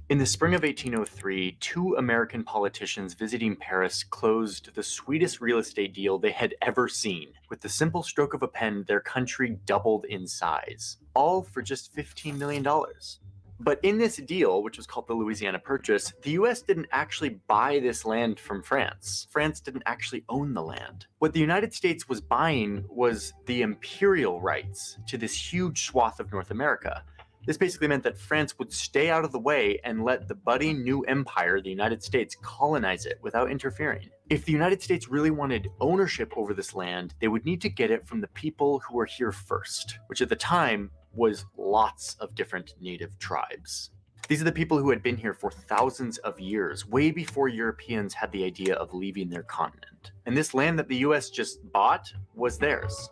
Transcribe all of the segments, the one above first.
In the spring of 1803, two American politicians visiting Paris closed the sweetest real estate deal they had ever seen. With the simple stroke of a pen, their country doubled in size, all for just $15 million. But in this deal, which was called the Louisiana Purchase, the US didn't actually buy this land from France. France didn't actually own the land. What the United States was buying was the imperial rights to this huge swath of North America. This basically meant that France would stay out of the way and let the budding new empire, the United States, colonize it without interfering. If the United States really wanted ownership over this land, they would need to get it from the people who were here first, which at the time was lots of different native tribes. These are the people who had been here for thousands of years, way before Europeans had the idea of leaving their continent. And this land that the US just bought was theirs.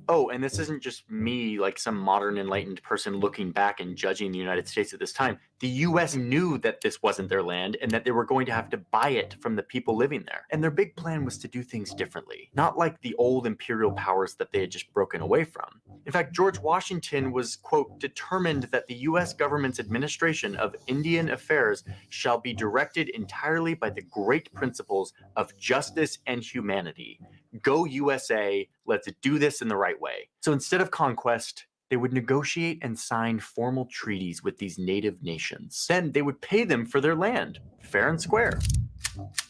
Oh, and this isn't just me, like some modern enlightened person looking back and judging the United States at this time. The US knew that this wasn't their land and that they were going to have to buy it from the people living there. And their big plan was to do things differently, not like the old imperial powers that they had just broken away from. In fact, George Washington was, quote, determined that the US government's administration of Indian affairs shall be directed entirely by the great principles of justice and humanity. Go USA, let's do this in the right way. So instead of conquest, they would negotiate and sign formal treaties with these native nations. Then they would pay them for their land, fair and square.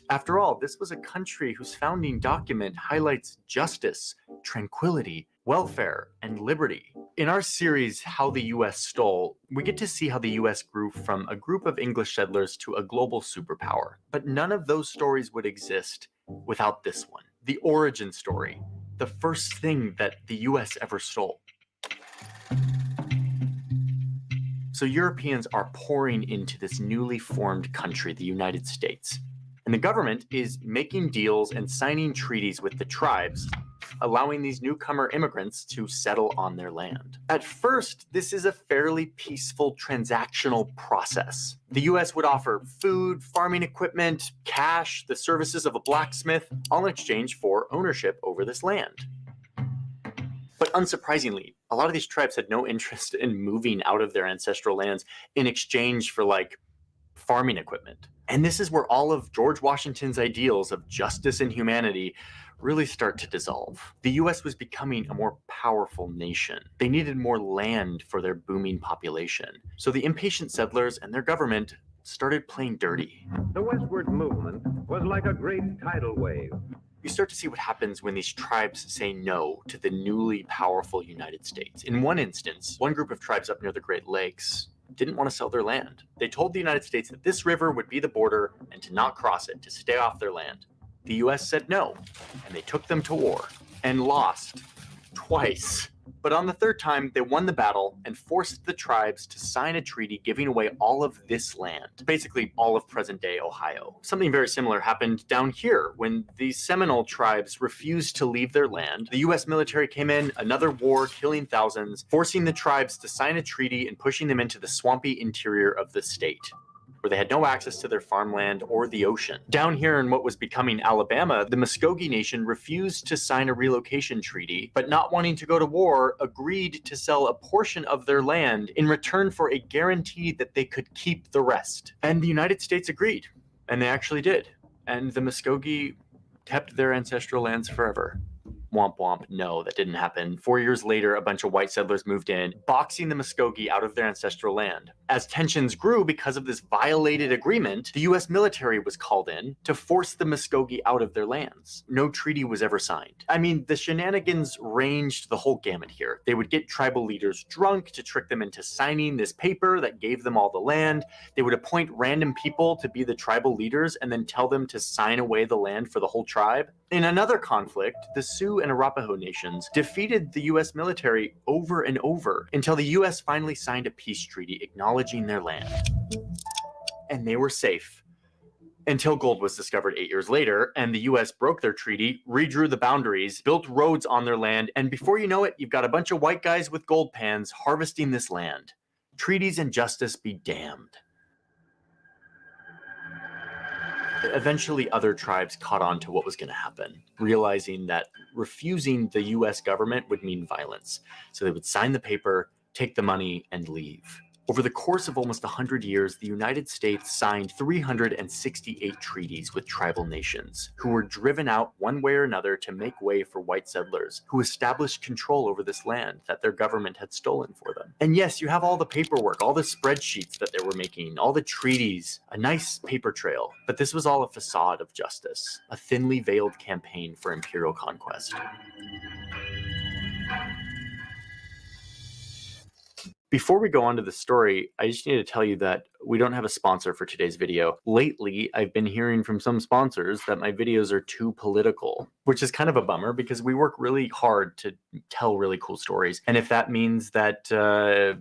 After all, this was a country whose founding document highlights justice, tranquility, welfare, and liberty. In our series, How the US Stole, we get to see how the US grew from a group of English settlers to a global superpower. But none of those stories would exist without this one. The origin story, the first thing that the US ever stole. So Europeans are pouring into this newly formed country, the United States. And the government is making deals and signing treaties with the tribes, allowing these newcomer immigrants to settle on their land. At first, this is a fairly peaceful transactional process. The US would offer food, farming equipment, cash, the services of a blacksmith, all in exchange for ownership over this land. But unsurprisingly, a lot of these tribes had no interest in moving out of their ancestral lands in exchange for, like, farming equipment. And this is where all of George Washington's ideals of justice and humanity really start to dissolve. The US was becoming a more powerful nation. They needed more land for their booming population. So the impatient settlers and their government started playing dirty. The westward movement was like a great tidal wave. You start to see what happens when these tribes say no to the newly powerful United States. In one instance, one group of tribes up near the Great Lakes didn't want to sell their land. They told the United States that this river would be the border and to not cross it, to stay off their land. The US said no, and they took them to war and lost twice. But on the third time, they won the battle and forced the tribes to sign a treaty giving away all of this land, basically all of present-day Ohio. Something very similar happened down here when the Seminole tribes refused to leave their land. The US military came in, another war, killing thousands, forcing the tribes to sign a treaty and pushing them into the swampy interior of the state, where they had no access to their farmland or the ocean. Down here in what was becoming Alabama, the Muskogee Nation refused to sign a relocation treaty, but not wanting to go to war, agreed to sell a portion of their land in return for a guarantee that they could keep the rest. And the United States agreed, and they actually did. And the Muskogee kept their ancestral lands forever. Womp womp, no, that didn't happen. 4 years later, a bunch of white settlers moved in, boxing the Muskogee out of their ancestral land. As tensions grew because of this violated agreement, the US military was called in to force the Muskogee out of their lands. No treaty was ever signed. I mean, the shenanigans ranged the whole gamut here. They would get tribal leaders drunk to trick them into signing this paper that gave them all the land. They would appoint random people to be the tribal leaders and then tell them to sign away the land for the whole tribe. In another conflict, the Sioux and Arapaho nations defeated the US military over and over until the US finally signed a peace treaty acknowledging their land. And they were safe until gold was discovered 8 years later, and the US broke their treaty, redrew the boundaries, built roads on their land, and before you know it, you've got a bunch of white guys with gold pans harvesting this land. Treaties and justice be damned. Eventually, other tribes caught on to what was going to happen, realizing that refusing the US government would mean violence. So they would sign the paper, take the money, and leave. Over the course of almost 100 years, the United States signed 368 treaties with tribal nations, who were driven out one way or another to make way for white settlers, who established control over this land that their government had stolen for them. And yes, you have all the paperwork, all the spreadsheets that they were making, all the treaties, a nice paper trail, but this was all a facade of justice, a thinly veiled campaign for imperial conquest. Before we go on to the story, I just need to tell you that we don't have a sponsor for today's video. Lately, I've been hearing from some sponsors that my videos are too political, which is kind of a bummer because we work really hard to tell really cool stories. And if that means that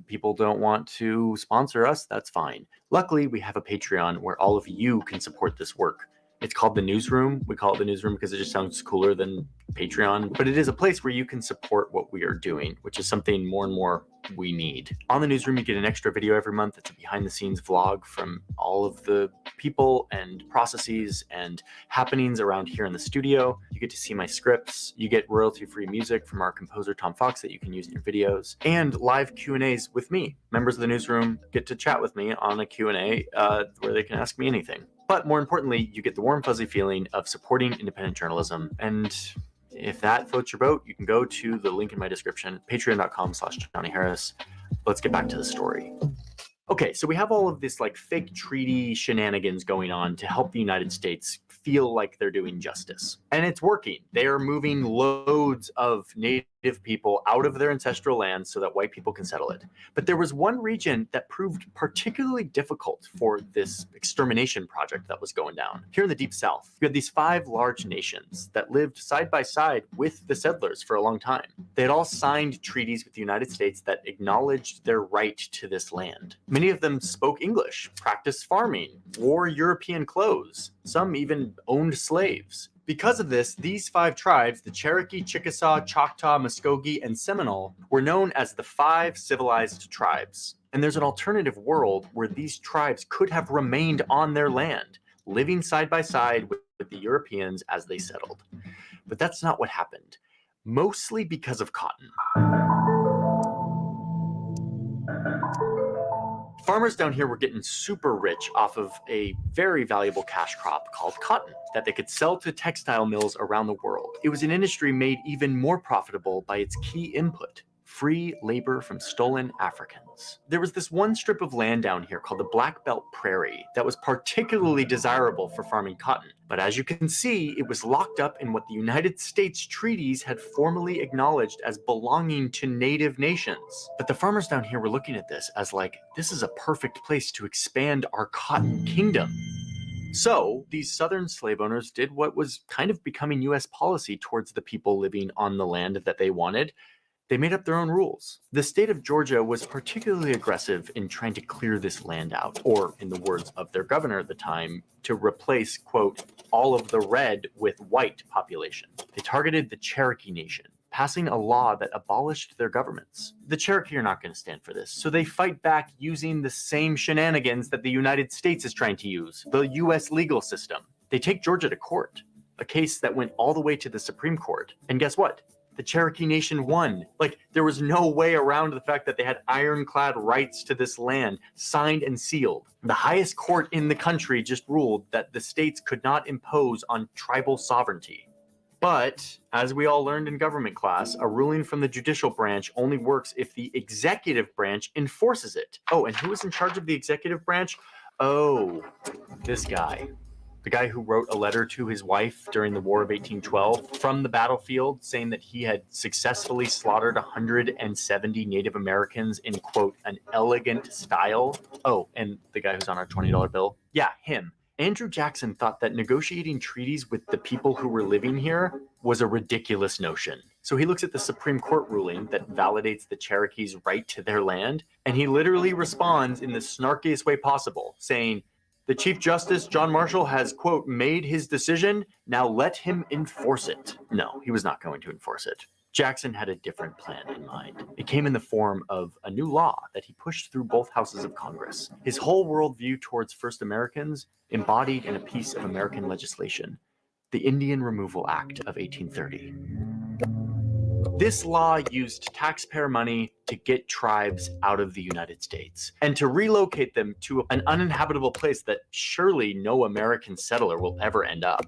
people don't want to sponsor us, that's fine. Luckily, we have a Patreon where all of you can support this work. It's called The Newsroom. We call it The Newsroom because it just sounds cooler than Patreon, but it is a place where you can support what we are doing, which is something more and more we need. On The Newsroom, you get an extra video every month. It's a behind-the-scenes vlog from all of the people and processes and happenings around here in the studio. You get to see my scripts. You get royalty-free music from our composer, Tom Fox, that you can use in your videos, and live Q&As with me. Members of The Newsroom get to chat with me on a Q&A where they can ask me anything. But more importantly, you get the warm, fuzzy feeling of supporting independent journalism. And if that floats your boat, you can go to the link in my description, patreon.com/JohnnyHarris. Let's get back to the story. Okay, so we have all of this like fake treaty shenanigans going on to help the United States feel like they're doing justice. And it's working. They are moving loads of native people out of their ancestral lands so that white people can settle it. But there was one region that proved particularly difficult for this extermination project that was going down. Here in the Deep South, you had these 5 large nations that lived side by side with the settlers for a long time. They had all signed treaties with the United States that acknowledged their right to this land. Many of them spoke English, practiced farming, wore European clothes. Some even owned slaves. Because of this, these 5 tribes, the Cherokee, Chickasaw, Choctaw, Muskogee, and Seminole, were known as the 5 civilized tribes. And there's an alternative world where these tribes could have remained on their land, living side by side with the Europeans as they settled. But that's not what happened, mostly because of cotton. Farmers down here were getting super rich off of a very valuable cash crop called cotton that they could sell to textile mills around the world. It was an industry made even more profitable by its key input: free labor from stolen Africans. There was this one strip of land down here called the Black Belt Prairie that was particularly desirable for farming cotton. But as you can see, it was locked up in what the United States treaties had formally acknowledged as belonging to native nations. But the farmers down here were looking at this as like, this is a perfect place to expand our cotton kingdom. So these southern slave owners did what was kind of becoming US policy towards the people living on the land that they wanted. They made up their own rules. The state of Georgia was particularly aggressive in trying to clear this land out, or in the words of their governor at the time, to replace, quote, all of the red with white population. They targeted the Cherokee Nation, passing a law that abolished their governments. The Cherokee are not going to stand for this, so they fight back using the same shenanigans that the United States is trying to use, the US legal system. They take Georgia to court, a case that went all the way to the Supreme Court. And guess what? The Cherokee Nation won. Like, there was no way around the fact that they had ironclad rights to this land, signed and sealed. The highest court in the country just ruled that the states could not impose on tribal sovereignty. But, as we all learned in government class, a ruling from the judicial branch only works if the executive branch enforces it. Oh, and who was in charge of the executive branch? Oh, this guy. The guy who wrote a letter to his wife during the War of 1812 from the battlefield saying that he had successfully slaughtered 170 Native Americans in, quote, an elegant style. Oh, and the guy who's on our $20 bill? Yeah, him. Andrew Jackson thought that negotiating treaties with the people who were living here was a ridiculous notion. So he looks at the Supreme Court ruling that validates the Cherokees' right to their land, and he literally responds in the snarkiest way possible, saying, "The Chief Justice, John Marshall, has, quote, made his decision. Now let him enforce it." No, he was not going to enforce it. Jackson had a different plan in mind. It came in the form of a new law that he pushed through both houses of Congress. His whole worldview towards First Americans embodied in a piece of American legislation, the Indian Removal Act of 1830. This law used taxpayer money to get tribes out of the United States and to relocate them to an uninhabitable place that surely no American settler will ever end up.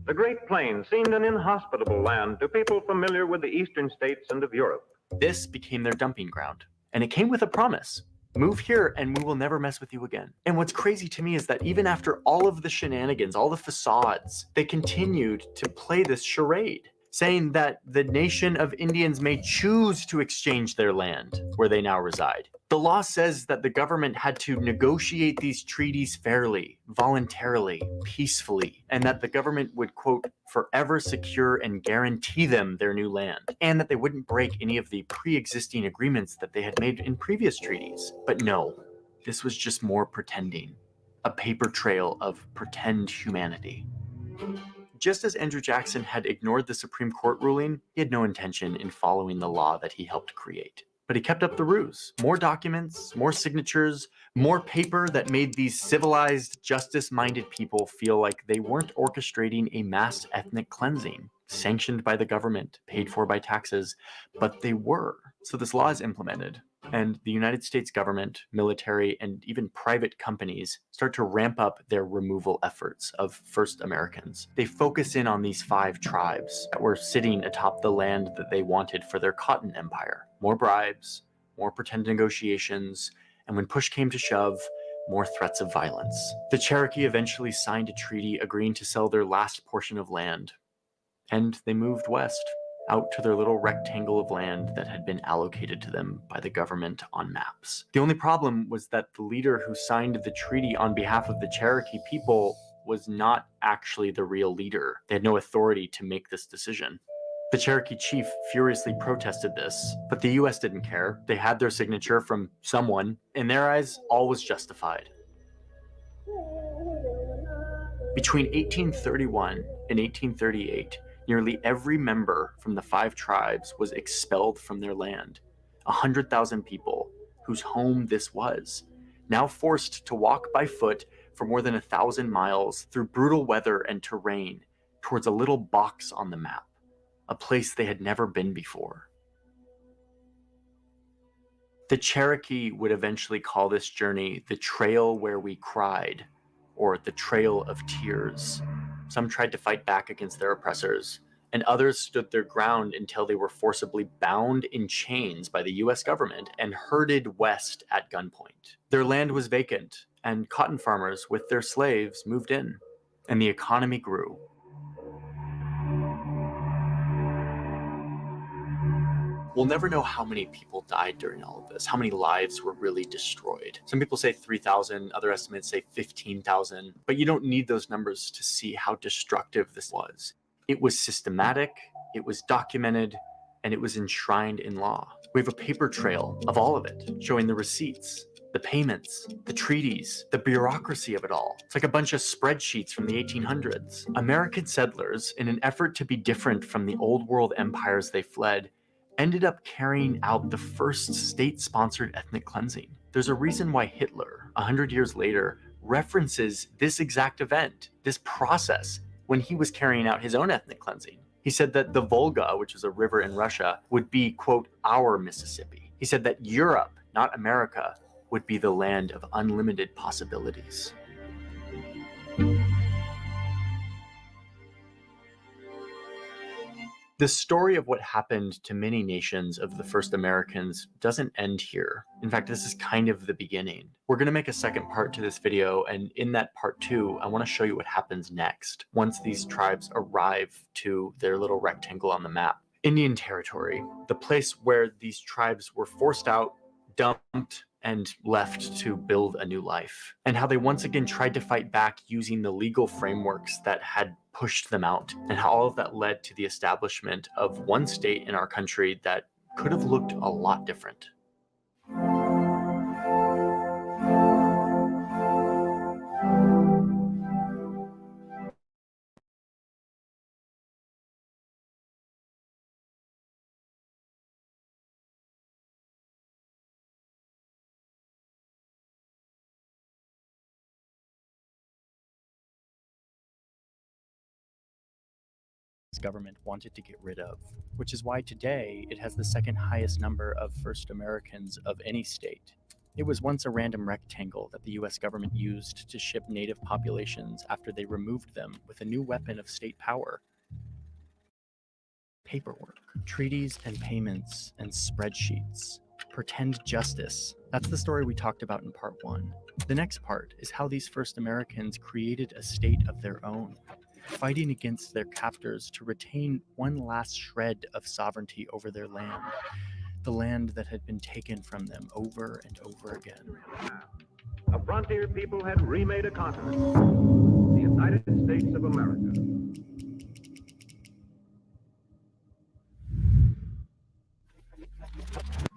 The Great Plains seemed an inhospitable land to people familiar with the eastern states and of Europe. This became their dumping ground, and it came with a promise. Move here and we will never mess with you again. And what's crazy to me is that even after all of the shenanigans, all the facades, they continued to play this charade, saying that the nation of Indians may choose to exchange their land where they now reside. The law says that the government had to negotiate these treaties fairly, voluntarily, peacefully, and that the government would, quote, forever secure and guarantee them their new land, and that they wouldn't break any of the pre-existing agreements that they had made in previous treaties. But no, this was just more pretending, a paper trail of pretend humanity. Just as Andrew Jackson had ignored the Supreme Court ruling, he had no intention in following the law that he helped create. But he kept up the ruse. More documents, more signatures, more paper that made these civilized, justice-minded people feel like they weren't orchestrating a mass ethnic cleansing, sanctioned by the government, paid for by taxes, but they were. So this law is implemented, and the United States government, military, and even private companies start to ramp up their removal efforts of first Americans. They focus in on these 5 tribes that were sitting atop the land that they wanted for their cotton empire. More bribes, more pretend negotiations, and when push came to shove, more threats of violence. The Cherokee eventually signed a treaty agreeing to sell their last portion of land, and they moved west, out to their little rectangle of land that had been allocated to them by the government on maps. The only problem was that the leader who signed the treaty on behalf of the Cherokee people was not actually the real leader. They had no authority to make this decision. The Cherokee chief furiously protested this, but the US didn't care. They had their signature from someone. In their eyes, all was justified. Between 1831 and 1838, nearly every member from the 5 tribes was expelled from their land. 100,000 people, whose home this was, now forced to walk by foot for more than 1,000 miles through brutal weather and terrain towards a little box on the map, a place they had never been before. The Cherokee would eventually call this journey the Trail Where We Cried, or the Trail of Tears. Some tried to fight back against their oppressors, and others stood their ground until they were forcibly bound in chains by the US government and herded west at gunpoint. Their land was vacant, and cotton farmers with their slaves moved in, and the economy grew. We'll never know how many people died during all of this, how many lives were really destroyed. Some people say 3,000, other estimates say 15,000, but you don't need those numbers to see how destructive this was. It was systematic, it was documented, and it was enshrined in law. We have a paper trail of all of it, showing the receipts, the payments, the treaties, the bureaucracy of it all. It's like a bunch of spreadsheets from the 1800s. American settlers, in an effort to be different from the old world empires they fled, ended up carrying out the first state-sponsored ethnic cleansing. There's a reason why Hitler, 100 years later, references this exact event, this process, when he was carrying out his own ethnic cleansing. He said that the Volga, which is a river in Russia, would be, quote, our Mississippi. He said that Europe, not America, would be the land of unlimited possibilities. The story of what happened to many nations of the first Americans doesn't end here. In fact, this is kind of the beginning. We're going to make a second part to this video, and in that part 2, I want to show you what happens next once these tribes arrive to their little rectangle on the map. Indian Territory, the place where these tribes were forced out, dumped, and left to build a new life, and how they once again tried to fight back using the legal frameworks that had pushed them out, and how all of that led to the establishment of one state in our country that could have looked a lot different. government wanted to get rid of, which is why today it has the second highest number of first Americans of any state. It was once a random rectangle that the US government used to ship native populations after they removed them with a new weapon of state power: paperwork, treaties and payments and spreadsheets. Pretend justice. That's the story we talked about in part 1. The next part is how these first Americans created a state of their own, fighting against their captors to retain one last shred of sovereignty over their land, the land that had been taken from them over and over again. A frontier people had remade a continent, the United States of America.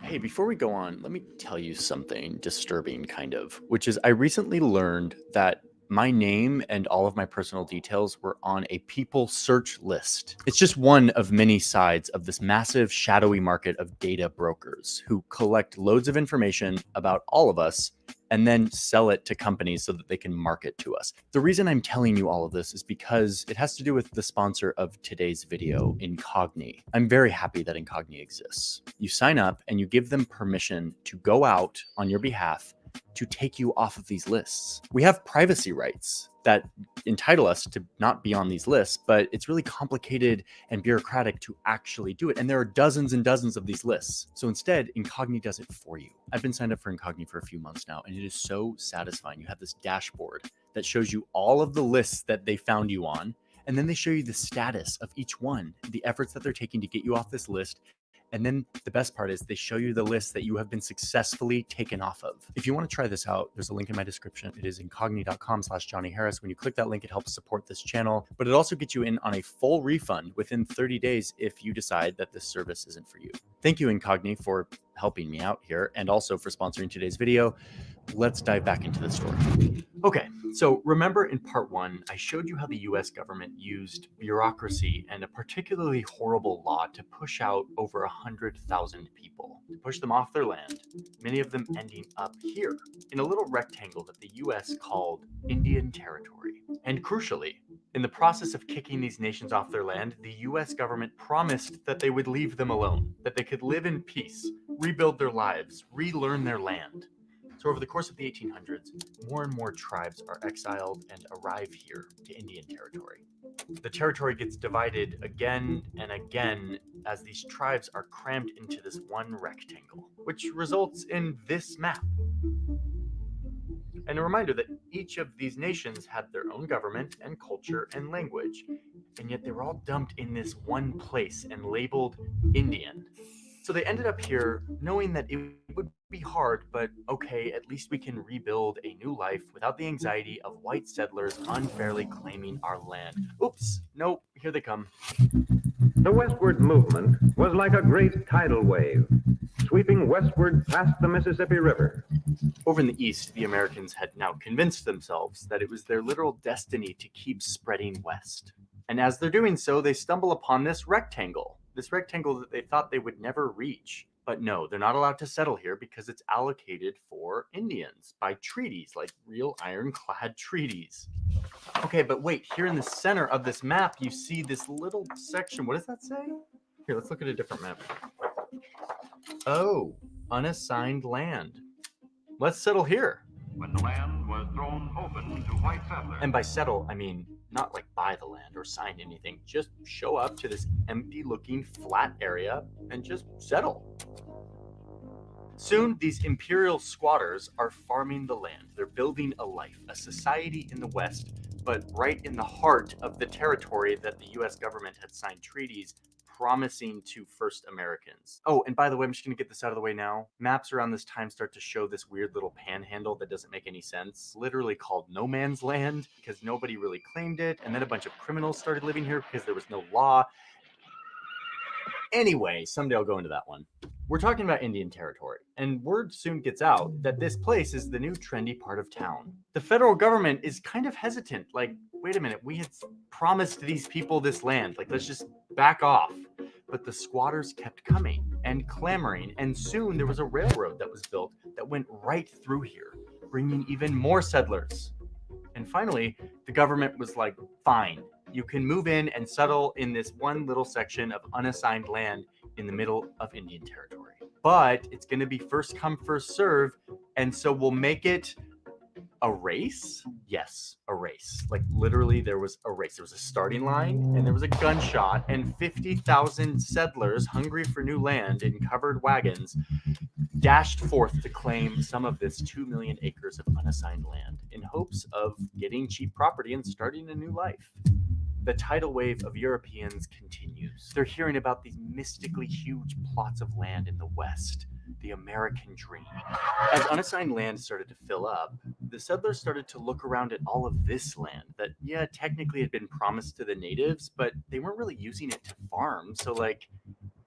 Hey, before we go on, let me tell you something disturbing, kind of, which is I recently learned that my name and all of my personal details were on a people search list. It's just one of many sides of this massive shadowy market of data brokers who collect loads of information about all of us and then sell it to companies so that they can market to us. The reason I'm telling you all of this is because it has to do with the sponsor of today's video, Incogni. I'm very happy that Incogni exists. You sign up and you give them permission to go out on your behalf to take you off of these lists. We have privacy rights that entitle us to not be on these lists, but it's really complicated and bureaucratic to actually do it. And there are dozens and dozens of these lists. So instead, Incogni does it for you. I've been signed up for Incogni for a few months now, and it is so satisfying. You have this dashboard that shows you all of the lists that they found you on, and then they show you the status of each one, the efforts that they're taking to get you off this list. And then the best part is they show you the list that you have been successfully taken off of. If you want to try this out, there's a link in my description. It is incogni.com/Johnny Harris. When you click that link, it helps support this channel, but it also gets you in on a full refund within 30 days if you decide that this service isn't for you. Thank you, Incogni, for helping me out here and also for sponsoring today's video. Let's dive back into the story. Okay, so remember in part 1, I showed you how the US government used bureaucracy and a particularly horrible law to push out over 100,000 people, to push them off their land, many of them ending up here, in a little rectangle that the US called Indian Territory. And crucially, in the process of kicking these nations off their land, the US government promised that they would leave them alone, that they could live in peace, rebuild their lives, relearn their land. So over the course of the 1800s, more and more tribes are exiled and arrive here to Indian Territory. The territory gets divided again and again as these tribes are crammed into this one rectangle, which results in this map. And a reminder that each of these nations had their own government and culture and language, and yet they were all dumped in this one place and labeled Indian. So they ended up here knowing that it would be hard, but okay, at least we can rebuild a new life without the anxiety of white settlers unfairly claiming our land. Oops, nope, here they come. The westward movement was like a great tidal wave, sweeping westward past the Mississippi River. Over in the east, the Americans had now convinced themselves that it was their literal destiny to keep spreading west. And as they're doing so, they stumble upon this rectangle that they thought they would never reach. But no, they're not allowed to settle here because it's allocated for Indians by treaties, like real ironclad treaties. Okay, but wait, here in the center of this map, you see this little section. What does that say? Here, let's look at a different map. Oh, unassigned land. Let's settle here. When the land was thrown open to white settlers. And by settle, I mean not like buy the land or sign anything. Just show up to this empty looking flat area and just settle. Soon, these imperial squatters are farming the land. They're building a life, a society in the West, but right in the heart of the territory that the US government had signed treaties promising to first Americans. Oh, and by the way, I'm just going to get this out of the way now. Maps around this time start to show this weird little panhandle that doesn't make any sense, literally called no man's land because nobody really claimed it, and then a bunch of criminals started living here because there was no law. Anyway, someday I'll go into that one. We're talking about Indian Territory, and word soon gets out that this place is the new trendy part of town. The federal government is kind of hesitant, like, wait a minute, we had promised these people this land, like, let's just back off. But the squatters kept coming and clamoring, and soon there was a railroad that was built that went right through here, bringing even more settlers. And finally, the government was like, fine, you can move in and settle in this one little section of unassigned land in the middle of Indian Territory. But it's going to be first come, first serve, and so we'll make it a race? Yes, a race. Like literally there was a race. There was a starting line and there was a gunshot, and 50,000 settlers hungry for new land in covered wagons dashed forth to claim some of this 2 million acres of unassigned land in hopes of getting cheap property and starting a new life. The tidal wave of Europeans continues. They're hearing about these mystically huge plots of land in the West, the American dream. As unassigned land started to fill up, the settlers started to look around at all of this land that, yeah, technically had been promised to the natives, but they weren't really using it to farm. So, like,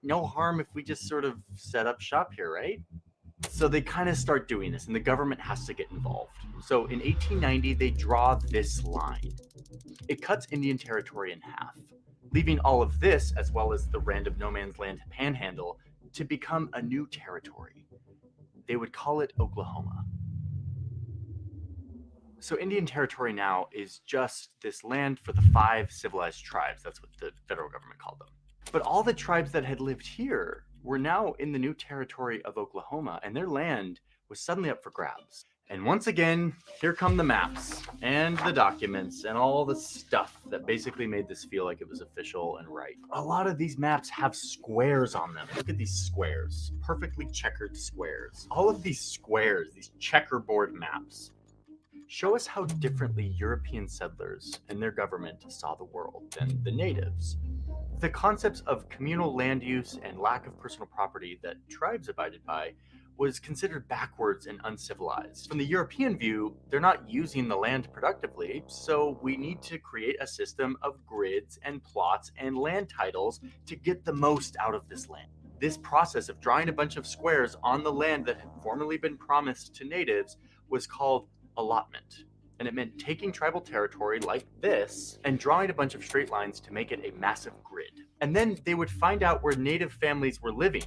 no harm if we just sort of set up shop here, right? So they kind of start doing this, and the government has to get involved. So in 1890, they draw this line. It cuts Indian Territory in half, leaving all of this, as well as the random no man's land panhandle, to become a new territory. They would call it Oklahoma. So Indian Territory now is just this land for the 5 civilized tribes. That's what the federal government called them. But all the tribes that had lived here were now in the new territory of Oklahoma, and their land was suddenly up for grabs. And once again, here come the maps and the documents and all the stuff that basically made this feel like it was official and right. A lot of these maps have squares on them. Look at these squares, perfectly checkered squares. All of these squares, these checkerboard maps, show us how differently European settlers and their government saw the world than the natives. The concepts of communal land use and lack of personal property that tribes abided by was considered backwards and uncivilized. From the European view, they're not using the land productively, so we need to create a system of grids and plots and land titles to get the most out of this land. This process of drawing a bunch of squares on the land that had formerly been promised to natives was called allotment. And it meant taking tribal territory like this and drawing a bunch of straight lines to make it a massive grid. And then they would find out where native families were living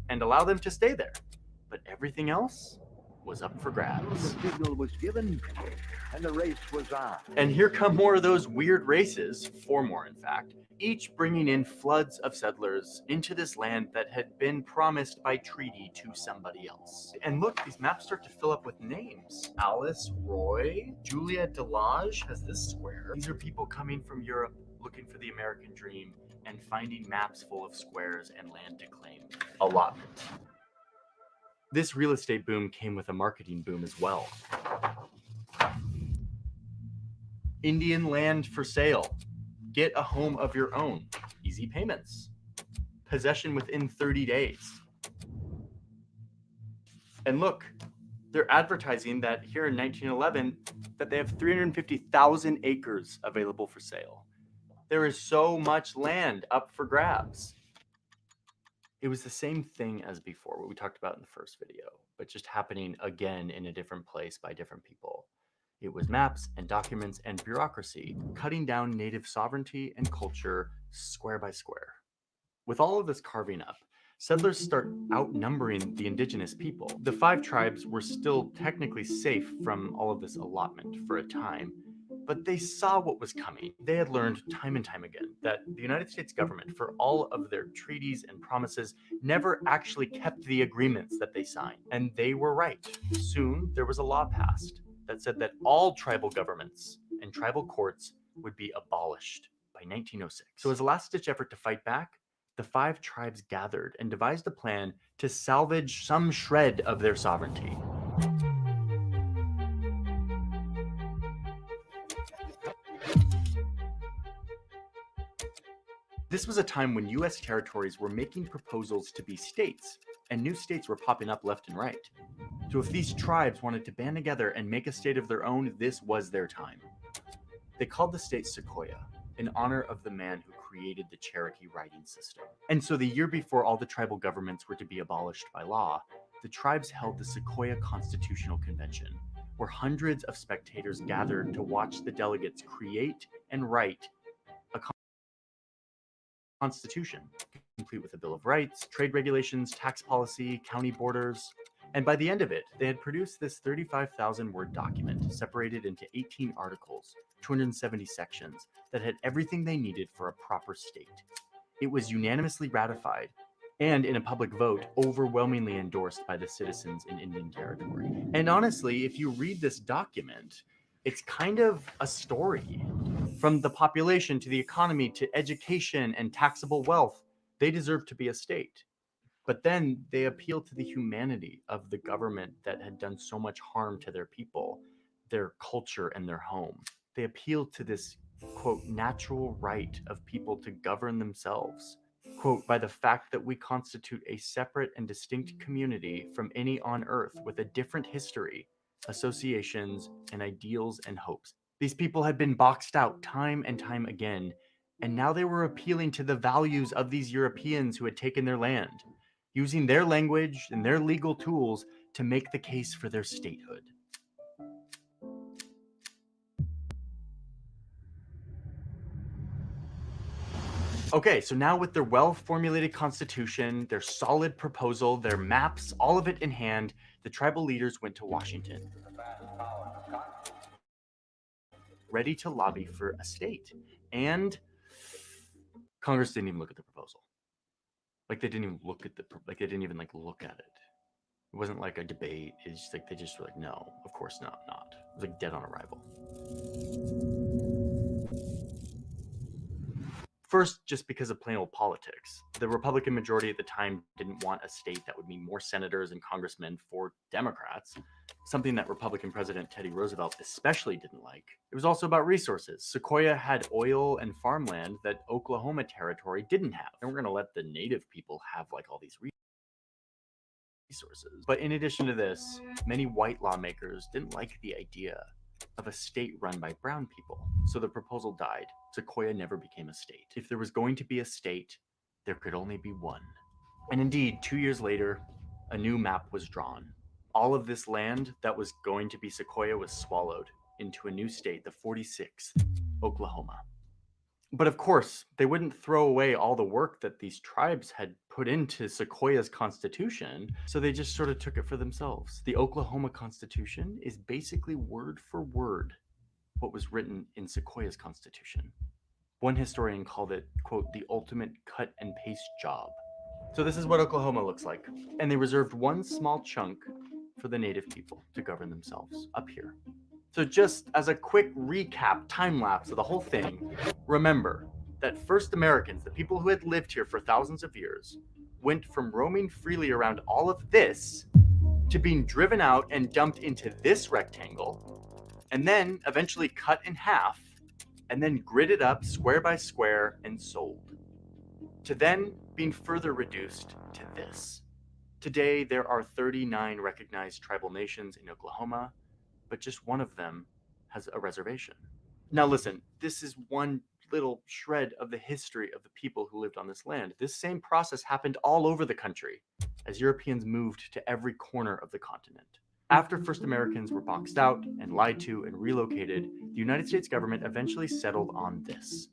and allow them to stay there. But everything else was up for grabs. The signal was given and the race was on. And here come more of those weird races, 4 more in fact, each bringing in floods of settlers into this land that had been promised by treaty to somebody else. And look, these maps start to fill up with names. Alice, Roy, Juliette Delage has this square. These are people coming from Europe looking for the American dream and finding maps full of squares and land to claim. Allotment. This real estate boom came with a marketing boom as well. Indian land for sale. Get a home of your own. Easy payments. Possession within 30 days. And look, they're advertising that here in 1911 that they have 350,000 acres available for sale. There is so much land up for grabs. It was the same thing as before, what we talked about in the first video, but just happening again in a different place by different people. It was maps and documents and bureaucracy, cutting down native sovereignty and culture square by square. With all of this carving up, settlers start outnumbering the indigenous people. The 5 tribes were still technically safe from all of this allotment for a time, but they saw what was coming. They had learned time and time again that the United States government, for all of their treaties and promises, never actually kept the agreements that they signed. And they were right. Soon, there was a law passed that said that all tribal governments and tribal courts would be abolished by 1906. So as a last-ditch effort to fight back, the 5 tribes gathered and devised a plan to salvage some shred of their sovereignty. This was a time when U.S. territories were making proposals to be states, and new states were popping up left and right. So if these tribes wanted to band together and make a state of their own, this was their time. They called the state Sequoia, in honor of the man who created the Cherokee writing system. And so the year before all the tribal governments were to be abolished by law, the tribes held the Sequoia Constitutional Convention, where hundreds of spectators gathered to watch the delegates create and write a constitution, complete with a Bill of Rights, trade regulations, tax policy, county borders. And by the end of it, they had produced this 35,000-word document separated into 18 articles, 270 sections, that had everything they needed for a proper state. It was unanimously ratified and, in a public vote, overwhelmingly endorsed by the citizens in Indian Territory. And honestly, if you read this document, it's kind of a story. From the population to the economy to education and taxable wealth, they deserve to be a state. But then they appeal to the humanity of the government that had done so much harm to their people, their culture, and their home. They appeal to this, quote, natural right of people to govern themselves, quote, by the fact that we constitute a separate and distinct community from any on earth with a different history, associations, and ideals and hopes. These people had been boxed out time and time again, and now they were appealing to the values of these Europeans who had taken their land, using their language and their legal tools to make the case for their statehood. Okay, so now with their well-formulated constitution, their solid proposal, their maps, all of it in hand, the tribal leaders went to Washington, ready to lobby for a state. And Congress didn't even look at the proposal. They didn't even look at look at it. It wasn't like a debate. It's just they just were like, no, of course not. It was like dead on arrival. First, just because of plain old politics. The Republican majority at the time didn't want a state that would mean more senators and congressmen for Democrats, something that Republican President Teddy Roosevelt especially didn't like. It was also about resources. Sequoia had oil and farmland that Oklahoma Territory didn't have. And we're going to let the native people have all these resources. But in addition to this, many white lawmakers didn't like the idea of a state run by brown people. So the proposal died. Sequoia never became a state. If there was going to be a state, there could only be one. And indeed, 2 years later, a new map was drawn. All of this land that was going to be Sequoia was swallowed into a new state, the 46th, Oklahoma. But of course, they wouldn't throw away all the work that these tribes had put into Sequoia's constitution, so they just sort of took it for themselves. The Oklahoma Constitution is basically word for word what was written in Sequoia's constitution. One historian called it, quote, the ultimate cut and paste job. So this is what Oklahoma looks like. And they reserved one small chunk for the native people to govern themselves up here. So just as a quick recap, time lapse of the whole thing, remember that first Americans, the people who had lived here for thousands of years, went from roaming freely around all of this to being driven out and dumped into this rectangle, and then eventually cut in half, and then gridded up square by square and sold, to then being further reduced to this. Today, there are 39 recognized tribal nations in Oklahoma, but just one of them has a reservation. Now listen, this is one little shred of the history of the people who lived on this land. This same process happened all over the country as Europeans moved to every corner of the continent. After first Americans were boxed out and lied to and relocated, the United States government eventually settled on this.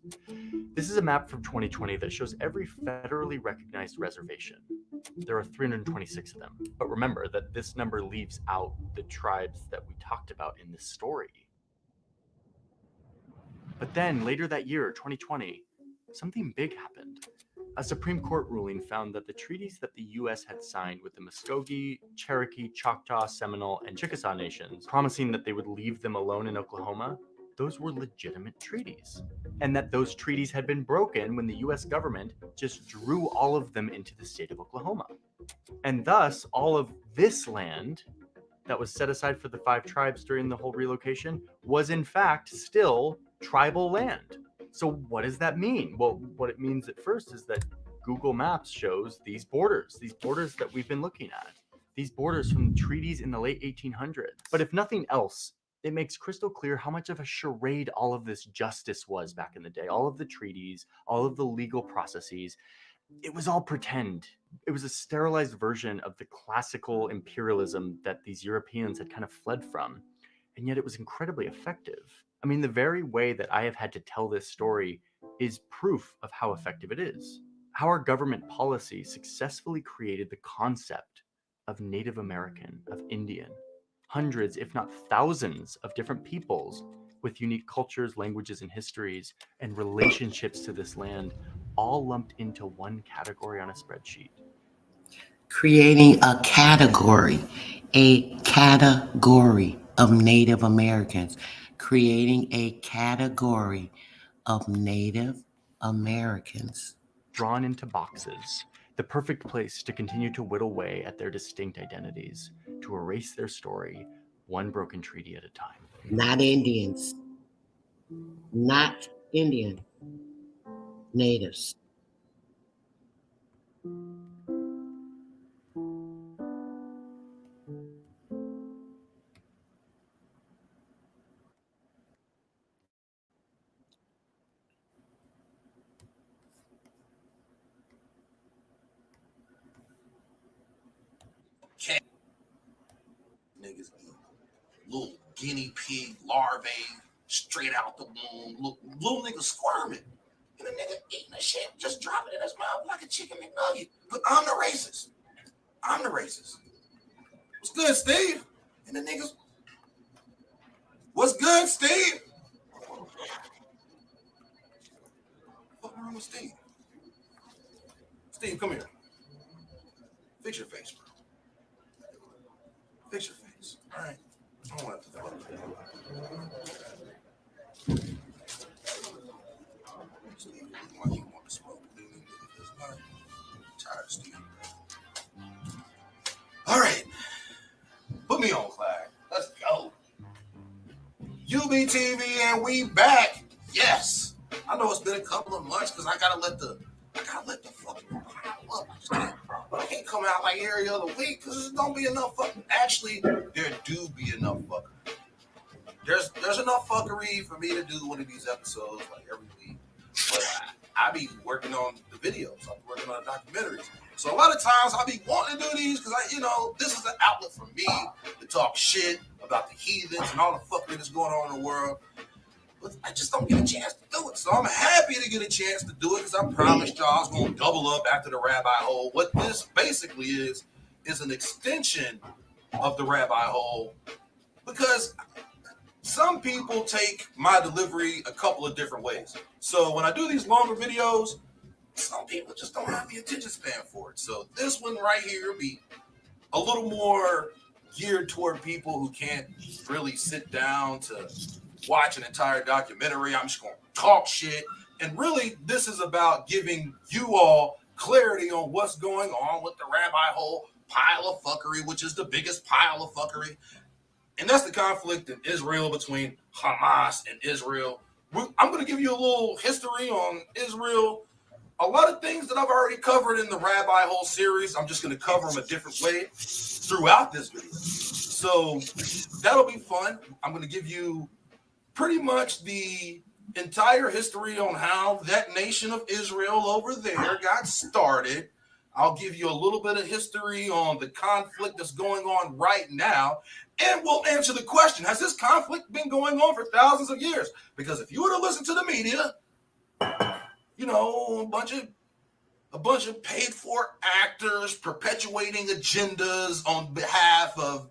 This is a map from 2020 that shows every federally recognized reservation. There are 326 of them. But remember that this number leaves out the tribes that we talked about in this story. But then later that year, 2020, something big happened. A Supreme Court ruling found that the treaties that the U.S. had signed with the Muskogee, Cherokee, Choctaw, Seminole, and Chickasaw nations, promising that they would leave them alone in Oklahoma, those were legitimate treaties. And that those treaties had been broken when the U.S. government just drew all of them into the state of Oklahoma. And thus, all of this land that was set aside for the 5 tribes during the whole relocation was in fact still tribal land. So what does that mean? Well, what it means at first is that Google Maps shows these borders that we've been looking at, these borders from treaties in the late 1800s. But if nothing else, it makes crystal clear how much of a charade all of this justice was back in the day. All of the treaties, all of the legal processes, it was all pretend. It was a sterilized version of the classical imperialism that these Europeans had kind of fled from. And yet it was incredibly effective. I mean, the very way that I have had to tell this story is proof of how effective it is. How our government policy successfully created the concept of Native American, of Indian, hundreds, if not thousands, of different peoples with unique cultures, languages, and histories, and relationships to this land, all lumped into one category on a spreadsheet. Creating a category of Native Americans, creating a category of Native Americans. Drawn into boxes, the perfect place to continue to whittle away at their distinct identities, to erase their story, one broken treaty at a time. Not Indians. Not Indian. Natives. Niggas be little guinea pig larvae straight out the womb. Little nigga squirming. And the nigga eating the shit, just dropping it in his mouth like a chicken McNugget. But I'm the racist. What's good, Steve? And the niggas, what's good, Steve? What's wrong with Steve? Steve, come here. Fix your face, bro. Fix your face. All right. I don't want to fuck with Steve, why you want to smoke? I'm tired of Steve. All right. Put me on, Clyde. Let's go. UBTV and we back. Yes. I know it's been a couple of months because I gotta let the fucking pile up. I can't come out like every other week because there's don't be enough fucking. Actually, there do be enough fuckery. There's enough fuckery for me to do one of these episodes like every week. But I be working on the videos. I'm working on the documentaries. So a lot of times I be wanting to do these because this is an outlet for me to talk shit about the heathens and all the fuckery that's going on in the world. But I just don't get a chance to do it. So I'm happy to get a chance to do it because I promised y'all I was going to double up after the rabbi hole. What this basically is an extension of the rabbi hole because some people take my delivery a couple of different ways. So when I do these longer videos, some people just don't have the attention span for it. So this one right here be a little more geared toward people who can't really sit down to watch an entire documentary. I'm just going to talk shit. And really, this is about giving you all clarity on what's going on with the rabbi hole pile of fuckery, which is the biggest pile of fuckery. And that's the conflict in Israel between Hamas and Israel. I'm going to give you a little history on Israel. A lot of things that I've already covered in the rabbi hole series, I'm just going to cover them a different way throughout this video. So that'll be fun. I'm going to give you pretty much the entire history on how that nation of Israel over there got started. I'll give you a little bit of history on the conflict that's going on right now. And we'll answer the question, has this conflict been going on for thousands of years? Because if you were to listen to the media, a bunch of paid for actors perpetuating agendas on behalf of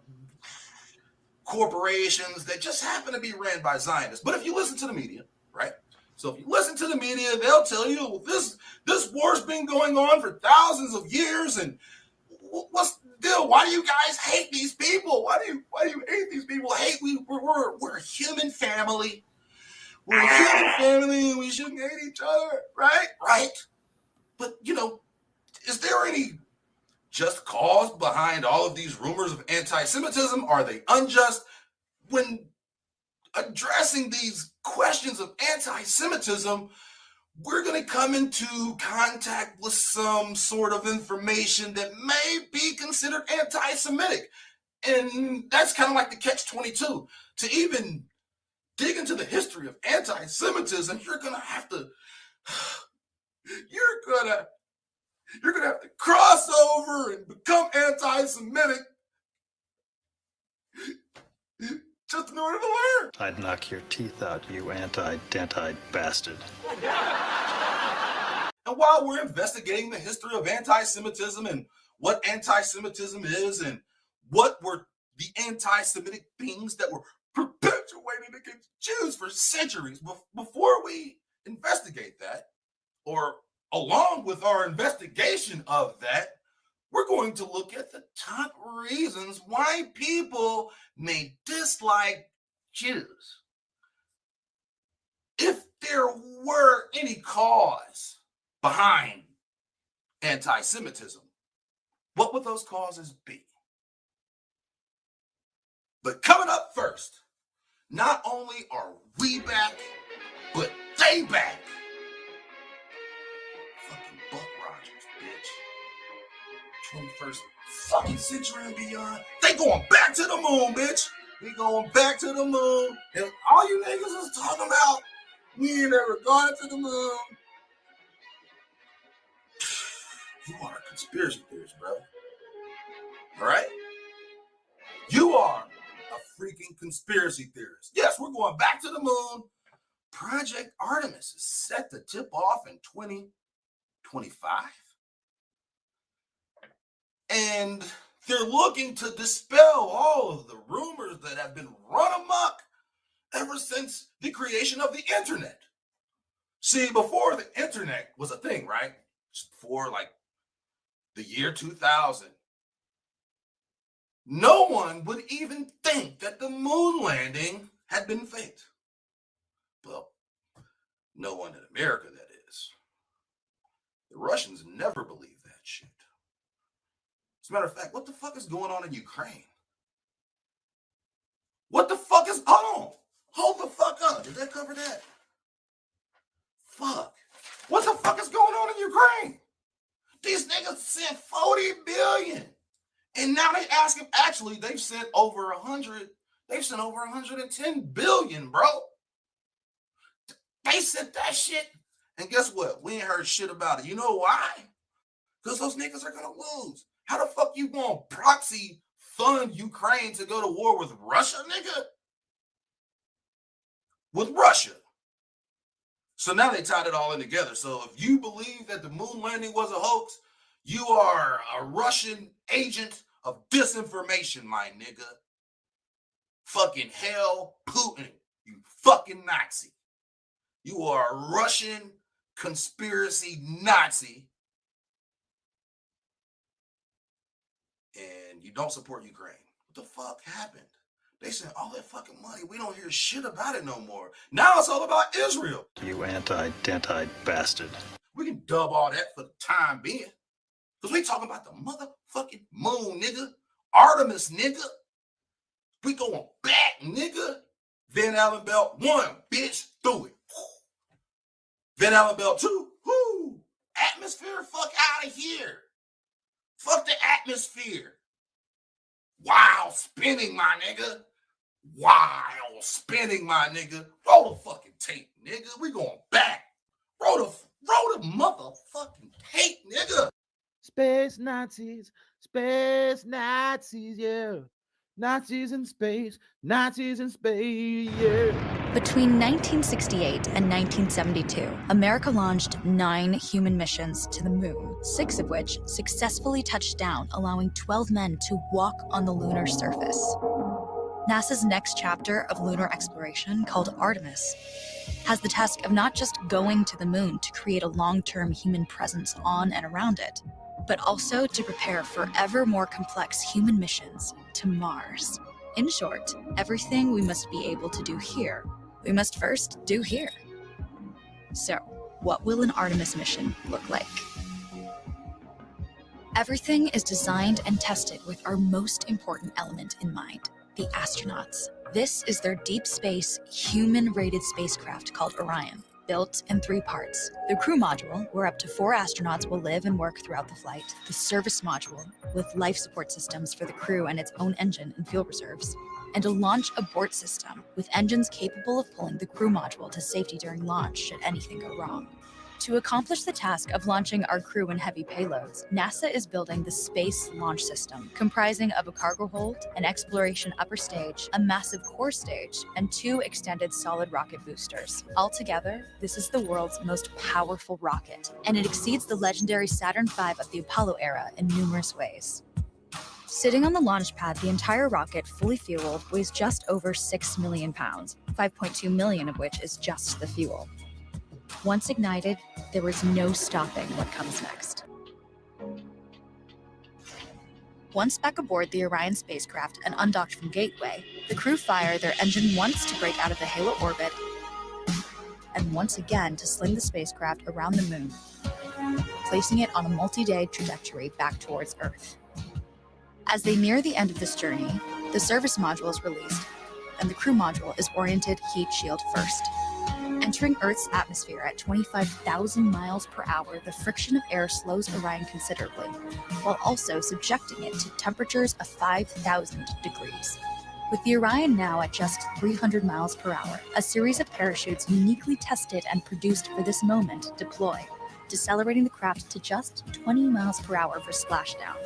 corporations that just happen to be ran by Zionists. But if you listen to the media, right? So if you listen to the media, they'll tell you, well, this war's been going on for thousands of years, and what's the deal? Why do you guys hate these people? Why do you hate these people? We're a human family. We're a human family, and we shouldn't hate each other, right? Right. But is there any just cause behind all of these rumors of anti-Semitism? Are they unjust? When addressing these questions of anti-Semitism, we're going to come into contact with some sort of information that may be considered anti-Semitic. And that's kind of like the catch-22. To even dig into the history of anti-Semitism, you're going to have to cross over and become anti-Semitic just in order to learn. I'd knock your teeth out, you anti-dentite bastard. And while we're investigating the history of anti-Semitism and what anti-Semitism is and what were the anti-Semitic things that were perpetuated against Jews for centuries. Before we investigate that, or along with our investigation of that, we're going to look at the top reasons why people may dislike Jews. If there were any cause behind anti-Semitism, what would those causes be? But coming up first, not only are we back, but they back. Fucking Buck Rogers, bitch. 21st fucking century and beyond. They going back to the moon, bitch. We going back to the moon. And all you niggas is talking about, we ain't ever gone to the moon. You are a conspiracy theorist, bro. All right? You are a freaking conspiracy theorist. Yes, we're going back to the moon. Project Artemis is set to tip off in 2025. And they're looking to dispel all of the rumors that have been run amok ever since the creation of the internet. See, before the internet was a thing, right? Just before like the year 2000, no one would even think that the moon landing had been faked. Well, no one in America, that is. The Russians never believed that shit. As a matter of fact, what the fuck is going on in Ukraine? What the fuck is... Hold the fuck up. Did that cover that? Fuck. What the fuck is going on in Ukraine? These niggas sent 40 billion. And now they ask him, actually, they've sent over 110 billion, bro. They sent that shit. And guess what? We ain't heard shit about it. You know why? Because those niggas are gonna lose. How the fuck you gonna proxy fund Ukraine to go to war with Russia, nigga? With Russia. So now they tied it all in together. So if you believe that the moon landing was a hoax, you are a Russian agent of disinformation, my nigga. Fucking hell, Putin, you fucking Nazi. You are a Russian conspiracy Nazi. And you don't support Ukraine. What the fuck happened? They sent all that fucking money. We don't hear shit about it no more. Now it's all about Israel. You anti-dentite bastard. We can dub all that for the time being. Because we talking about the motherfucking moon, nigga. Artemis, nigga. We going back, nigga. Van Allen Belt 1, bitch, through it. Van Allen Belt 2, whoo. Atmosphere, fuck out of here. Fuck the atmosphere. Wild spinning, my nigga. Wild spinning, my nigga. Roll the fucking tape, nigga. We going back. Roll the motherfucking tape, nigga. Space Nazis, yeah. Nazis in space, yeah. Between 1968 and 1972, America launched 9 human missions to the moon, 6 of which successfully touched down, allowing 12 men to walk on the lunar surface. NASA's next chapter of lunar exploration, called Artemis, has the task of not just going to the moon to create a long-term human presence on and around it, but also to prepare for ever more complex human missions to Mars. In short, everything we must be able to do here, we must first do here. So, what will an Artemis mission look like? Everything is designed and tested with our most important element in mind, the astronauts. This is their deep space, human-rated spacecraft called Orion, built in 3 parts. The crew module, where up to 4 astronauts will live and work throughout the flight. The service module, with life support systems for the crew and its own engine and fuel reserves. And a launch abort system, with engines capable of pulling the crew module to safety during launch should anything go wrong. To accomplish the task of launching our crew and heavy payloads, NASA is building the Space Launch System, comprising of a cargo hold, an exploration upper stage, a massive core stage, and 2 extended solid rocket boosters. Altogether, this is the world's most powerful rocket, and it exceeds the legendary Saturn V of the Apollo era in numerous ways. Sitting on the launch pad, the entire rocket, fully fueled, weighs just over 6 million pounds, 5.2 million of which is just the fuel. Once ignited, there is no stopping what comes next. Once back aboard the Orion spacecraft and undocked from Gateway, the crew fire their engine once to break out of the halo orbit, and once again to sling the spacecraft around the moon, placing it on a multi-day trajectory back towards Earth. As they near the end of this journey, the service module is released, and the crew module is oriented heat shield first. Entering Earth's atmosphere at 25,000 miles per hour, the friction of air slows Orion considerably, while also subjecting it to temperatures of 5,000 degrees. With the Orion now at just 300 miles per hour, a series of parachutes uniquely tested and produced for this moment deploy, decelerating the craft to just 20 miles per hour for splashdown.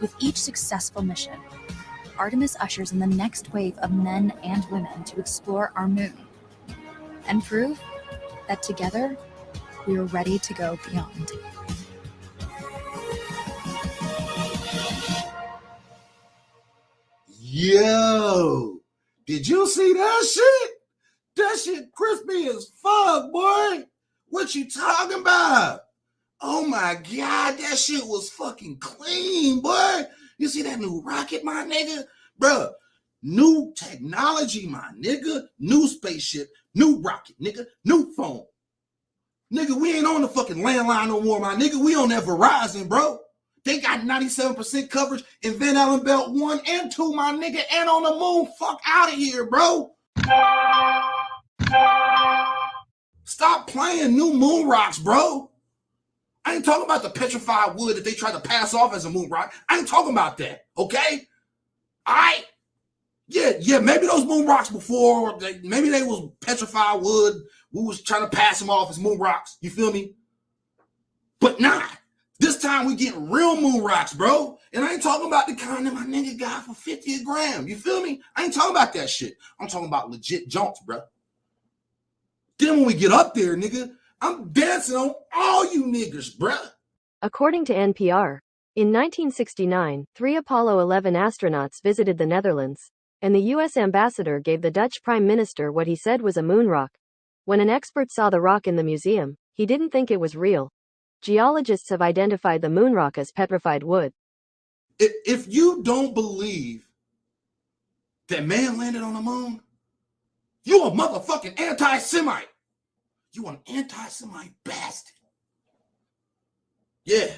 With each successful mission, Artemis ushers in the next wave of men and women to explore our moon and prove that together we are ready to go beyond. Yo, did you see that shit? That shit crispy as fuck, boy. What you talking about? Oh my God, that shit was fucking clean, boy. You see that new rocket, my nigga? Bruh, new technology, my nigga. New spaceship, new rocket, nigga. New phone. Nigga, we ain't on the fucking landline no more, my nigga. We on that Verizon, bro. They got 97% coverage in Van Allen Belt 1 and 2, my nigga. And on the moon, fuck out of here, bro. Stop playing new moon rocks, bro. I ain't talking about the petrified wood that they try to pass off as a moon rock. I ain't talking about that, okay? All right? Yeah, maybe those moon rocks before, maybe they was petrified wood. We was trying to pass them off as moon rocks. You feel me? But nah, this time we getting real moon rocks, bro. And I ain't talking about the kind that my nigga got for 50 a gram. You feel me? I ain't talking about that shit. I'm talking about legit junks, bro. Then when we get up there, nigga, I'm dancing on all you niggas, bruh. According to NPR, in 1969, 3 Apollo 11 astronauts visited the Netherlands, and the U.S. ambassador gave the Dutch prime minister what he said was a moon rock. When an expert saw the rock in the museum, he didn't think it was real. Geologists have identified the moon rock as petrified wood. If you don't believe that man landed on the moon, you a motherfucking anti-Semite. You an anti-Semite bastard. Yeah.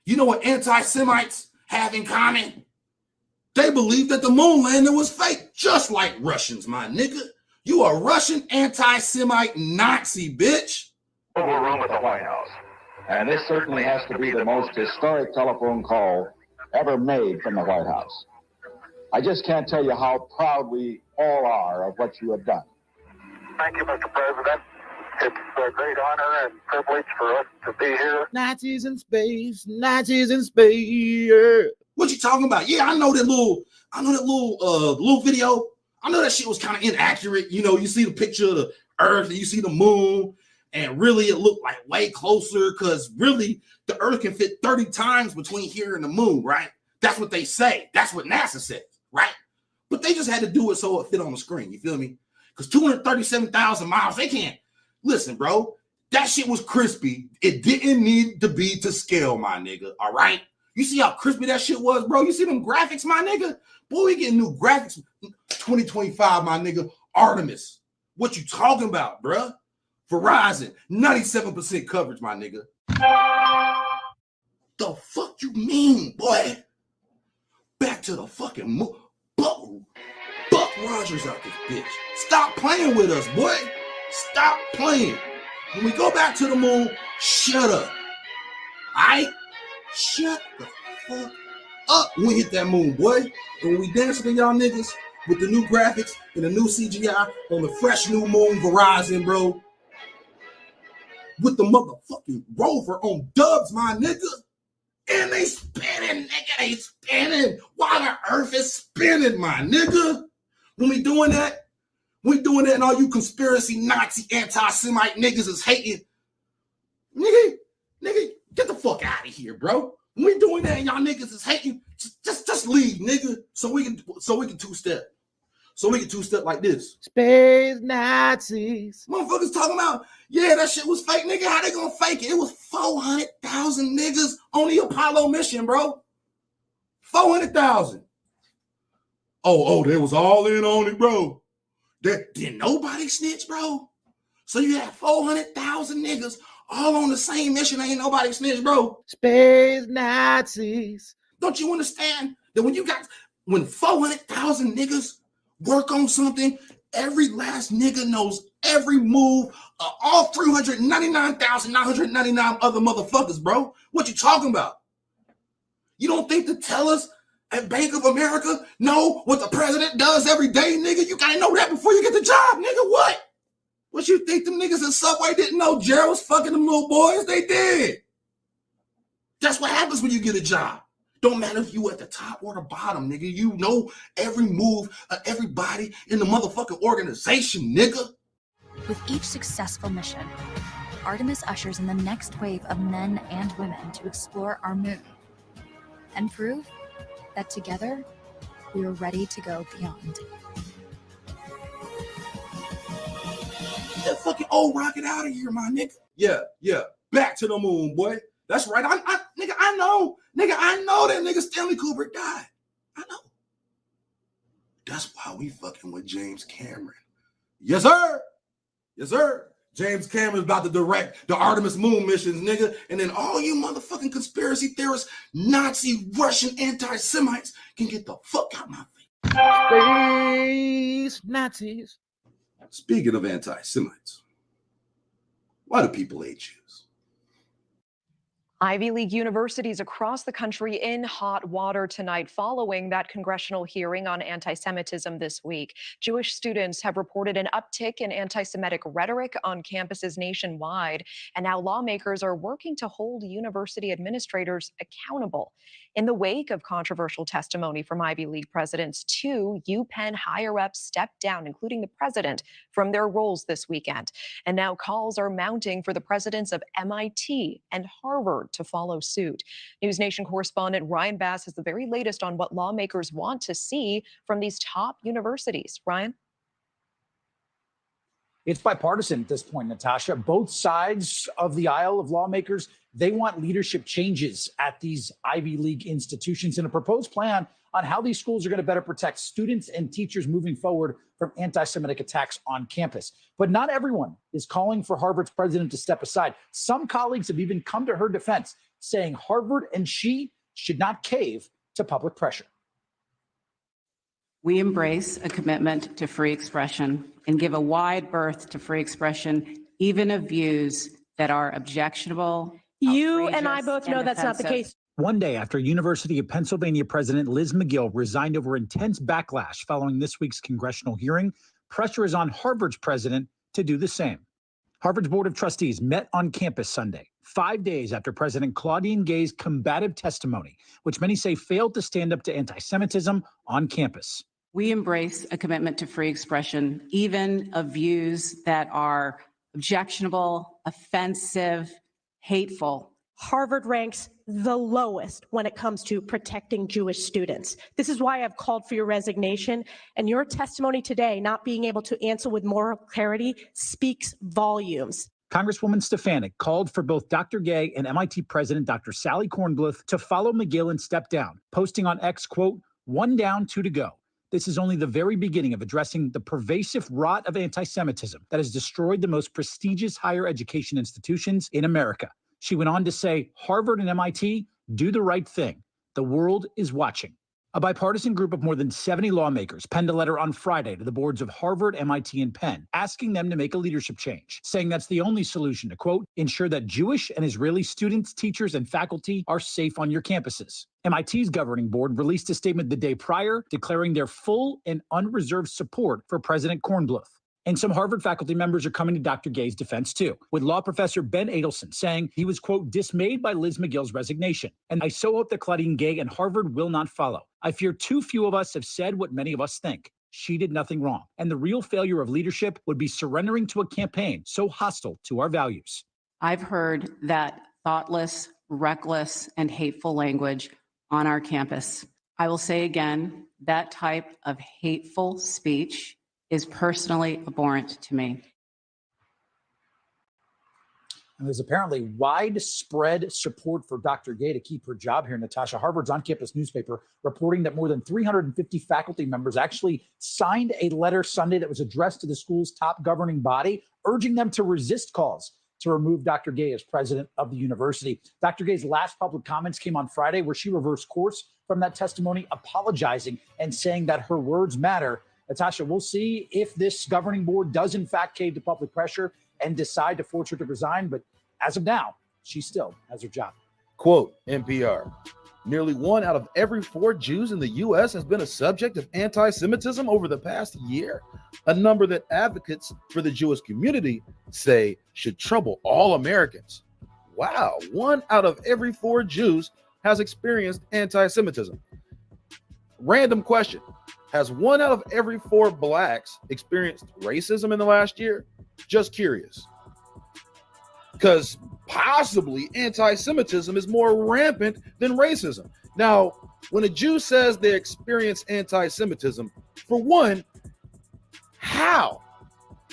You know what anti-Semites have in common? They believe that the moon landing was fake, just like Russians, my nigga. You a Russian anti-Semite Nazi, bitch. Oval Room at the White House. And this certainly has to be the most historic telephone call ever made from the White House. I just can't tell you how proud we all are of what you have done. Thank you, Mr. President. It's a great honor and privilege for us to be here. Nazis in space, Nazis in space. What you talking about? Yeah, I know that little video. I know that shit was kind of inaccurate. You know, you see the picture of the Earth and you see the moon, and really it looked like way closer because really the Earth can fit 30 times between here and the moon, right? That's what they say. That's what NASA says, right? But they just had to do it so it fit on the screen. You feel me? Because 237,000 miles, they can't. Listen, bro, that shit was crispy. It didn't need to be to scale, my nigga, all right? You see how crispy that shit was, bro? You see them graphics, my nigga? Boy, we getting new graphics. 2025, my nigga. Artemis. What you talking about, bro? Verizon. 97% coverage, my nigga. The fuck you mean, boy? Back to the fucking moon. Buck Rogers out this bitch. Stop playing with us, boy. Stop playing. When we go back to the moon, shut up. All right? Shut the fuck up when we hit that moon, boy. And when we dance with y'all niggas, with the new graphics and the new CGI on the fresh new moon Verizon, bro. With the motherfucking rover on dubs, my nigga. And they spinning, nigga. They spinning while the earth is spinning, my nigga. When we doing that, and all you conspiracy Nazi anti-Semite niggas is hating. Nigga, get the fuck out of here, bro. When we doing that and y'all niggas is hating, just leave, nigga. So we can two-step. So we can two-step like this. Space Nazis. Motherfuckers talking about, yeah, that shit was fake, nigga. How they gonna fake it? It was 400,000 niggas on the Apollo mission, bro. 400,000. Oh, they was all in on it, bro. Did nobody snitch, bro? So you had 400,000 niggas all on the same mission. Ain't nobody snitch, bro. Space Nazis. Don't you understand that when 400,000 niggas work on something, every last nigga knows every move of all 399,999 other motherfuckers, bro? What you talking about? You don't think the tellers at Bank of America know what the president does every day, nigga? You gotta know that before you get the job, nigga. What you think them niggas in Subway didn't know Jared was fucking them little boys? They did. That's what happens when you get a job. Don't matter if you at the top or the bottom, nigga. You know every move of everybody in the motherfucking organization, nigga. With each successful mission, Artemis ushers in the next wave of men and women to explore our moon and prove that together we are ready to go beyond. That fucking old rocket out of here, my nigga. Yeah. Back to the moon, boy. That's right. I know that nigga Stanley Kubrick died. I know. That's why we fucking with James Cameron. Yes, sir. James Cameron's about to direct the Artemis moon missions, nigga. And then all you motherfucking conspiracy theorists, Nazi, Russian anti-Semites can get the fuck out my face. Space Nazis. Speaking of anti-Semites, why do people hate Jews? Ivy League universities across the country in hot water tonight following that congressional hearing on anti-Semitism this week. Jewish students have reported an uptick in anti-Semitic rhetoric on campuses nationwide, and now lawmakers are working to hold university administrators accountable. In the wake of controversial testimony from Ivy League presidents, 2 UPenn higher-ups stepped down, including the president, from their roles this weekend. And now calls are mounting for the presidents of MIT and Harvard to follow suit. News Nation correspondent Ryan Bass has the very latest on what lawmakers want to see from these top universities. Ryan? It's bipartisan at this point, Natasha. Both sides of the aisle of lawmakers, they want leadership changes at these Ivy League institutions and a proposed plan on how these schools are going to better protect students and teachers moving forward from anti-Semitic attacks on campus. But not everyone is calling for Harvard's president to step aside. Some colleagues have even come to her defense, saying Harvard and she should not cave to public pressure. We embrace a commitment to free expression and give a wide berth to free expression, even of views that are objectionable. You and I both know that's not the case. One day after University of Pennsylvania President Liz McGill resigned over intense backlash following this week's congressional hearing, pressure is on Harvard's president to do the same. Harvard's Board of Trustees met on campus Sunday, 5 days after President Claudine Gay's combative testimony, which many say failed to stand up to anti-Semitism on campus. We embrace a commitment to free expression, even of views that are objectionable, offensive, hateful. Harvard ranks the lowest when it comes to protecting Jewish students. This is why I've called for your resignation, and your testimony today, not being able to answer with moral clarity, speaks volumes. Congresswoman Stefanik called for both Dr. Gay and MIT President Dr. Sally Kornbluth to follow McGill and step down, posting on X, quote, "1 down, 2 to go. This is only the very beginning of addressing the pervasive rot of anti-Semitism that has destroyed the most prestigious higher education institutions in America." She went on to say, Harvard and MIT, do the right thing. The world is watching. A bipartisan group of more than 70 lawmakers penned a letter on Friday to the boards of Harvard, MIT, and Penn, asking them to make a leadership change, saying that's the only solution to, quote, ensure that Jewish and Israeli students, teachers, and faculty are safe on your campuses. MIT's governing board released a statement the day prior, declaring their full and unreserved support for President Kornbluth. And some Harvard faculty members are coming to Dr. Gay's defense, too, with law professor Ben Adelson saying he was, quote, dismayed by Liz McGill's resignation. And I so hope that Claudine Gay and Harvard will not follow. I fear too few of us have said what many of us think. She did nothing wrong. And the real failure of leadership would be surrendering to a campaign so hostile to our values. I've heard that thoughtless, reckless, and hateful language on our campus. I will say again, that type of hateful speech is personally abhorrent to me. And there's apparently widespread support for Dr. Gay to keep her job here, Natasha. Harvard's on-campus newspaper reporting that more than 350 faculty members actually signed a letter Sunday that was addressed to the school's top governing body, urging them to resist calls to remove Dr. Gay as president of the university. Dr. Gay's last public comments came on Friday, where she reversed course from that testimony, apologizing and saying that her words matter. Natasha, we'll see if this governing board does in fact cave to public pressure and decide to force her to resign. But as of now, she still has her job. Quote, NPR, nearly 1 out of every 4 Jews in the U.S. has been a subject of anti-Semitism over the past year, a number that advocates for the Jewish community say should trouble all Americans. Wow, 1 out of every 4 Jews has experienced anti-Semitism. Random question. Has 1 out of every 4 blacks experienced racism in the last year? Just curious. Because possibly anti-Semitism is more rampant than racism. Now, when a Jew says they experience anti-Semitism, for one, how?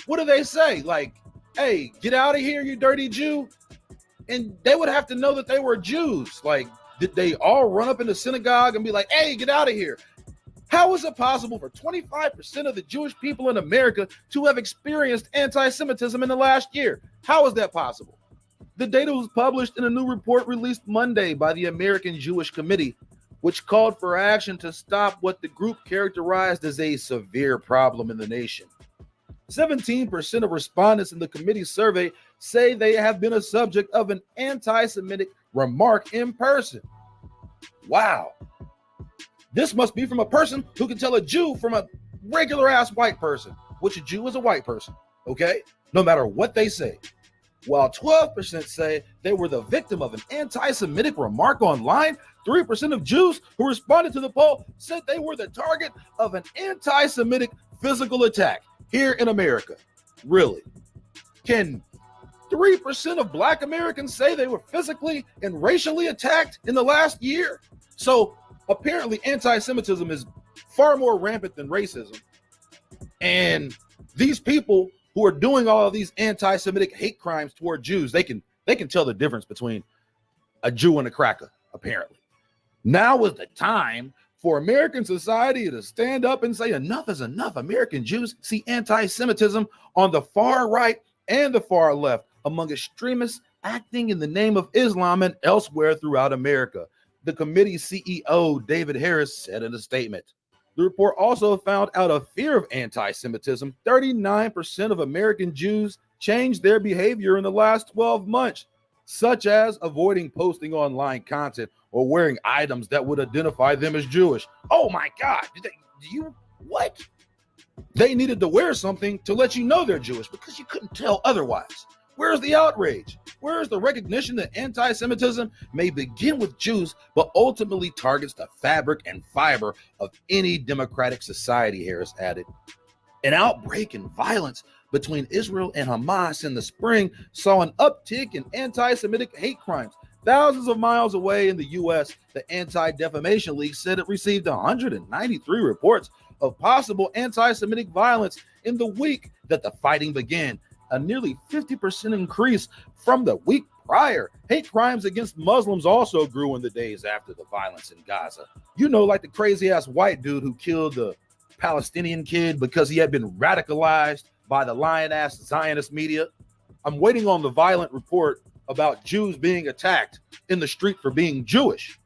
What do they say? Like, hey, get out of here, you dirty Jew? And they would have to know that they were Jews. Like, did they all run up in the synagogue and be like, hey, get out of here? How is it possible for 25% of the Jewish people in America to have experienced anti-Semitism in the last year? How is that possible? The data was published in a new report released Monday by the American Jewish Committee, which called for action to stop what the group characterized as a severe problem in the nation. 17% of respondents in the committee's survey say they have been a subject of an anti-Semitic remark in person. Wow. This must be from a person who can tell a Jew from a regular ass white person, which a Jew is a white person, okay? No matter what they say. While 12% say they were the victim of an anti-Semitic remark online, 3% of Jews who responded to the poll said they were the target of an anti-Semitic physical attack here in America. Really? Can 3% of Black Americans say they were physically and racially attacked in the last year? So apparently anti-Semitism is far more rampant than racism. And these people who are doing all of these anti-Semitic hate crimes toward Jews, they can tell the difference between a Jew and a cracker, apparently. Now is the time for American society to stand up and say enough is enough. American Jews see anti-Semitism on the far right and the far left among extremists acting in the name of Islam and elsewhere throughout America. The committee's CEO, David Harris, said in a statement. The report also found out of fear of anti-Semitism, 39% of American Jews changed their behavior in the last 12 months, such as avoiding posting online content or wearing items that would identify them as Jewish. Oh my God, what? They needed to wear something to let you know they're Jewish because you couldn't tell otherwise. Where's the outrage? Where's the recognition that anti-Semitism may begin with Jews, but ultimately targets the fabric and fiber of any democratic society, Harris added. An outbreak in violence between Israel and Hamas in the spring saw an uptick in anti-Semitic hate crimes. Thousands of miles away in the U.S., the Anti-Defamation League said it received 193 reports of possible anti-Semitic violence in the week that the fighting began, a nearly 50% increase from the week prior. Hate crimes against Muslims also grew in the days after the violence in Gaza. You know, like the crazy-ass white dude who killed the Palestinian kid because he had been radicalized by the lying-ass Zionist media. I'm waiting on the violent report about Jews being attacked in the street for being Jewish.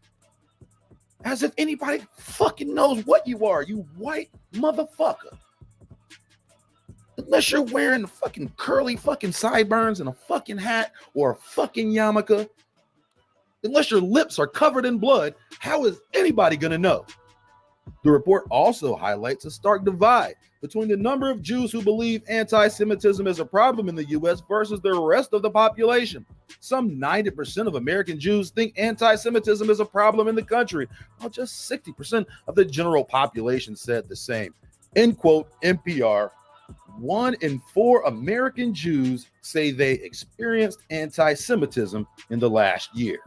As if anybody fucking knows what you are, you white motherfucker. Unless you're wearing the fucking curly fucking sideburns and a fucking hat or a fucking yarmulke, unless your lips are covered in blood, how is anybody gonna know? The report also highlights a stark divide between the number of Jews who believe anti-Semitism is a problem in the U.S. versus the rest of the population. Some 90% of American Jews think anti-Semitism is a problem in the country, while just 60% of the general population said the same. End quote, NPR. 1 in 4 American Jews say they experienced anti-Semitism in the last year.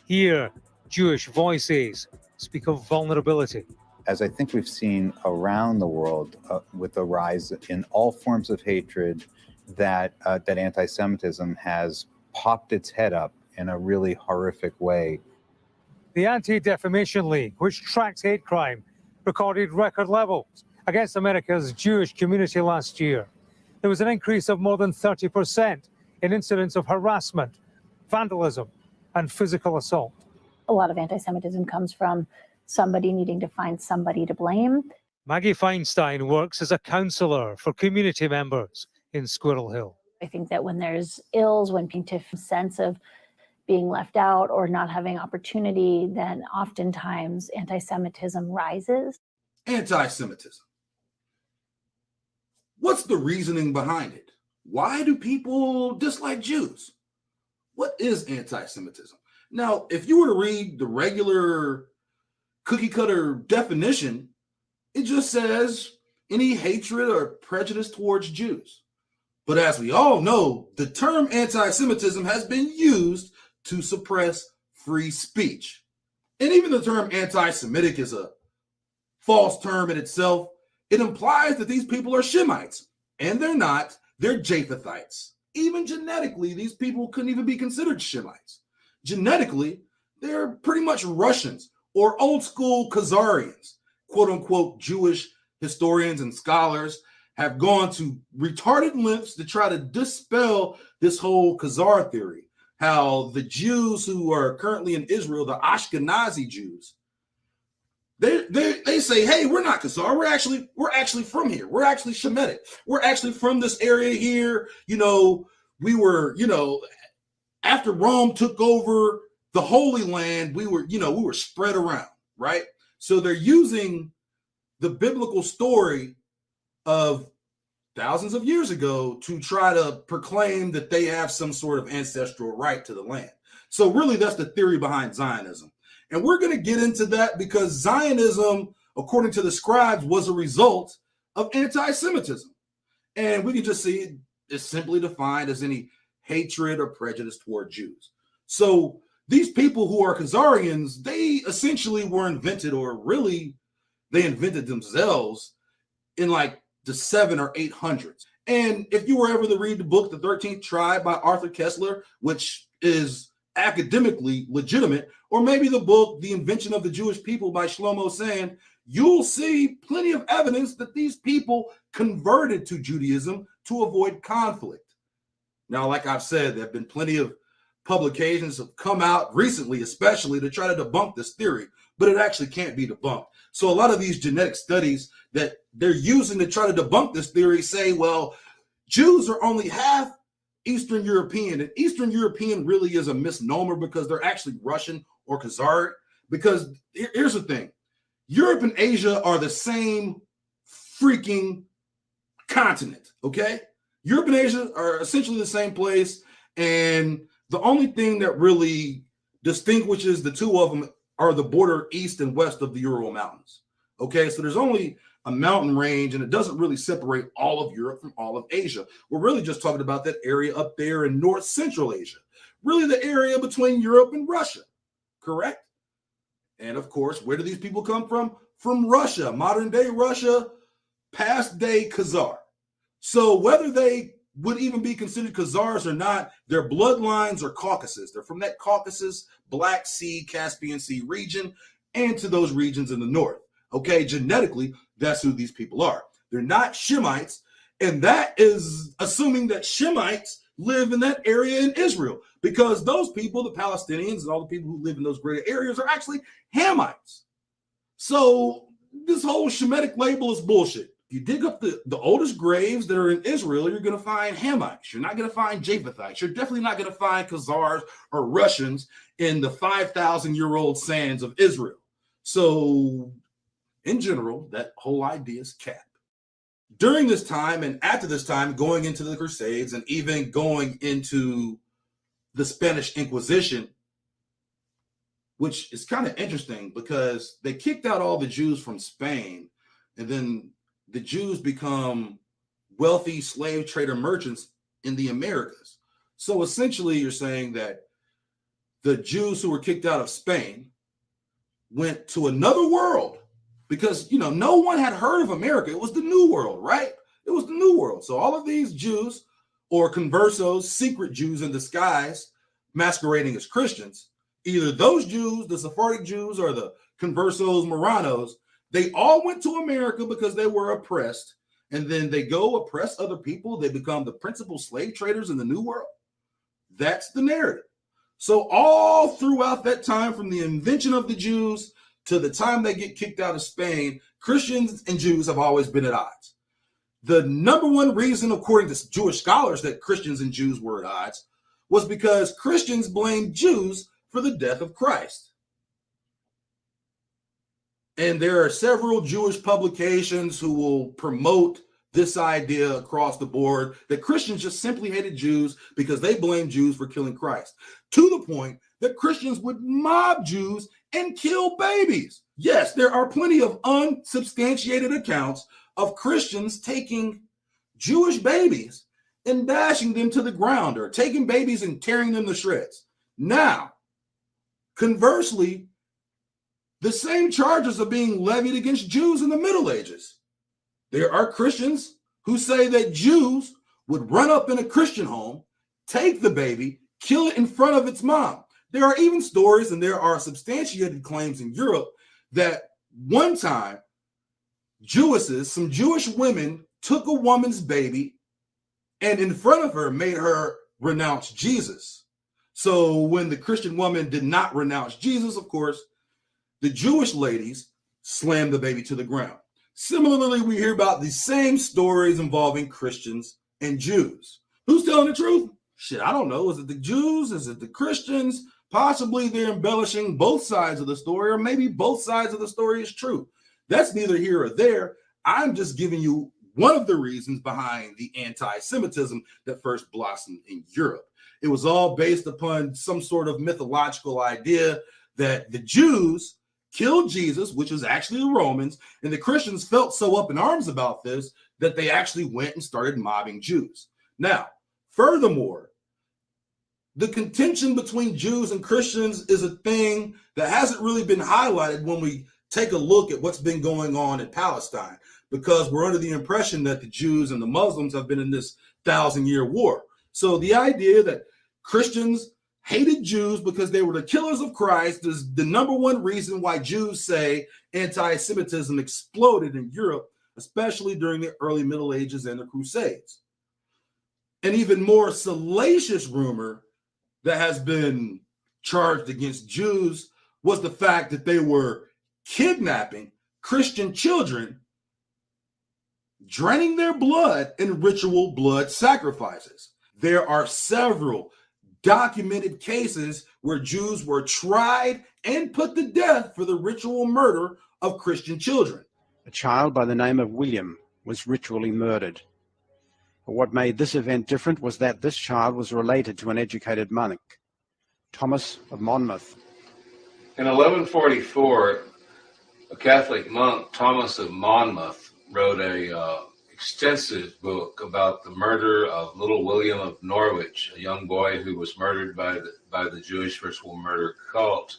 Here, Jewish voices speak of vulnerability. As I think we've seen around the world with the rise in all forms of hatred, that anti-Semitism has popped its head up in a really horrific way. The Anti-Defamation League, which tracks hate crime, recorded record levels against America's Jewish community last year. There was an increase of more than 30% in incidents of harassment, vandalism, and physical assault. A lot of anti-Semitism comes from somebody needing to find somebody to blame. Maggie Feinstein works as a counselor for community members in Squirrel Hill. I think that when there's ills, when people have a sense of being left out or not having opportunity, then oftentimes anti-Semitism rises. Anti-Semitism. What's the reasoning behind it? Why do people dislike Jews? What is anti-Semitism? Now, if you were to read the regular cookie cutter definition, it just says any hatred or prejudice towards Jews. But as we all know, the term anti-Semitism has been used to suppress free speech. And even the term anti-Semitic is a false term in itself. It implies that these people are Shemites, and they're not. They're Japhethites. Even genetically, these people couldn't even be considered Shemites. Genetically, they're pretty much Russians or old school Khazarians. Quote unquote Jewish historians and scholars have gone to retarded lengths to try to dispel this whole Khazar theory. How the Jews who are currently in Israel, the Ashkenazi Jews, they say, hey, we're not Khazar. We're actually from here. We're actually Shemitic. We're actually from this area here. You know, we were, after Rome took over the Holy Land, we were spread around, right? So they're using the biblical story of thousands of years ago to try to proclaim that they have some sort of ancestral right to the land. So really, that's the theory behind Zionism. And we're going to get into that because Zionism, according to the scribes, was a result of anti-Semitism. And we can just see it's simply defined as any hatred or prejudice toward Jews. So these people who are Khazarians, they essentially were invented, or really they invented themselves in like the 700s or 800s. And if you were ever to read the book, The 13th Tribe by Arthur Kessler, which is academically legitimate, or maybe the book, The Invention of the Jewish People by Shlomo Sand, you'll see plenty of evidence that these people converted to Judaism to avoid conflict. Now, like I've said, there have been plenty of publications have come out recently, especially to try to debunk this theory, but it actually can't be debunked. So a lot of these genetic studies that they're using to try to debunk this theory say, well, Jews are only half Eastern European, and Eastern European really is a misnomer because they're actually Russian or Khazaric. Because here's the thing, Europe and Asia are the same freaking continent, okay? Europe and Asia are essentially the same place, and the only thing that really distinguishes the two of them are the border east and west of the Ural Mountains, okay? So there's only a mountain range, and it doesn't really separate all of Europe from all of Asia. We're really just talking about that area up there in North Central Asia, really the area between Europe and Russia, correct? And of course, where do these people come from? From Russia, modern day Russia, past day Khazar. So whether they would even be considered Khazars or not, their bloodlines are Caucasus. They're from that Caucasus, Black Sea, Caspian Sea region, and to those regions in the north. Okay, genetically, that's who these people are. They're not Shemites, and that is assuming that Shemites live in that area in Israel, because those people, the Palestinians and all the people who live in those greater areas, are actually Hamites. So this whole Shemitic label is bullshit. If you dig up the oldest graves that are in Israel, you're going to find Hamites. You're not going to find Japhethites. You're definitely not going to find Khazars or Russians in the 5,000-year-old sands of Israel. So in general, that whole idea is cap. During this time and after this time, going into the Crusades and even going into the Spanish Inquisition, which is kind of interesting because they kicked out all the Jews from Spain, and then the Jews become wealthy slave trader merchants in the Americas. So essentially, you're saying that the Jews who were kicked out of Spain went to another world because, no one had heard of America. It was the New World, right? It was the New World. So all of these Jews, or conversos, secret Jews in disguise, masquerading as Christians, either those Jews, the Sephardic Jews, or the conversos, Marranos, they all went to America because they were oppressed, and then they go oppress other people. They become the principal slave traders in the New World. That's the narrative. So all throughout that time, from the invention of the Jews to the time they get kicked out of Spain, Christians and Jews have always been at odds. The number one reason, according to Jewish scholars, that Christians and Jews were at odds was because Christians blamed Jews for the death of Christ. And there are several Jewish publications who will promote this idea across the board that Christians just simply hated Jews because they blamed Jews for killing Christ, to the point that Christians would mob Jews and kill babies. Yes, there are plenty of unsubstantiated accounts of Christians taking Jewish babies and dashing them to the ground, or taking babies and tearing them to shreds. Now, conversely, the same charges are being levied against Jews in the Middle Ages. There are Christians who say that Jews would run up in a Christian home, take the baby, kill it in front of its mom. There are even stories, and there are substantiated claims in Europe, that one time Jewesses, some Jewish women, took a woman's baby and in front of her made her renounce Jesus. So when the Christian woman did not renounce Jesus, of course, the Jewish ladies slammed the baby to the ground. Similarly, we hear about the same stories involving Christians and Jews. Who's telling the truth? Shit, I don't know. Is it the Jews? Is it the Christians? Possibly they're embellishing both sides of the story, or maybe both sides of the story is true. That's neither here or there. I'm just giving you one of the reasons behind the anti-Semitism that first blossomed in Europe. It was all based upon some sort of mythological idea that the Jews killed Jesus, which is actually the Romans, and the Christians felt so up in arms about this that they actually went and started mobbing Jews. Now, furthermore, the contention between Jews and Christians is a thing that hasn't really been highlighted when we take a look at what's been going on in Palestine, because we're under the impression that the Jews and the Muslims have been in this 1,000-year war. So the idea that Christians hated Jews because they were the killers of Christ is the number one reason why Jews say anti-Semitism exploded in Europe, especially during the early Middle Ages and the Crusades. An even more salacious rumor that has been charged against Jews was the fact that they were kidnapping Christian children, draining their blood in ritual blood sacrifices. There are several documented cases where Jews were tried and put to death for the ritual murder of Christian children. A child by the name of William was ritually murdered. But what made this event different was that this child was related to an educated monk, Thomas of Monmouth. In 1144, a Catholic monk, Thomas of Monmouth, wrote a extensive book about the murder of little William of Norwich, a young boy who was murdered by the Jewish ritual murder cult.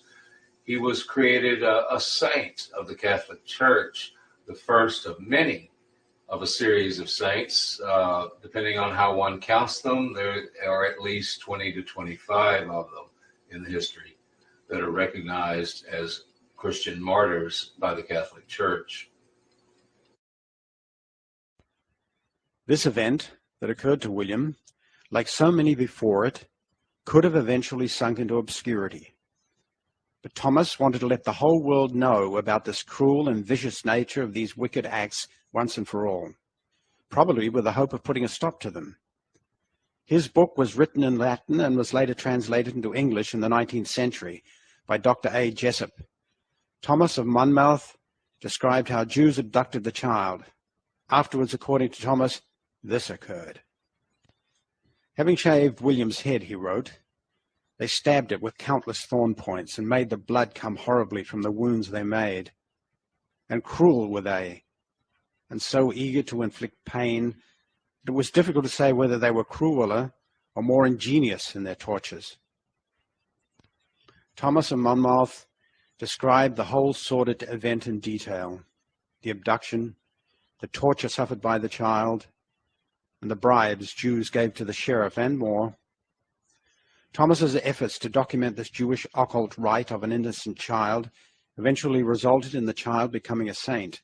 He was created a saint of the Catholic Church, the first of many of a series of saints. Depending on how one counts them, there are at least 20 to 25 of them in history that are recognized as Christian martyrs by the Catholic Church. This event that occurred to William like so many before it, could have eventually sunk into obscurity. But Thomas wanted to let the whole world know about this cruel and vicious nature of these wicked acts once and for all, probably with the hope of putting a stop to them. His book was written in Latin and was later translated into English in the 19th century by Dr. A. Jessup. Thomas of Monmouth described how Jews abducted the child. Afterwards, according to Thomas, this occurred. Having shaved William's head, he wrote, they stabbed it with countless thorn points and made the blood come horribly from the wounds they made. And cruel were they, and so eager to inflict pain, that it was difficult to say whether they were crueler or more ingenious in their tortures. Thomas of Monmouth described the whole sordid event in detail, the abduction, the torture suffered by the child, and the bribes Jews gave to the sheriff, and more. Thomas's efforts to document this Jewish occult rite of an innocent child eventually resulted in the child becoming a saint.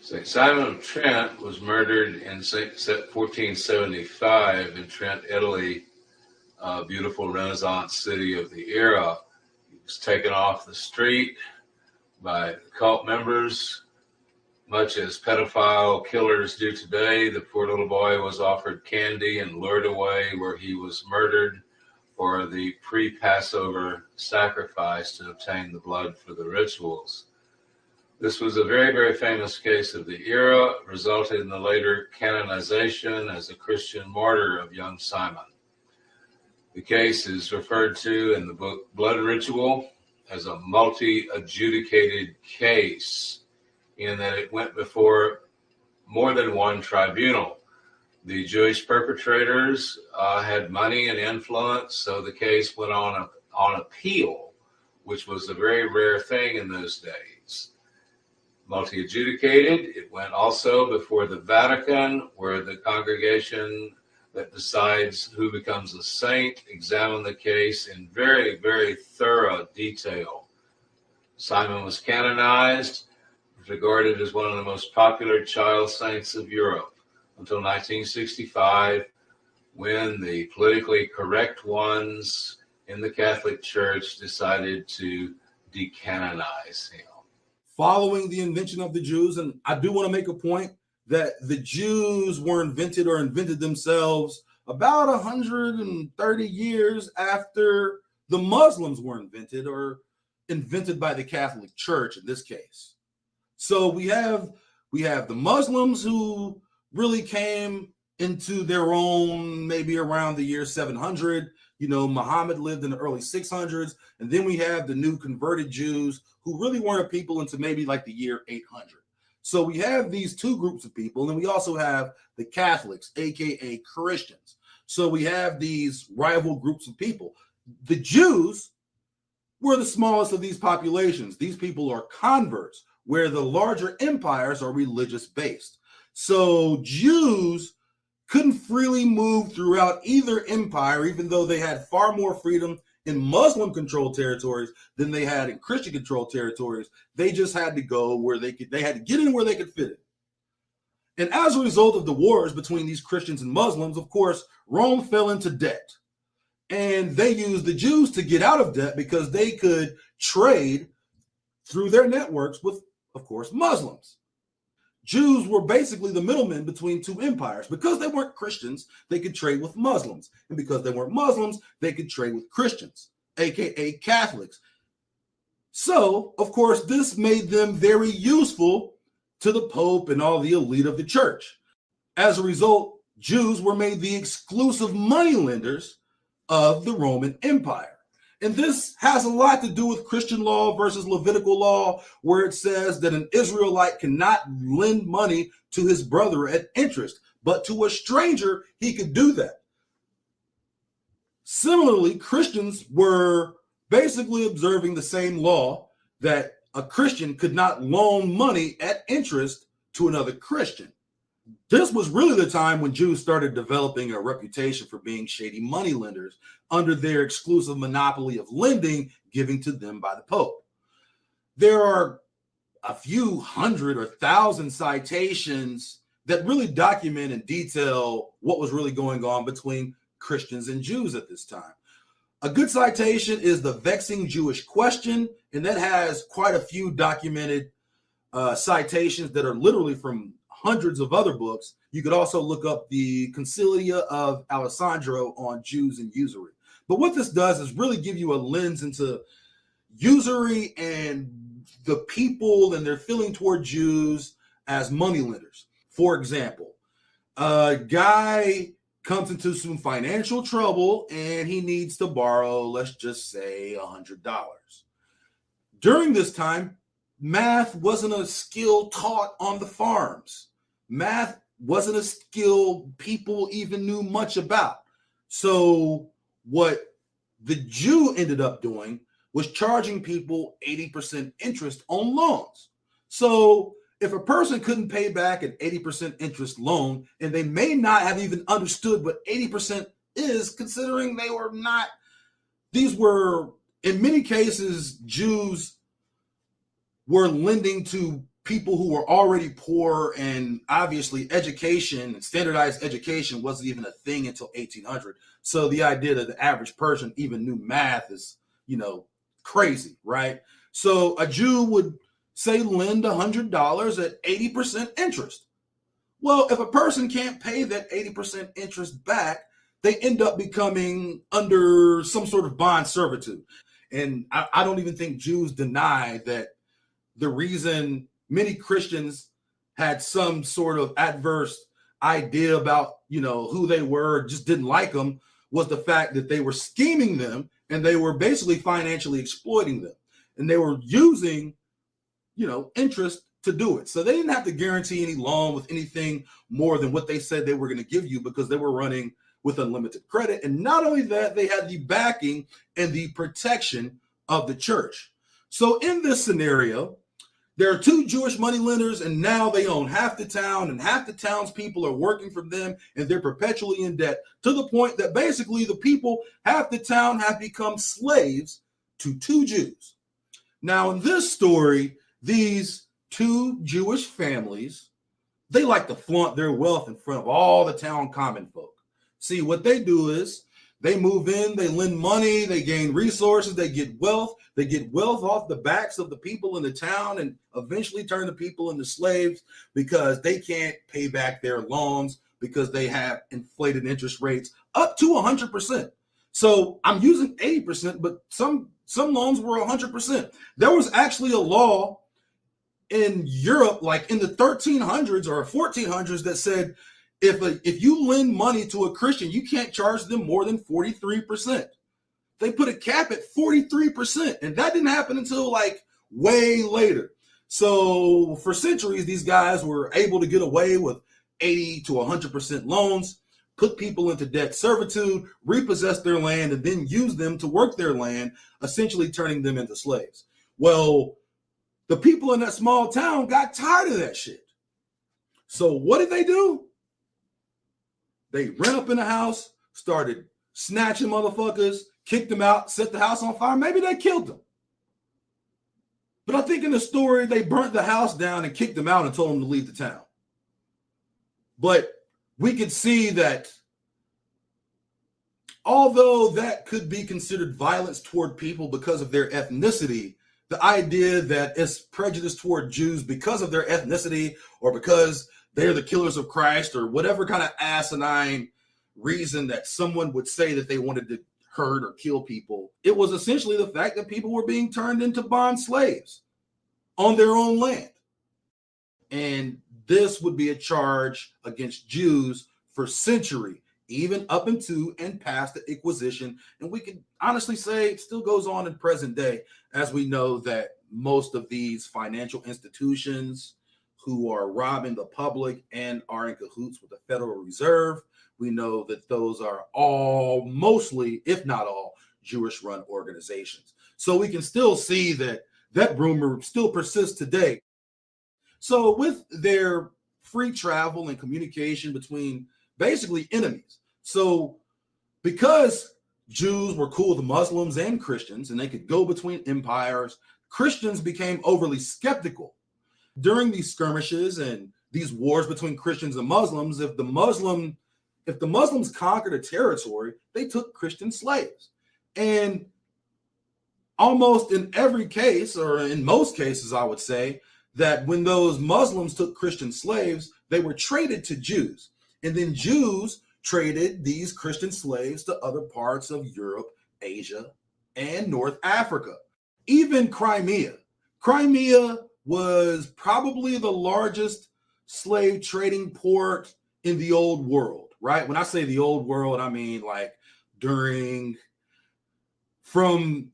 St. Simon of Trent was murdered in 1475 in Trent, Italy, a beautiful Renaissance city of the era. He was taken off the street by cult members, much as pedophile killers do today. The poor little boy was offered candy and lured away, where he was murdered for the pre-Passover sacrifice to obtain the blood for the rituals. This was a very, very famous case of the era, resulted in the later canonization as a Christian martyr of young Simon. The case is referred to in the book Blood Ritual as a multi-adjudicated case, in that it went before more than one tribunal. The Jewish perpetrators had money and influence, so the case went on appeal, which was a very rare thing in those days. Multi-adjudicated, it went also before the Vatican, where the congregation that decides who becomes a saint examined the case in very, very thorough detail. Simon was canonized, regarded as one of the most popular child saints of Europe, until 1965, when the politically correct ones in the Catholic Church decided to decanonize him. Following the invention of the Jews, and I do want to make a point that the Jews were invented or invented themselves about 130 years after the Muslims were invented, or invented by the Catholic Church in this case. So we have the Muslims who really came into their own maybe around the year 700. Muhammad lived in the early 600s. And then we have the new converted Jews who really weren't a people until maybe like the year 800. So we have these two groups of people. And we also have the Catholics, aka Christians. So we have these rival groups of people. The Jews were the smallest of these populations. These people are converts, where the larger empires are religious based. So Jews couldn't freely move throughout either empire, even though they had far more freedom in Muslim-controlled territories than they had in Christian-controlled territories. They just had to go where they had to get in where they could fit in. And as a result of the wars between these Christians and Muslims, of course, Rome fell into debt. And they used the Jews to get out of debt because they could trade through their networks with, of course, Muslims. Jews were basically the middlemen between two empires. Because they weren't Christians, they could trade with Muslims. And because they weren't Muslims, they could trade with Christians, aka Catholics. So, of course, this made them very useful to the Pope and all the elite of the church. As a result, Jews were made the exclusive moneylenders of the Roman Empire. And this has a lot to do with Christian law versus Levitical law, where it says that an Israelite cannot lend money to his brother at interest, but to a stranger, he could do that. Similarly, Christians were basically observing the same law, that a Christian could not loan money at interest to another Christian. This was really the time when Jews started developing a reputation for being shady moneylenders under their exclusive monopoly of lending given to them by the Pope. There are a few hundred or thousand citations that really document in detail what was really going on between Christians and Jews at this time. A good citation is The Vexing Jewish Question, and that has quite a few documented citations that are literally from hundreds of other books. You could also look up the Concilia of Alessandro on Jews and usury. But what this does is really give you a lens into usury and the people and their feeling toward Jews as moneylenders. For example, a guy comes into some financial trouble and he needs to borrow, let's just say, $100. During this time, math wasn't a skill taught on the farms. Math wasn't a skill people even knew much about. So what the Jew ended up doing was charging people 80% interest on loans. So if a person couldn't pay back an 80% interest loan, and they may not have even understood what 80% is, considering these were, in many cases, Jews were lending to people who were already poor, and obviously education and standardized education wasn't even a thing until 1800. So the idea that the average person even knew math is, crazy, right? So a Jew would say lend $100 at 80% interest. Well, if a person can't pay that 80% interest back, they end up becoming under some sort of bond servitude. And I don't even think Jews deny that the reason many Christians had some sort of adverse idea about, who they were, just didn't like them, was the fact that they were scheming them and they were basically financially exploiting them. And they were using, interest to do it. So they didn't have to guarantee any loan with anything more than what they said they were going to give you, because they were running with unlimited credit. And not only that, they had the backing and the protection of the church. So in this scenario, there are two Jewish moneylenders, and now they own half the town, and half the town's people are working for them, and they're perpetually in debt, to the point that basically the people, half the town, have become slaves to two Jews. Now, in this story, these two Jewish families, they like to flaunt their wealth in front of all the town common folk. See, what they do is they move in, they lend money, they gain resources, they get wealth off the backs of the people in the town, and eventually turn the people into slaves because they can't pay back their loans because they have inflated interest rates up to 100%. So I'm using 80%, but some loans were 100%. There was actually a law in Europe, like in the 1300s or 1400s, that said if you lend money to a Christian, you can't charge them more than 43%. They put a cap at 43%, and that didn't happen until like way later. So for centuries, these guys were able to get away with 80 to 100% loans, put people into debt servitude, repossess their land, and then use them to work their land, essentially turning them into slaves. Well, the people in that small town got tired of that shit. So what did they do? They ran up in the house, started snatching motherfuckers, kicked them out, set the house on fire. Maybe they killed them. But I think in the story, they burnt the house down and kicked them out and told them to leave the town. But we could see that although that could be considered violence toward people because of their ethnicity, the idea that it's prejudice toward Jews because of their ethnicity or because they're the killers of Christ or whatever kind of asinine reason that someone would say that they wanted to hurt or kill people, it was essentially the fact that people were being turned into bond slaves on their own land. And this would be a charge against Jews for centuries, even up into and past the Inquisition. And we can honestly say it still goes on in present day, as we know that most of these financial institutions who are robbing the public and are in cahoots with the Federal Reserve, we know that those are all mostly, if not all, Jewish-run organizations. So we can still see that that rumor still persists today. So with their free travel and communication between basically enemies. So because Jews were cool with Muslims and Christians and they could go between empires, Christians became overly skeptical. During these skirmishes and these wars between Christians and Muslims, if the Muslim if the Muslims conquered a territory, they took Christian slaves. And almost in every case, or in most cases, I would say, that when those Muslims took Christian slaves, they were traded to Jews. And then Jews traded these Christian slaves to other parts of Europe, Asia, and North Africa. Even Crimea. Crimea was probably the largest slave trading port in the old world, right? When I say the old world, I mean like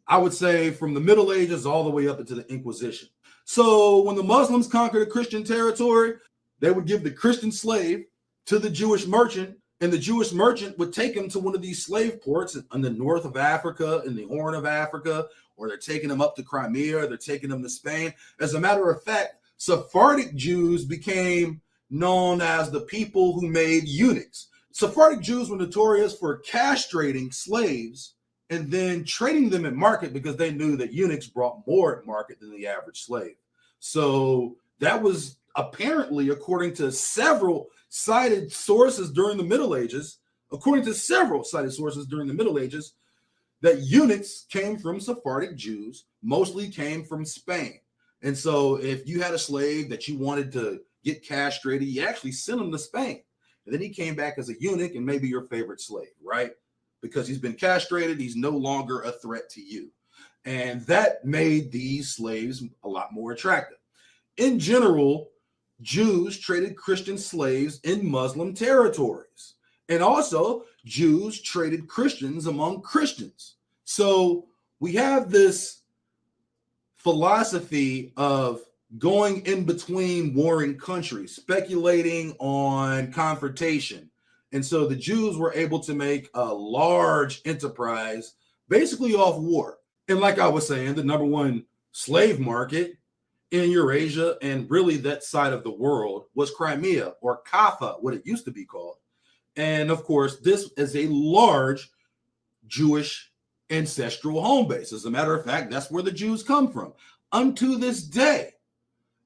I would say from the Middle Ages all the way up into the Inquisition. So when the Muslims conquered a Christian territory, they would give the Christian slave to the Jewish merchant, and the Jewish merchant would take him to one of these slave ports in the north of Africa, in the Horn of Africa, or they're taking them up to Crimea, or they're taking them to Spain. As a matter of fact, Sephardic Jews became known as the people who made eunuchs. Sephardic Jews were notorious for castrating slaves and then trading them at market because they knew that eunuchs brought more at market than the average slave. So that was apparently, according to several cited sources during the Middle Ages, that eunuchs came from Sephardic Jews, mostly came from Spain. And so if you had a slave that you wanted to get castrated, you actually sent him to Spain. And then he came back as a eunuch and maybe your favorite slave, right? Because he's been castrated, he's no longer a threat to you. And that made these slaves a lot more attractive. In general, Jews traded Christian slaves in Muslim territories. And also, Jews traded Christians among Christians. So we have this philosophy of going in between warring countries, speculating on confrontation. And so the Jews were able to make a large enterprise basically off war. And like I was saying, the number one slave market in Eurasia and really that side of the world was Crimea, or Kaffa, what it used to be called. And of course, this is a large Jewish ancestral home base. As a matter of fact, that's where the Jews come from. Unto this day,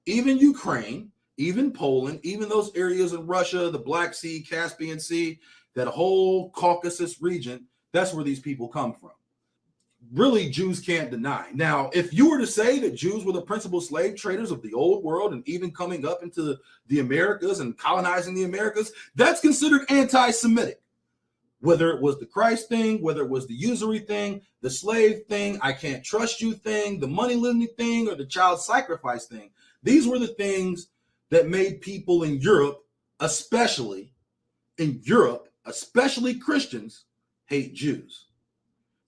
even Ukraine, even Poland, even those areas in Russia, the Black Sea, Caspian Sea, that whole Caucasus region, that's where these people come from. Really, Jews can't deny. Now, if you were to say that Jews were the principal slave traders of the old world and even coming up into the Americas and colonizing the Americas, that's considered anti-Semitic. Whether it was the Christ thing, whether it was the usury thing, the slave thing, I can't trust you thing, the money lending thing, or the child sacrifice thing, these were the things that made people in Europe, especially Christians, hate Jews.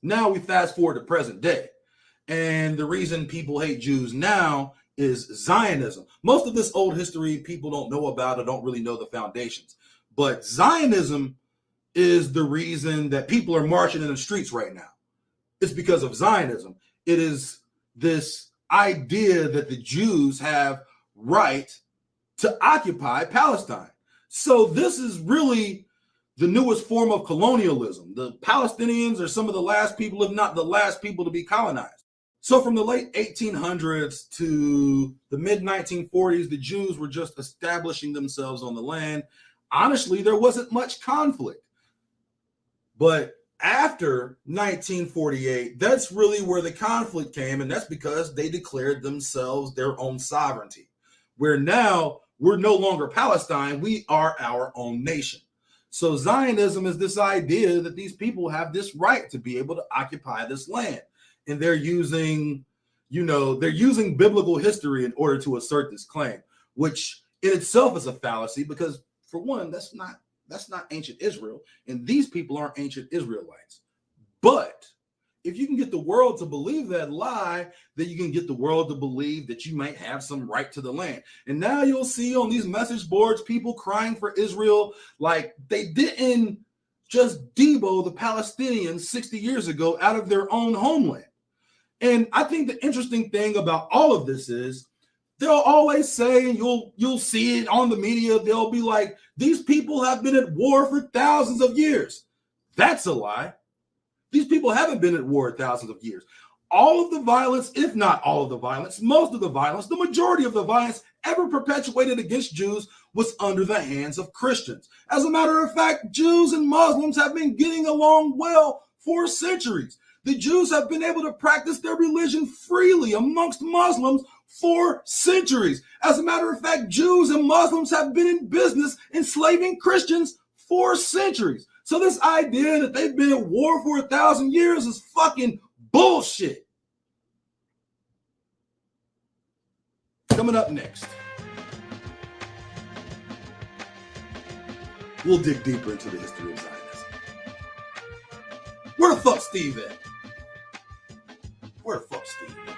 Now we fast forward to present day. And the reason people hate Jews now is Zionism. Most of this old history people don't know about or don't really know the foundations. But Zionism is the reason that people are marching in the streets right now. It's because of Zionism. It is this idea that the Jews have right to occupy Palestine. So this is really the newest form of colonialism. The Palestinians are some of the last people, if not the last people, to be colonized. So from the late 1800s to the mid 1940s, the Jews were just establishing themselves on the land. Honestly, there wasn't much conflict. But after 1948, that's really where the conflict came, and that's because they declared themselves their own sovereignty, where now we're no longer Palestine, we are our own nation. So Zionism is this idea that these people have this right to be able to occupy this land. And they're using biblical history in order to assert this claim, which in itself is a fallacy because, for one, that's not ancient Israel, and these people aren't ancient Israelites. But if you can get the world to believe that lie, then you can get the world to believe that you might have some right to the land. And now you'll see on these message boards people crying for Israel like they didn't just debo the Palestinians 60 years ago out of their own homeland. And I think the interesting thing about all of this is they'll always say, and you'll see it on the media, they'll be like, these people have been at war for thousands of years. That's a lie. These people haven't been at war thousands of years. all of the violence, if not all of the violence, most of the violence, the majority of the violence ever perpetuated against Jews was under the hands of Christians. As a matter of fact, Jews and Muslims have been getting along well for centuries. The Jews have been able to practice their religion freely amongst Muslims for centuries. As a matter of fact, Jews and Muslims have been in business enslaving Christians for centuries. So this idea that they've been at war for 1,000 years is fucking bullshit. Coming up next, we'll dig deeper into the history of Zionism. Where the fuck Steve at? Where the fuck Steve at?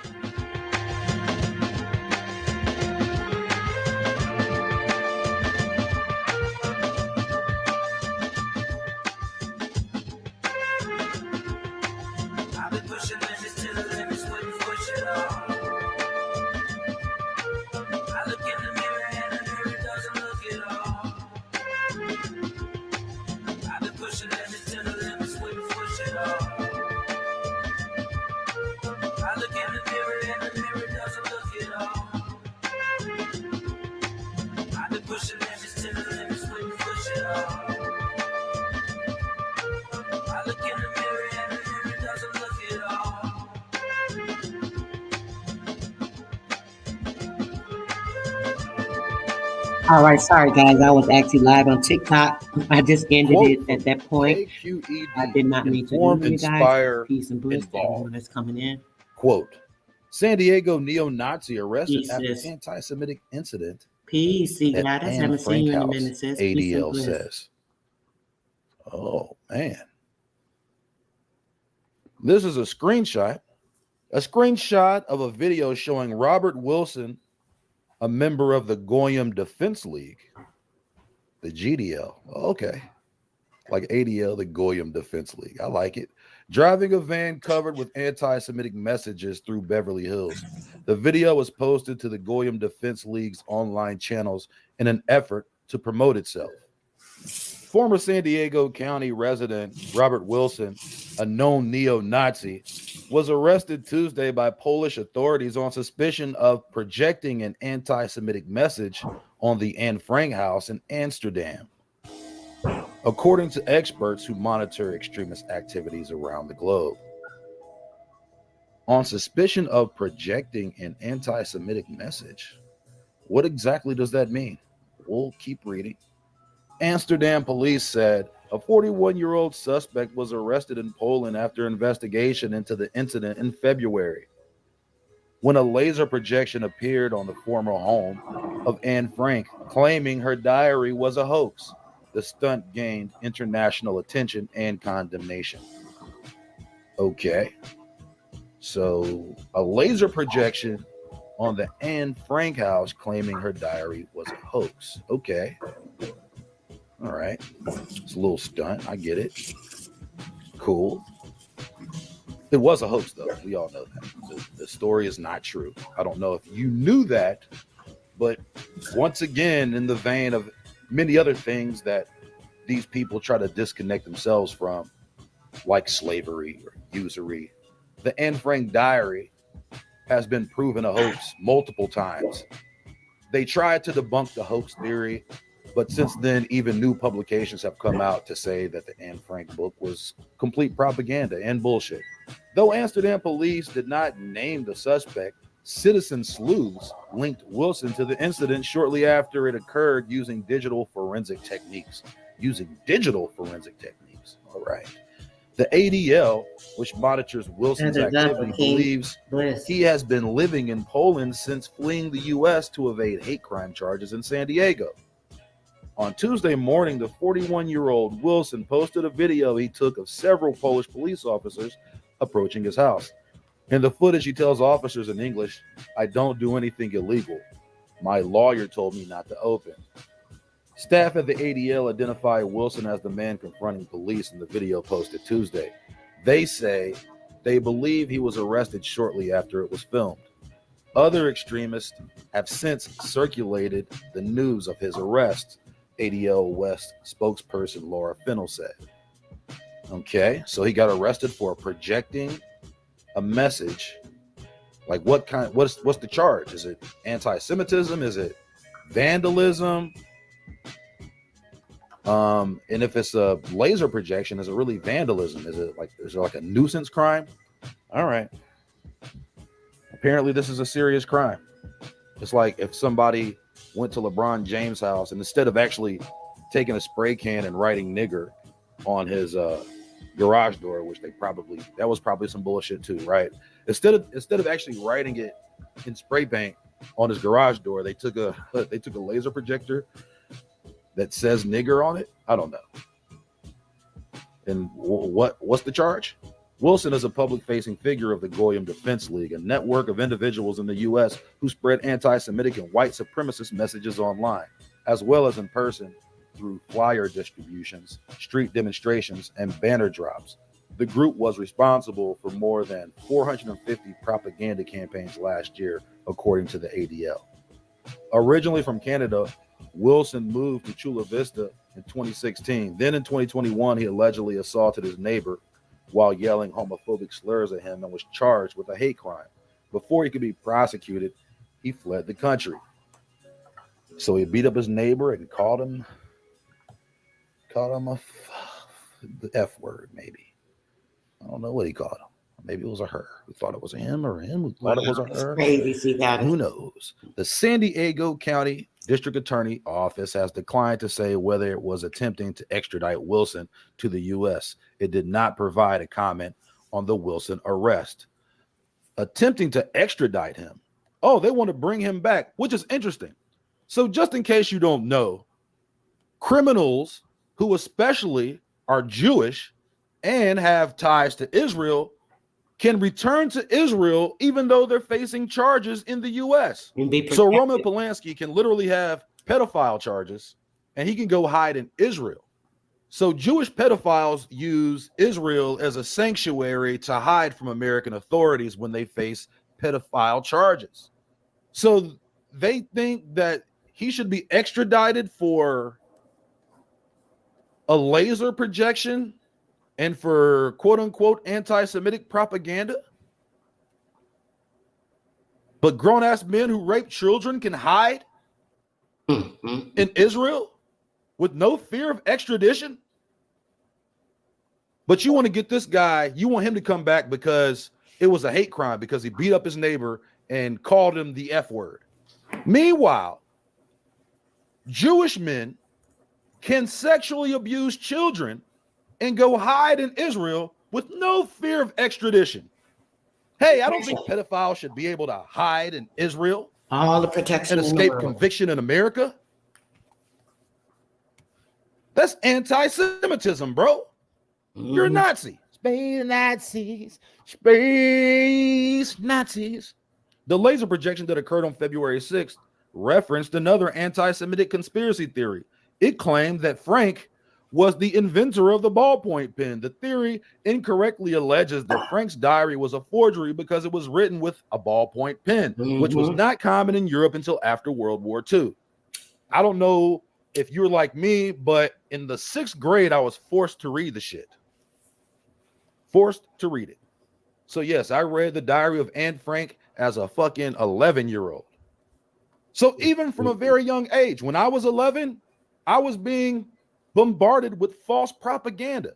All right, sorry guys, I was actually live on TikTok. I just ended Quote it at that point. KQED, I did not mean to inform, do you guys. inspire, Peace and bliss to involve. everyone that's coming in. Quote, San Diego neo-Nazi arrested Peace, after sis. anti-Semitic incident Peace, see at Gladys. Anne Haven't seen Frank you in a house, minute, sis. Peace and ADL bliss. says. Oh, man. This is a screenshot of a video showing Robert Wilson, a member of the Goyim Defense League, the GDL. Okay. Like ADL, the Goyim Defense League. I like it. Driving a van covered with anti-Semitic messages through Beverly Hills. The video was posted to the Goyim Defense League's online channels in an effort to promote itself. Former San Diego County resident Robert Wilson, a known neo-Nazi, was arrested Tuesday by Polish authorities on suspicion of projecting an anti-Semitic message on the Anne Frank house in Amsterdam. According to experts who monitor extremist activities around the globe. On suspicion of projecting an anti-Semitic message. What exactly does that mean? We'll keep reading. Amsterdam police said a 41-year-old suspect was arrested in Poland after investigation into the incident in February, when a laser projection appeared on the former home of Anne Frank, claiming her diary was a hoax. The stunt gained international attention and condemnation. Okay. So a laser projection on the Anne Frank house claiming her diary was a hoax. Okay. All right. It's a little stunt. I get it. Cool. It was a hoax, though. We all know that. The story is not true. I don't know if you knew that, but once again, in the vein of many other things that these people try to disconnect themselves from, like slavery or usury, the Anne Frank diary has been proven a hoax multiple times. They tried to debunk the hoax theory, but since then, even new publications have come out to say that the Anne Frank book was complete propaganda and bullshit. Though Amsterdam police did not name the suspect, citizen sleuths linked Wilson to the incident shortly after it occurred using digital forensic techniques. All right. The ADL, which monitors Wilson's activity, believes he has been living in Poland since fleeing the U.S. to evade hate crime charges in San Diego. On Tuesday morning, the 41-year-old Wilson posted a video he took of several Polish police officers approaching his house. In the footage, he tells officers in English, "I don't do anything illegal. My lawyer told me not to open." Staff at the ADL identify Wilson as the man confronting police in the video posted Tuesday. They say they believe he was arrested shortly after it was filmed. Other extremists have since circulated the news of his arrest, ADL West spokesperson Laura Fennell said. Okay, so he got arrested for projecting a message. Like what's the charge? Is it anti-Semitism? Is it vandalism? And if it's a laser projection, is it really vandalism? Is it like a nuisance crime? All right. Apparently this is a serious crime. It's like if somebody went to LeBron James' house and instead of actually taking a spray can and writing nigger on his garage door, which that was probably some bullshit too, right? Instead of actually writing it in spray paint on his garage door, they took a laser projector that says nigger on it. I don't know. And what's the charge? Wilson is a public-facing figure of the Goyim Defense League, a network of individuals in the U.S. who spread anti-Semitic and white supremacist messages online, as well as in person through flyer distributions, street demonstrations, and banner drops. The group was responsible for more than 450 propaganda campaigns last year, according to the ADL. Originally from Canada, Wilson moved to Chula Vista in 2016. Then in 2021, he allegedly assaulted his neighbor while yelling homophobic slurs at him and was charged with a hate crime. Before he could be prosecuted, he fled the country. So he beat up his neighbor and called him the F word, maybe. I don't know what he called him. Maybe it was a her. We thought it was a him, or him. We thought it was a her. Crazy, see that? Who knows? The San Diego County District Attorney Office has declined to say whether it was attempting to extradite Wilson to the U.S. It did not provide a comment on the Wilson arrest. Attempting to extradite him. Oh, they want to bring him back, which is interesting. So just in case you don't know, criminals who especially are Jewish and have ties to Israel can return to Israel even though they're facing charges in the U.S. So Roman Polanski can literally have pedophile charges and he can go hide in Israel. So Jewish pedophiles use Israel as a sanctuary to hide from American authorities when they face pedophile charges. So they think that he should be extradited for a laser projection and for quote unquote anti-Semitic propaganda. But grown-ass men who rape children can hide in Israel with no fear of extradition. But you want to get this guy, you want him to come back because it was a hate crime, because he beat up his neighbor and called him the F word. Meanwhile, Jewish men can sexually abuse children and go hide in Israel with no fear of extradition. Hey, I don't think pedophiles should be able to hide in Israel. All the protection and escape conviction in America. That's anti-Semitism, bro. You're a Nazi. Space Nazis. Space Nazis. The laser projection that occurred on February 6th referenced another anti-Semitic conspiracy theory. It claimed that Frank was the inventor of the ballpoint pen. The theory incorrectly alleges that Frank's diary was a forgery because it was written with a ballpoint pen, which was not common in Europe until after World War II. I don't know if you're like me, but in the 6th grade, I was forced to read the shit. Forced to read it. So yes, I read the diary of Anne Frank as a fucking 11-year-old. So even from a very young age, when I was 11, I was being bombarded with false propaganda.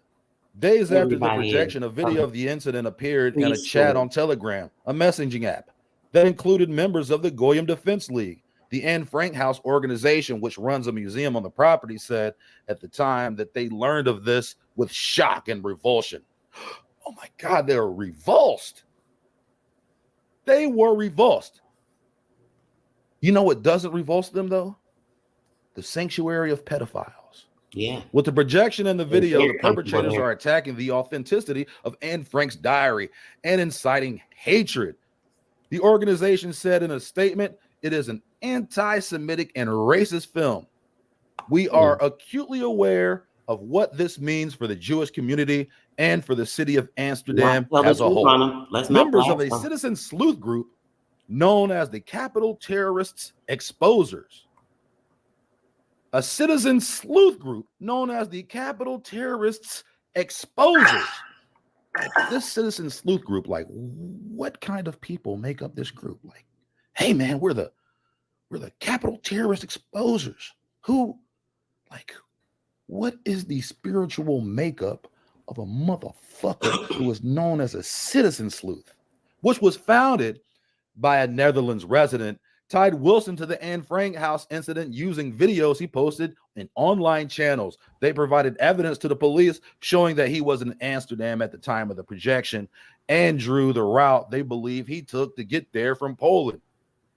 Days after the projection, a video of the incident appeared in a chat on Telegram, a messaging app that included members of the Goyim Defense League. The Anne Frank House organization, which runs a museum on the property, said at the time that they learned of this with shock and revulsion. Oh my God, they were revulsed. They were revulsed. You know what doesn't revulse them, though? The sanctuary of pedophiles. Yeah. With the projection in the video, the perpetrators are attacking the authenticity of Anne Frank's diary and inciting hatred. The organization said in a statement, it is an anti-Semitic and racist film. We are acutely aware of what this means for the Jewish community and for the city of Amsterdam as a whole. Members of a citizen sleuth group known as the Capital Terrorists Exposers. A citizen sleuth group known as the Capital Terrorists Exposers this citizen sleuth group, like, what kind of people make up this group? Like, hey man, we're the capital terrorist exposers. Who, like, what is the spiritual makeup of a motherfucker who is known as a citizen sleuth, which was founded by a Netherlands resident, tied Wilson to the Anne Frank house incident using videos he posted in online channels. They provided evidence to the police showing that he was in Amsterdam at the time of the projection and drew the route they believe he took to get there from Poland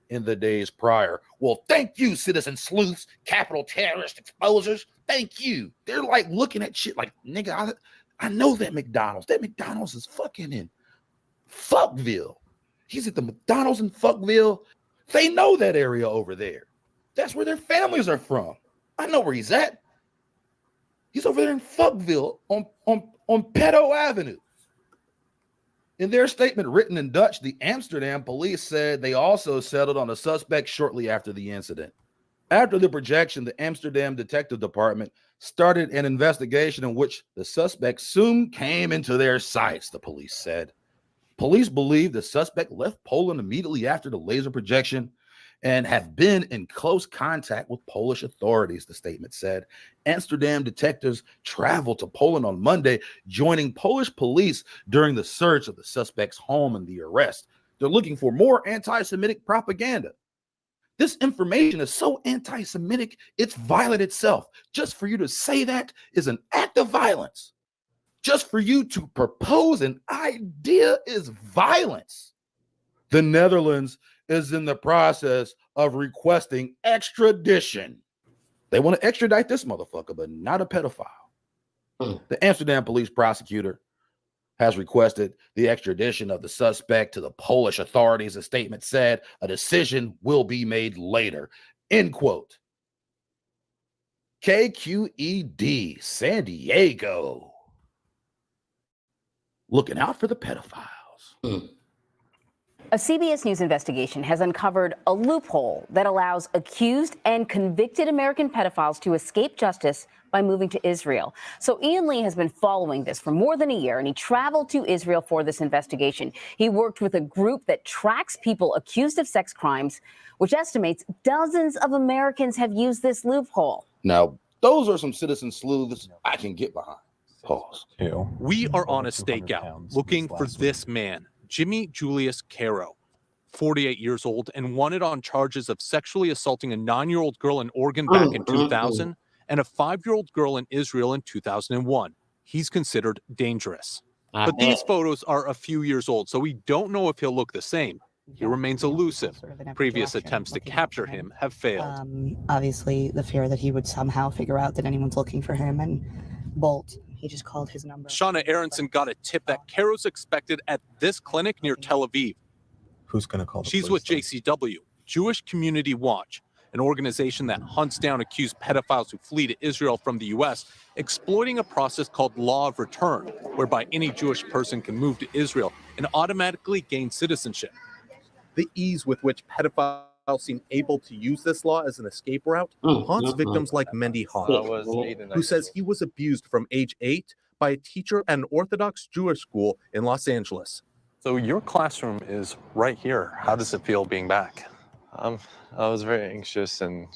in the days prior. Well, thank you, citizen sleuths, capital terrorist exposers. Thank you. They're like looking at shit like, nigga, I know that McDonald's. That McDonald's is fucking in Fuckville. He's at the McDonald's in Fuckville. They know that area over there. That's where their families are from. I know where he's at. He's over there in Fuckville on Petto Avenue. In their statement written in Dutch, the Amsterdam police said they also settled on a suspect shortly after the incident. After the projection, the Amsterdam Detective Department started an investigation in which the suspect soon came into their sights, the police said. Police believe the suspect left Poland immediately after the laser projection and have been in close contact with Polish authorities, the statement said. Amsterdam detectives traveled to Poland on Monday, joining Polish police during the search of the suspect's home and the arrest. They're looking for more anti-Semitic propaganda. This information is so anti-Semitic, it's violent itself. Just for you to say that is an act of violence. Just for you to propose an idea is violence. The Netherlands is in the process of requesting extradition. They want to extradite this motherfucker, but not a pedophile. The Amsterdam police prosecutor has requested the extradition of the suspect to the Polish authorities. A statement said a decision will be made later. End quote. KQED, San Diego. Looking out for the pedophiles. A CBS News investigation has uncovered a loophole that allows accused and convicted American pedophiles to escape justice by moving to Israel. So Ian Lee has been following this for more than a year, and he traveled to Israel for this investigation. He worked with a group that tracks people accused of sex crimes, which estimates dozens of Americans have used this loophole. Now, those are some citizen sleuths I can get behind. Pause. We are on a stakeout looking for this man, Jimmy Julius Caro, 48 years old and wanted on charges of sexually assaulting a 9-year-old girl in Oregon back in 2000 and a 5-year-old girl in Israel in 2001. He's considered dangerous. But these photos are a few years old, so we don't know if he'll look the same. He remains elusive. Previous attempts to capture him have failed. Obviously, the fear that he would somehow figure out that anyone's looking for him and bolt. He just called his number. Shauna Aronson got a tip that Caro's expected at this clinic near Tel Aviv. Who's going to call the She's police with JCW, Jewish Community Watch, an organization that hunts down accused pedophiles who flee to Israel from the U.S., exploiting a process called Law of Return, whereby any Jewish person can move to Israel and automatically gain citizenship. The ease with which pedophiles seem able to use this law as an escape route haunts victims like Mendy Hoff, who says he was abused from age 8 by a teacher at an Orthodox Jewish school in Los Angeles. So your classroom is right here. How does it feel being back? I was very anxious and,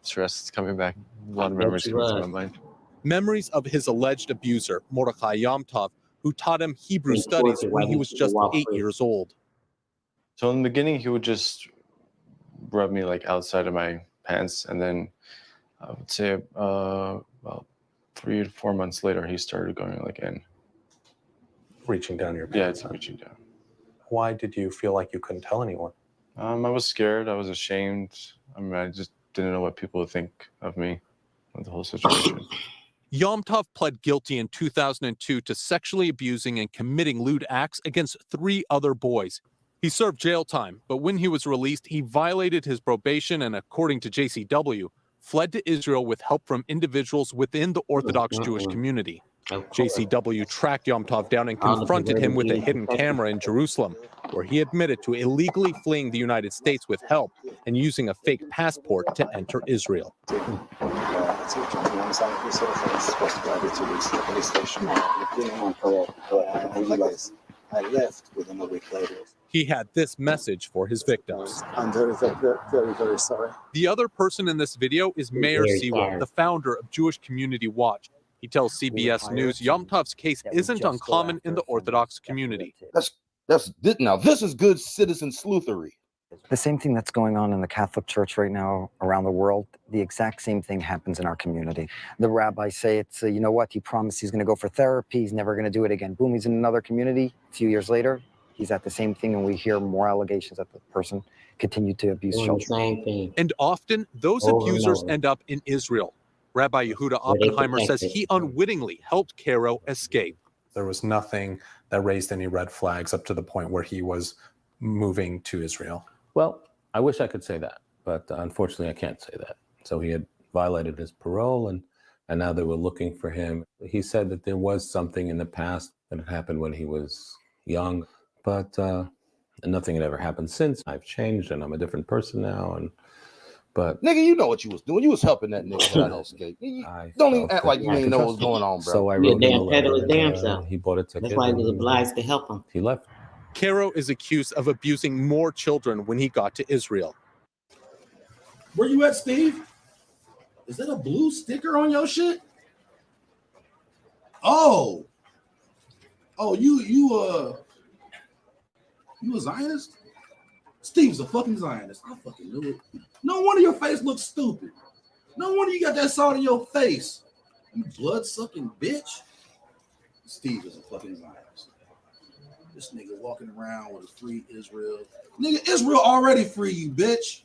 stressed coming back. A lot of memories coming to my mind. Memories of his alleged abuser, Mordechai Yomtov, who taught him Hebrew studies when he was just 8 years old. So in the beginning, he would just rub me like outside of my pants, and then I would say about 3 to 4 months later, he started going like in. Reaching down your pants? Yeah, it's reaching down. Why did you feel like you couldn't tell anyone? I was scared. I was ashamed. I just didn't know what people would think of me with the whole situation. Yomtov pled guilty in 2002 to sexually abusing and committing lewd acts against 3 other boys. He served jail time, but when he was released, he violated his probation and, according to JCW, fled to Israel with help from individuals within the Orthodox Jewish community. JCW tracked Yomtov down and confronted him with a hidden camera in Jerusalem, where he admitted to illegally fleeing the United States with help and using a fake passport to enter Israel. supposed to be every 2 weeks to the police station. Getting on parole. Anyways, I left within a week later. He had this message for his victims. I'm very, very, very sorry. The other person in this video is Meir Very Sewell, sorry. the founder of Jewish Community Watch. He tells CBS News Yom Tov's case isn't uncommon in the Orthodox community. Now this is good citizen sleuthery. The same thing that's going on in the Catholic Church right now around the world, the exact same thing happens in our community. The rabbis say it's, you know what, he promised he's going to go for therapy, he's never going to do it again. Boom, he's in another community. A few years later, he's at the same thing, and we hear more allegations that the person continued to abuse children. Same thing. And often, those Over and abusers over. end up in Israel. Rabbi Yehuda Oppenheimer says he unwittingly helped Caro escape. There was nothing that raised any red flags up to the point where he was moving to Israel. Well, I wish I could say that, but unfortunately I can't say that. So he had violated his parole, and now they were looking for him. He said that there was something in the past that had happened when he was young, but nothing had ever happened since. I've changed and I'm a different person now. But Nigga, you know what you was doing. You was helping that nigga try to escape. Don't even act like you ain't know what's going on, bro. So I He a wrote him a damn peddler letter, damn and, self. he bought a ticket. That's why he was and obliged to help him. He left. Caro is accused of abusing more children when he got to Israel. Where you at, Steve? Is that a blue sticker on your shit? Oh, you a Zionist? Steve's a fucking Zionist. I fucking knew it. No wonder your face looks stupid. No wonder you got that salt in your face. You blood-sucking bitch. Steve is a fucking Zionist. This nigga walking around with a free Israel. Nigga, Israel already free you, bitch.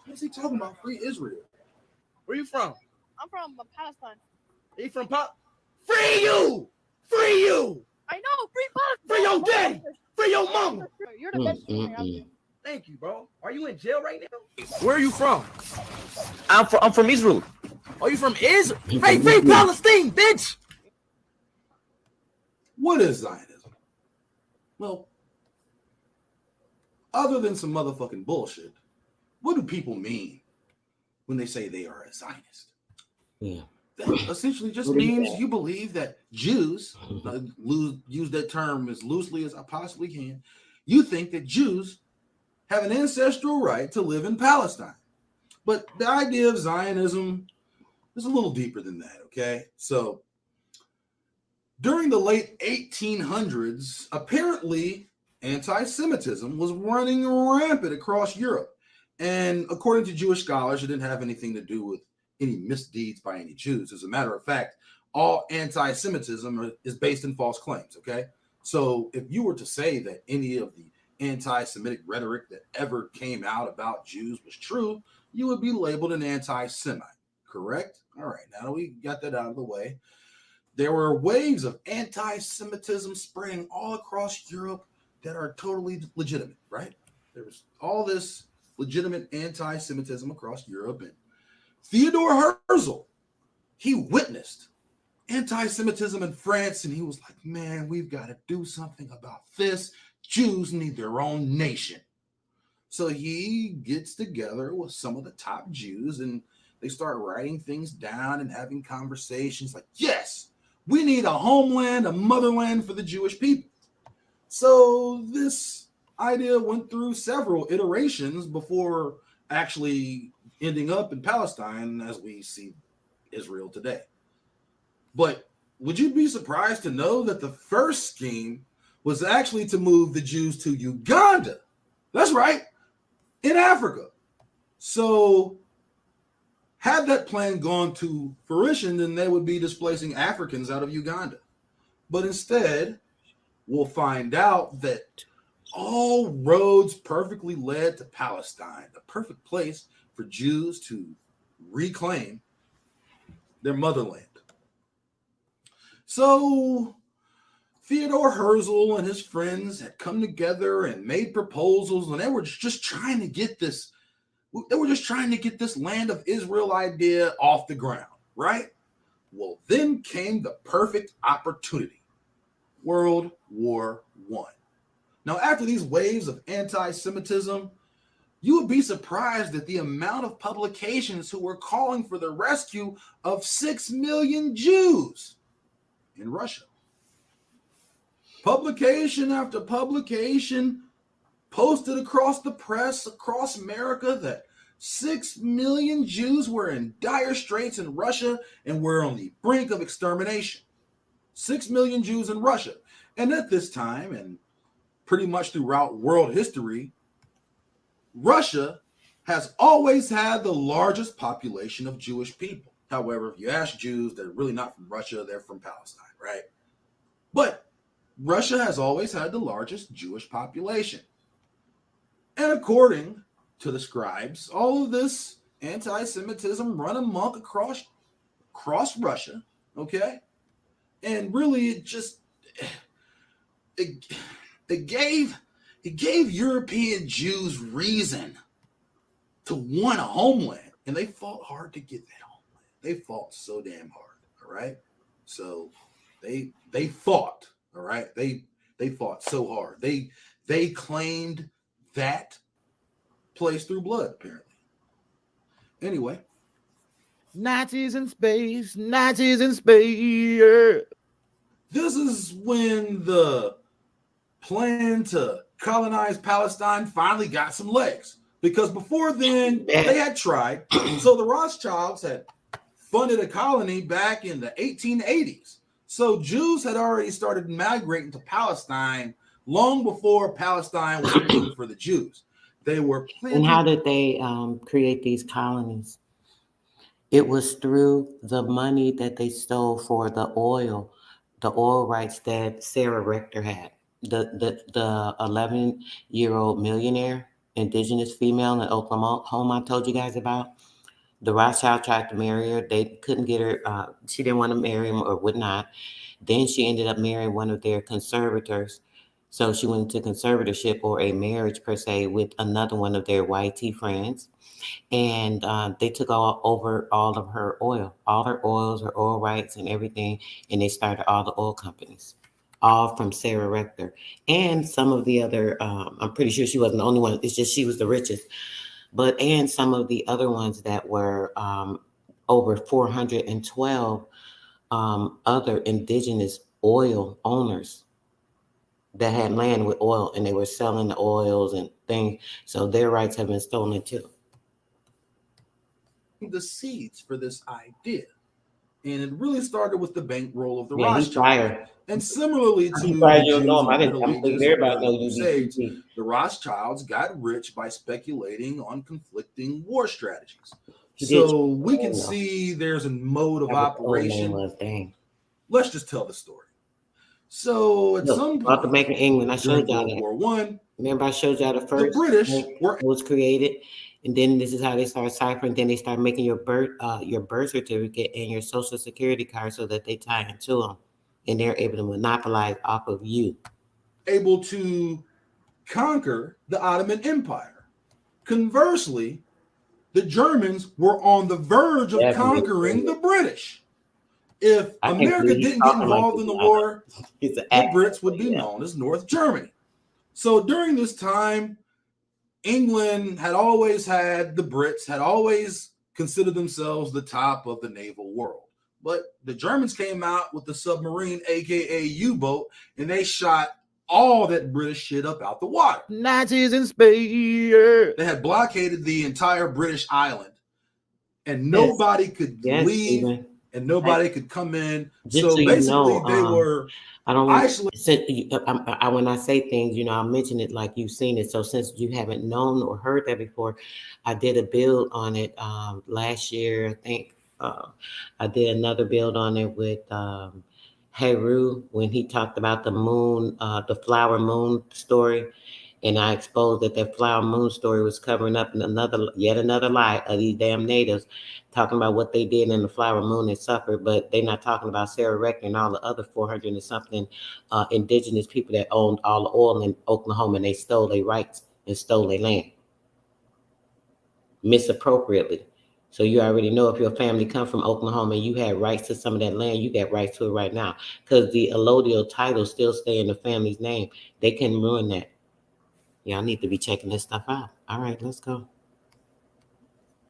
What's he talking about? Free Israel. Where you from? I'm from Palestine. You from Free you! Free you! I know, free Palestine. Free your daddy! Free your mama! You're the best thing I have. Thank you, bro. Are you in jail right now? Where are you from? I'm from Israel. Are you from Israel? Hey, free Palestine, bitch! What is Zionism? Well, other than some motherfucking bullshit, what do people mean when they say they are a Zionist? Yeah. That essentially just means you believe that Jews, use that term as loosely as I possibly can, you think that Jews have an ancestral right to live in Palestine. But the idea of Zionism is a little deeper than that, okay? So during the late 1800s, apparently anti-Semitism was running rampant across Europe. And according to Jewish scholars, it didn't have anything to do with any misdeeds by any Jews. As a matter of fact, all anti-Semitism is based in false claims, okay? So if you were to say that any of the anti-Semitic rhetoric that ever came out about Jews was true, you would be labeled an anti-Semite, correct? All right, now that we got that out of the way, there were waves of anti-Semitism spreading all across Europe that are totally legitimate, right? There was all this legitimate anti-Semitism across Europe, and Theodore Herzl, he witnessed anti-Semitism in France, and he was like, man, we've got to do something about this. Jews need their own nation. So he gets together with some of the top Jews, and they start writing things down and having conversations like, yes, we need a homeland, a motherland for the Jewish people. So this idea went through several iterations before actually ending up in Palestine as we see Israel today. But would you be surprised to know that the first scheme was actually to move the Jews to Uganda? That's right, in Africa. So had that plan gone to fruition, then they would be displacing Africans out of Uganda. But instead, we'll find out that all roads perfectly led to Palestine, the perfect place for Jews to reclaim their motherland. So Theodore Herzl and his friends had come together and made proposals, and they were just trying to get this land of Israel idea off the ground, right? Well, then came the perfect opportunity, World War I. Now, after these waves of anti-Semitism, you would be surprised at the amount of publications who were calling for the rescue of 6 million Jews in Russia. Publication after publication posted across the press, across America, that 6 million Jews were in dire straits in Russia and were on the brink of extermination. 6 million Jews in Russia. And at this time, and pretty much throughout world history, Russia has always had the largest population of Jewish people. However, if you ask Jews, they're really not from Russia, they're from Palestine, right? But Russia has always had the largest Jewish population. And according to the scribes, all of this anti-Semitism run amok across Russia, okay? And really it gave European Jews reason to want a homeland, and they fought hard to get that homeland. They fought so damn hard, all right? So they fought, all right? They fought so hard. They claimed that place through blood, apparently. Anyway. Nazis in space, Nazis in space. This is when the plan to colonize Palestine finally got some legs. Because before then, they had tried. So the Rothschilds had funded a colony back in the 1880s. So Jews had already started migrating to Palestine long before Palestine was created for the Jews. They were planting. And how did they create these colonies? It was through the money that they stole for the oil rights that Sarah Rector had. The 11-year-old millionaire, indigenous female in Oklahoma I told you guys about. The Rothschild tried to marry her. They couldn't get her. She didn't want to marry him or would not. Then she ended up marrying one of their conservators. So she went into conservatorship, or a marriage per se, with another one of their YT friends. And they took over all of her oil, all her oils, her oil rights and everything. And they started all the oil companies, all from Sarah Rector. And some of the other, I'm pretty sure she wasn't the only one. It's just she was the richest. And some of the other ones that were over 412 other indigenous oil owners that had land with oil, and they were selling the oils and things. So their rights have been stolen too. The seeds for this idea. And it really started with the bankroll of the Yeah, he's Rothschilds. fired. And similarly to the Jews in the Middle Ages, the Rothschilds got rich by speculating on conflicting war strategies. So we can see there's a mode of operation. Let's just tell the story. So at some point, about the Bank of England, I showed y'all that. World War I. Remember, I showed y'all the first. The British was created, and then this is how they start ciphering. Then they start making your birth certificate and your social security card so that they tie into them, and they're able to monopolize off of you. Able to conquer the Ottoman Empire. Conversely, the Germans were on the verge of conquering the British. If America didn't get involved in the war, the Brits would be known as North Germany. So during this time, England had always had, the Brits had always considered themselves the top of the naval world. But the Germans came out with the submarine, aka U-boat, and they shot all that British shit up out the water. Nazis in space. They had blockaded the entire British island, and nobody could leave. And nobody could come in. So basically, they were. I don't when I say things, I'll mention it like you've seen it. So since you haven't known or heard that before, I did a build on it last year. I think I did another build on it with Heru when he talked about the moon, the flower moon story. And I exposed that flower moon story was covering up yet another lie of these damn natives, talking about what they did in the flower moon and suffered, but they're not talking about Sarah Rector and all the other 400 and something indigenous people that owned all the oil in Oklahoma, and they stole their rights and stole their land misappropriately. So you already know if your family come from Oklahoma and you had rights to some of that land, you got rights to it right now, because the allodial title still stay in the family's name. They can ruin that. Yeah, I need to be checking this stuff out. All right, let's go.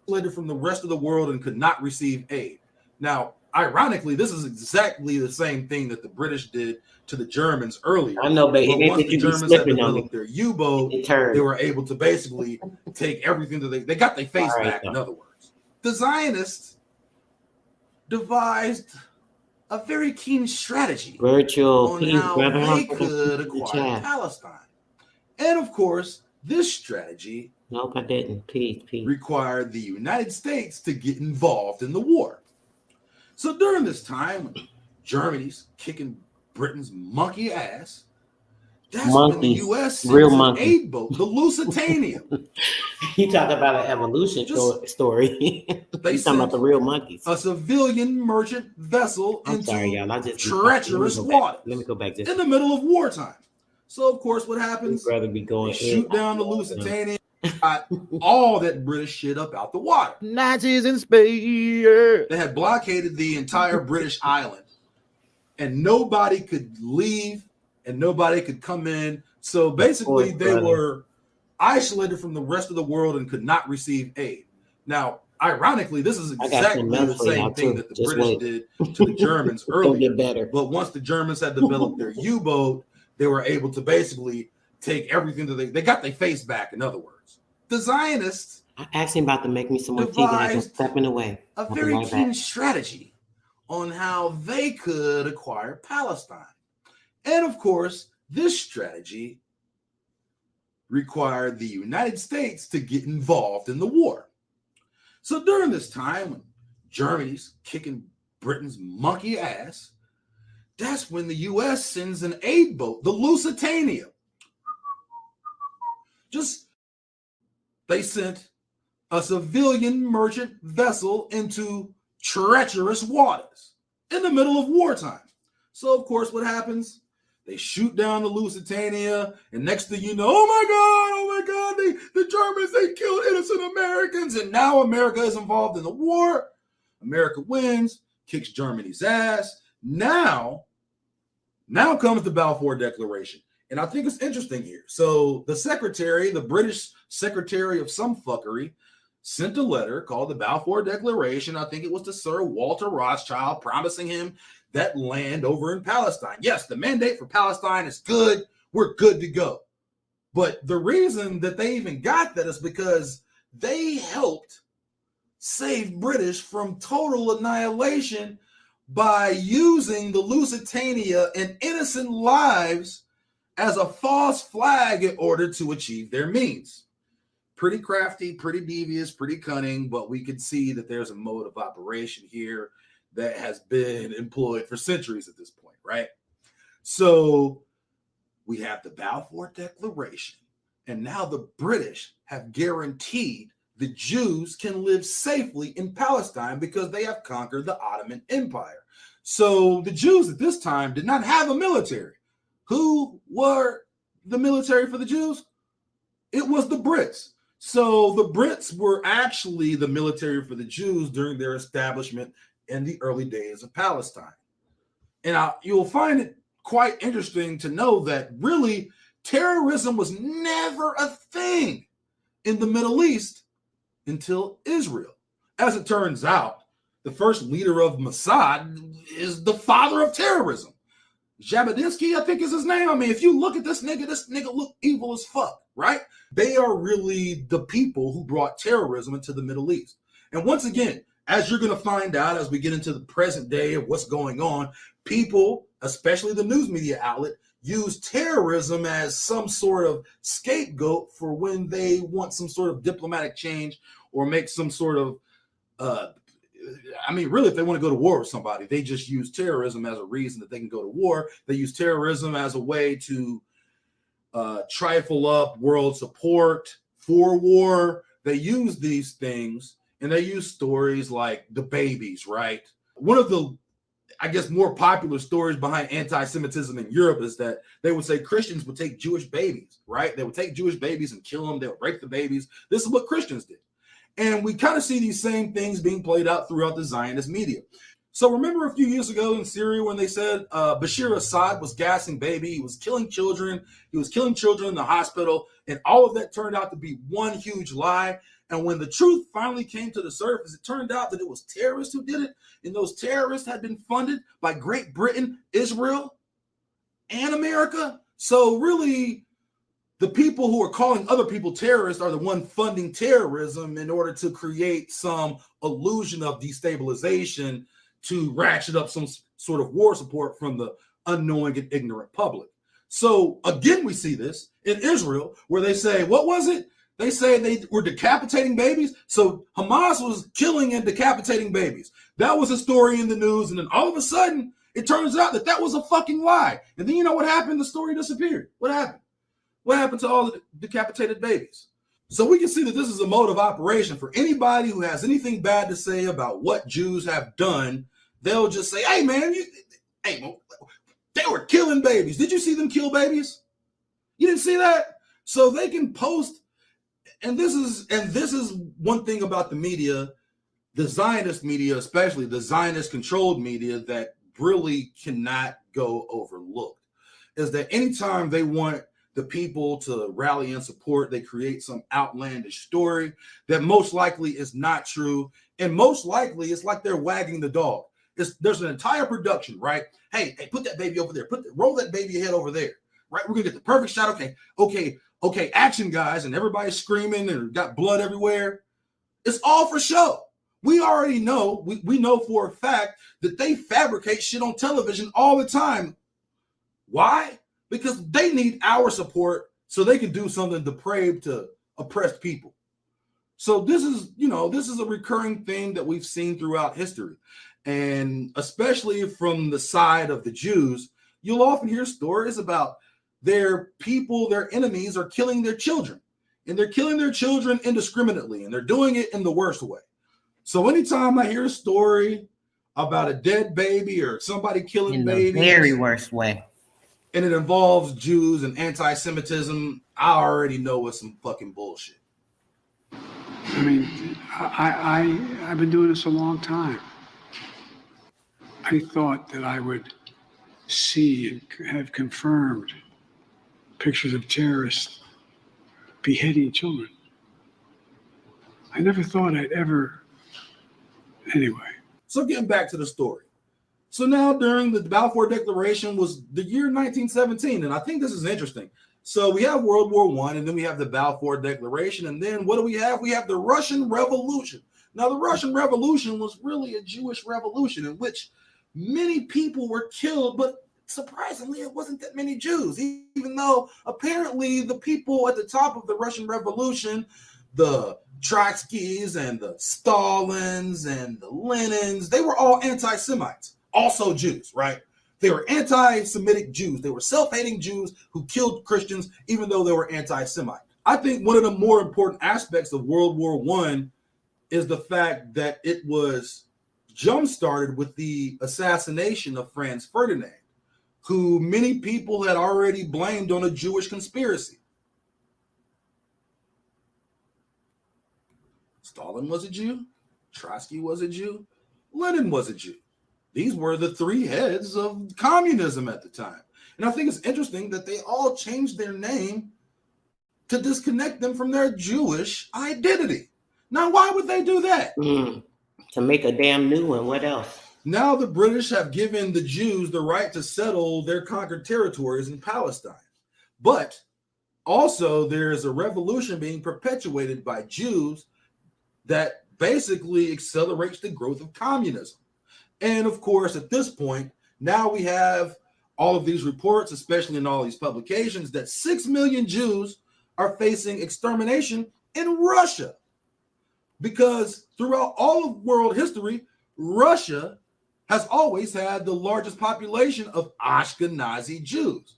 From the rest of the world and could not receive aid. Now, ironically, this is exactly the same thing that the British did to the Germans earlier. I know, but once the Germans had developed their U-boat, they were able to basically take everything that they got their face back, in other words. The Zionists devised a very keen strategy on how they could acquire Palestine. And of course, this strategy nope, I didn't. Peace. required the United States to get involved in the war. So during this time, when Germany's kicking Britain's monkey ass, that's when the U.S. sends an aid boat, the Lusitania. You talk about an evolution story. They talking about the real monkeys. A civilian merchant vessel into treacherous water. Let me go back in the middle of wartime. So of course, what happens? Rather be going they shoot down the Lusitania. Got all that British shit up out the water. Nazis in space. They had blockaded the entire British island, and nobody could leave and nobody could come in. So basically, they were isolated from the rest of the world and could not receive aid. Now, ironically, this is exactly the same thing that the British did to the Germans earlier. But once the Germans had developed their U-boat, they were able to basically take everything that they got their face back, in other words. The Zionists actually about to make me some more tea and I'm stepping away. A very keen strategy on how they could acquire Palestine. And of course, this strategy required the United States to get involved in the war. So during this time, when Germany's kicking Britain's monkey ass, that's when the U.S. sends an aid boat, the Lusitania. They sent a civilian merchant vessel into treacherous waters in the middle of wartime. So, of course, what happens? They shoot down the Lusitania, and next thing you know, oh my God, the Germans, they killed innocent Americans, and now America is involved in the war. America wins, kicks Germany's ass. Now comes the Balfour Declaration. And I think it's interesting here. So the British secretary of some fuckery, sent a letter called the Balfour Declaration. I think it was to Sir Walter Rothschild, promising him that land over in Palestine. Yes, the mandate for Palestine is good. We're good to go. But the reason that they even got that is because they helped save British from total annihilation by using the Lusitania and innocent lives as a false flag in order to achieve their means. Pretty crafty, pretty devious, pretty cunning, but we can see that there's a mode of operation here that has been employed for centuries at this point, right? So we have the Balfour Declaration, and now the British have guaranteed the Jews can live safely in Palestine because they have conquered the Ottoman Empire. So the Jews at this time did not have a military. Who were the military for the Jews? It was the Brits. So the Brits were actually the military for the Jews during their establishment in the early days of Palestine. And you'll find it quite interesting to know that really terrorism was never a thing in the Middle East until Israel. As it turns out, the first leader of Mossad is the father of terrorism. Jabotinsky, I think is his name. I mean, if you look at this nigga look evil as fuck, right? They are really the people who brought terrorism into the Middle East. And once again, as you're going to find out as we get into the present day of what's going on, people, especially the news media outlet, use terrorism as some sort of scapegoat for when they want some sort of diplomatic change or make some sort of really, if they want to go to war with somebody, they just use terrorism as a reason that they can go to war. They use terrorism as a way to trifle up world support for war. They use these things, and they use stories like the babies, right? One of the, I guess, more popular stories behind anti-Semitism in Europe is that they would say Christians would take Jewish babies, right? They would take Jewish babies and kill them. They would rape the babies. This is what Christians did. And we kind of see these same things being played out throughout the Zionist media. So remember a few years ago in Syria when they said Bashir Assad was gassing baby, he was killing children in the hospital, and all of that turned out to be one huge lie. And when the truth finally came to the surface, it turned out that it was terrorists who did it, and those terrorists had been funded by Great Britain, Israel, and America. So really, the people who are calling other people terrorists are the one funding terrorism in order to create some illusion of destabilization to ratchet up some sort of war support from the unknowing and ignorant public. So again, we see this in Israel where they say, what was it? They say they were decapitating babies. So Hamas was killing and decapitating babies. That was a story in the news. And then all of a sudden, it turns out that was a fucking lie. And then you know what happened? The story disappeared. What happened? What happened to all the decapitated babies? So we can see that this is a mode of operation for anybody who has anything bad to say about what Jews have done. They'll just say, hey, man, they were killing babies. Did you see them kill babies? You didn't see that? So they can post, and this is one thing about the media, the Zionist media, especially the Zionist-controlled media, that really cannot go overlooked, is that anytime they want the people to rally and support, they create some outlandish story that most likely is not true. And most likely it's like they're wagging the dog. There's an entire production, right? Hey, put that baby over there. Roll that baby head over there, right? We're gonna get the perfect shot. Okay, action, guys, and everybody's screaming and got blood everywhere. It's all for show. We already know, we know for a fact that they fabricate shit on television all the time. Why? Because they need our support so they can do something depraved to oppressed people. So this is a recurring theme that we've seen throughout history. And especially from the side of the Jews, you'll often hear stories about their people, their enemies are killing their children. And they're killing their children indiscriminately, and they're doing it in the worst way. So anytime I hear a story about a dead baby or somebody killing babies, in the very worst way, and it involves Jews and anti-Semitism, I already know it's some fucking bullshit. I mean, I've been doing this a long time. I thought that I would see and have confirmed pictures of terrorists beheading children. I never thought I'd ever, anyway. So getting back to the story. So now during the Balfour Declaration was the year 1917, and I think this is interesting. So we have World War I, and then we have the Balfour Declaration, and then what do we have? We have the Russian Revolution. Now the Russian Revolution was really a Jewish revolution in which many people were killed, but surprisingly, it wasn't that many Jews, even though apparently the people at the top of the Russian Revolution, the Trotskys and the Stalins and the Lenins, they were all anti-Semites, also Jews, right? They were anti-Semitic Jews. They were self-hating Jews who killed Christians, even though they were anti-Semite. I think one of the more important aspects of World War I is the fact that it was jump-started with the assassination of Franz Ferdinand, who many people had already blamed on a Jewish conspiracy. Stalin was a Jew, Trotsky was a Jew, Lenin was a Jew. These were the three heads of communism at the time. And I think it's interesting that they all changed their name to disconnect them from their Jewish identity. Now, why would they do that? To make a damn new one. What else? Now the British have given the Jews the right to settle their conquered territories in Palestine. But also there is a revolution being perpetuated by Jews that basically accelerates the growth of communism. And of course, at this point, now we have all of these reports, especially in all these publications, that 6 million Jews are facing extermination in Russia. Because throughout all of world history, Russia has always had the largest population of Ashkenazi Jews.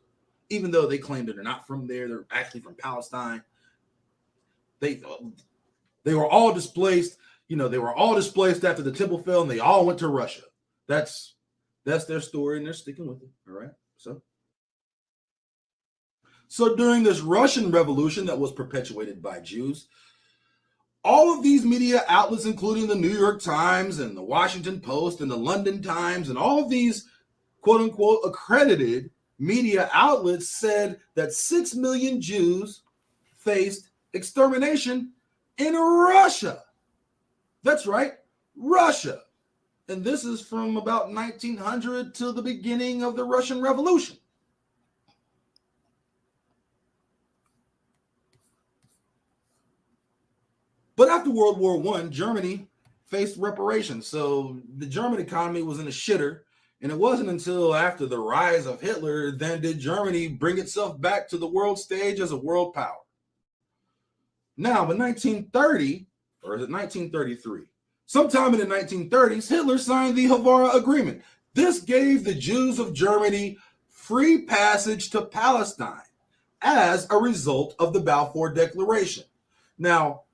Even though they claim that they're not from there, they're actually from Palestine. They were all displaced. They were all displaced after the temple fell, and they all went to Russia. That's their story, and they're sticking with it. All right. So during this Russian Revolution that was perpetuated by Jews, All of these media outlets, including the New York Times and the Washington Post and the London Times, and all of these quote unquote accredited media outlets said that 6 million Jews faced extermination in Russia. That's right, Russia. And this is from about 1900 to the beginning of the Russian Revolution. But after World War I, Germany faced reparations. So the German economy was in a shitter. And it wasn't until after the rise of Hitler then did Germany bring itself back to the world stage as a world power. Now, in 1930, or is it 1933? Sometime in the 1930s, Hitler signed the Havara Agreement. This gave the Jews of Germany free passage to Palestine as a result of the Balfour Declaration. Now,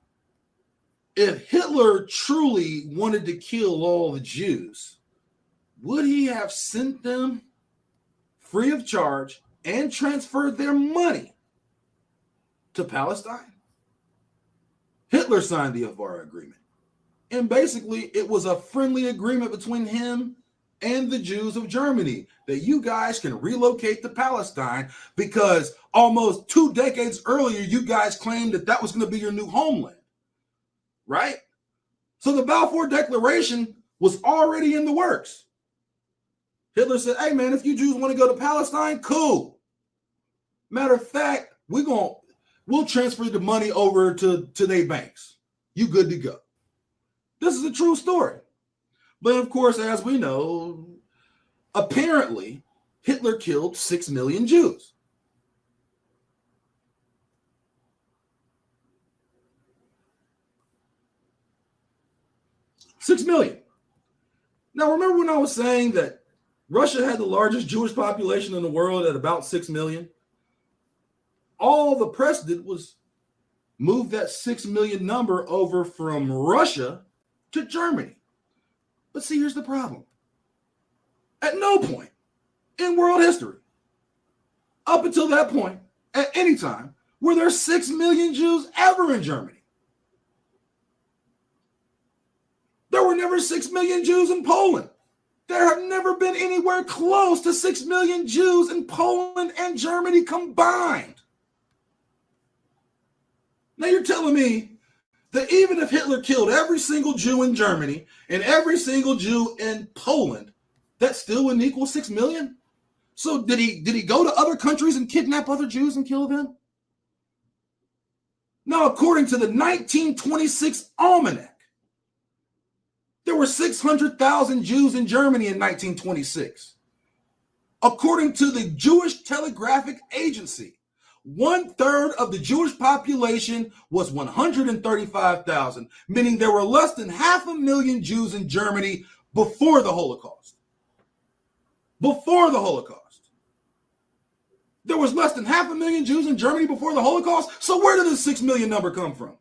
if Hitler truly wanted to kill all the Jews, would he have sent them free of charge and transferred their money to Palestine? Hitler signed the Havara Agreement. And basically, it was a friendly agreement between him and the Jews of Germany that you guys can relocate to Palestine because almost 2 decades earlier, you guys claimed that that was going to be your new homeland, right? So the Balfour Declaration was already in the works. Hitler said, hey, man, if you Jews want to go to Palestine, cool. Matter of fact, we'll transfer the money over to their banks. You good to go. This is a true story. But of course, as we know, apparently Hitler killed 6 million Jews. $6 million. Now, remember when I was saying that Russia had the largest Jewish population in the world at about 6 million? All the press did was move that 6 million number over from Russia to Germany. But see, here's the problem. At no point in world history, up until that point, at any time, were there 6 million Jews ever in Germany. There were never 6 million Jews in Poland. There have never been anywhere close to 6 million Jews in Poland and Germany combined. Now you're telling me that even if Hitler killed every single Jew in Germany and every single Jew in Poland, that still wouldn't equal 6 million? So did he go to other countries and kidnap other Jews and kill them? Now, according to the 1926 Almanac, there were 600,000 Jews in Germany in 1926. According to the Jewish Telegraphic Agency, 1/3 of the Jewish population was 135,000, meaning there were less than 500,000 Jews in Germany before the Holocaust. Before the Holocaust. There was less than 500,000 Jews in Germany before the Holocaust. So where did the 6 million number come from?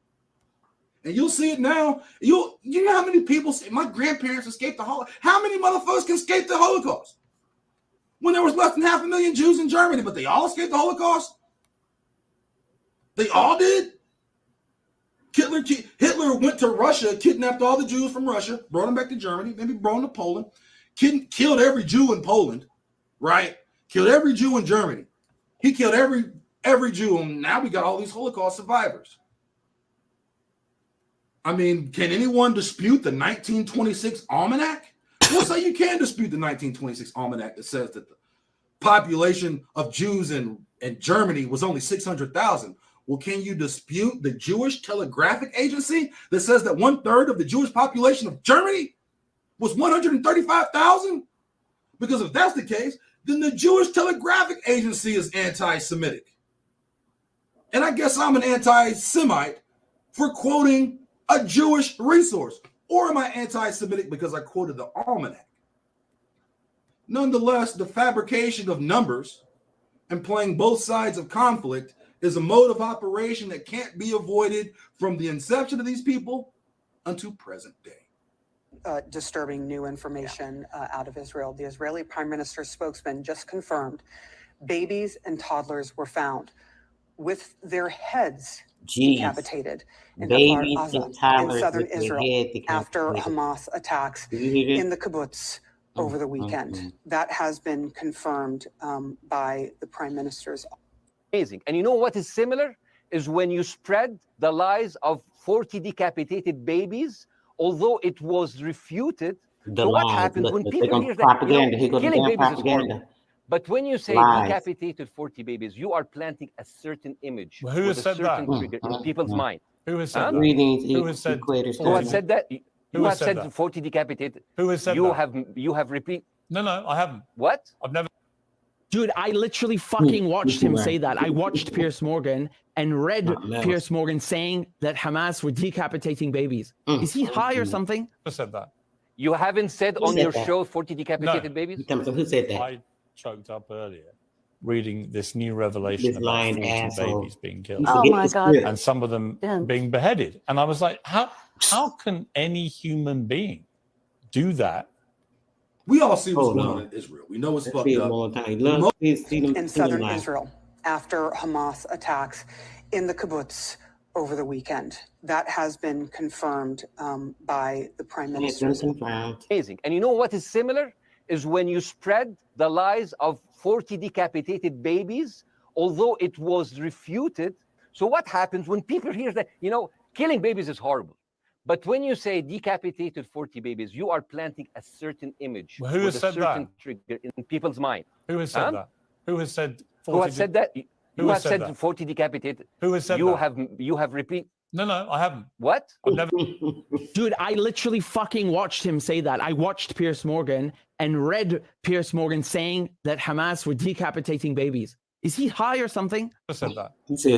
And you'll see it now. You know how many people say, my grandparents escaped the Holocaust. How many motherfuckers can escape the Holocaust? When there was less than 500,000 Jews in Germany, but they all escaped the Holocaust? They all did? Hitler went to Russia, kidnapped all the Jews from Russia, brought them back to Germany, maybe brought them to Poland, killed every Jew in Poland, right? Killed every Jew in Germany. He killed every Jew, and now we got all these Holocaust survivors. I mean, can anyone dispute the 1926 Almanac? We'll say you can dispute the 1926 Almanac that says that the population of Jews in Germany was only 600,000. Well, can you dispute the Jewish Telegraphic Agency that says that 1/3 of the Jewish population of Germany was 135,000? Because if that's the case, then the Jewish Telegraphic Agency is anti-Semitic. And I guess I'm an anti-Semite for quoting a Jewish resource. Or am I anti-Semitic because I quoted the Almanac? Nonetheless, the fabrication of numbers and playing both sides of conflict is a mode of operation that can't be avoided from the inception of these people until present day. Disturbing new information out of Israel. The Israeli Prime Minister's spokesman just confirmed babies and toddlers were found with their heads decapitated in Babies Kfar and Aza toddlers in southern with their Israel head after decapitated. Hamas attacks Did you hear in this? the kibbutz over the weekend. That has been confirmed by the prime minister's. Amazing. And you know what is similar is when you spread the lies of 40 decapitated babies, although it was refuted. The So what lies. happens Look, when they're people going hear that, propaganda. Here goes the killing damn babies is horrible. propaganda. But when you say Lies. decapitated 40 babies, you are planting a certain image Well, who with has a said certain that? trigger in people's mind. Who has said that? Greetings, Who has said? Who has said that? You has have said that? 40 decapitated. Who has said you that? You have repeat. No, I haven't. What? I've never. Dude, I literally fucking watched him say that. I watched Piers Morgan and read Piers Morgan saying that Hamas were decapitating babies. Is he high or something? Who said that? You haven't said Who on said your that? show 40 decapitated babies? Who said that? I choked up earlier reading this new revelation This about lying 40 asshole. babies being killed. Oh my God. And some of them being beheaded. And I was like, how can any human being do that? We all see what's going on in Israel. We know it's fucked up. In southern Israel after Hamas attacks in the kibbutz over the weekend. That has been confirmed by the prime minister. Amazing. And you know what is similar is when you spread the lies of 40 decapitated babies, although it was refuted. So what happens when people hear that, killing babies is horrible. But when you say decapitated 40 babies, you are planting a certain image Well, who with has a said certain that? trigger in people's mind. Who has said that? Who has said 40 Who has said that? Who You has have said said that? 40 decapitated. Who has said you that? You have repeat. No, I haven't. What? I've never. Dude, I literally fucking watched him say that. I watched Piers Morgan and read Piers Morgan saying that Hamas were decapitating babies. Is he high or something? Who said that?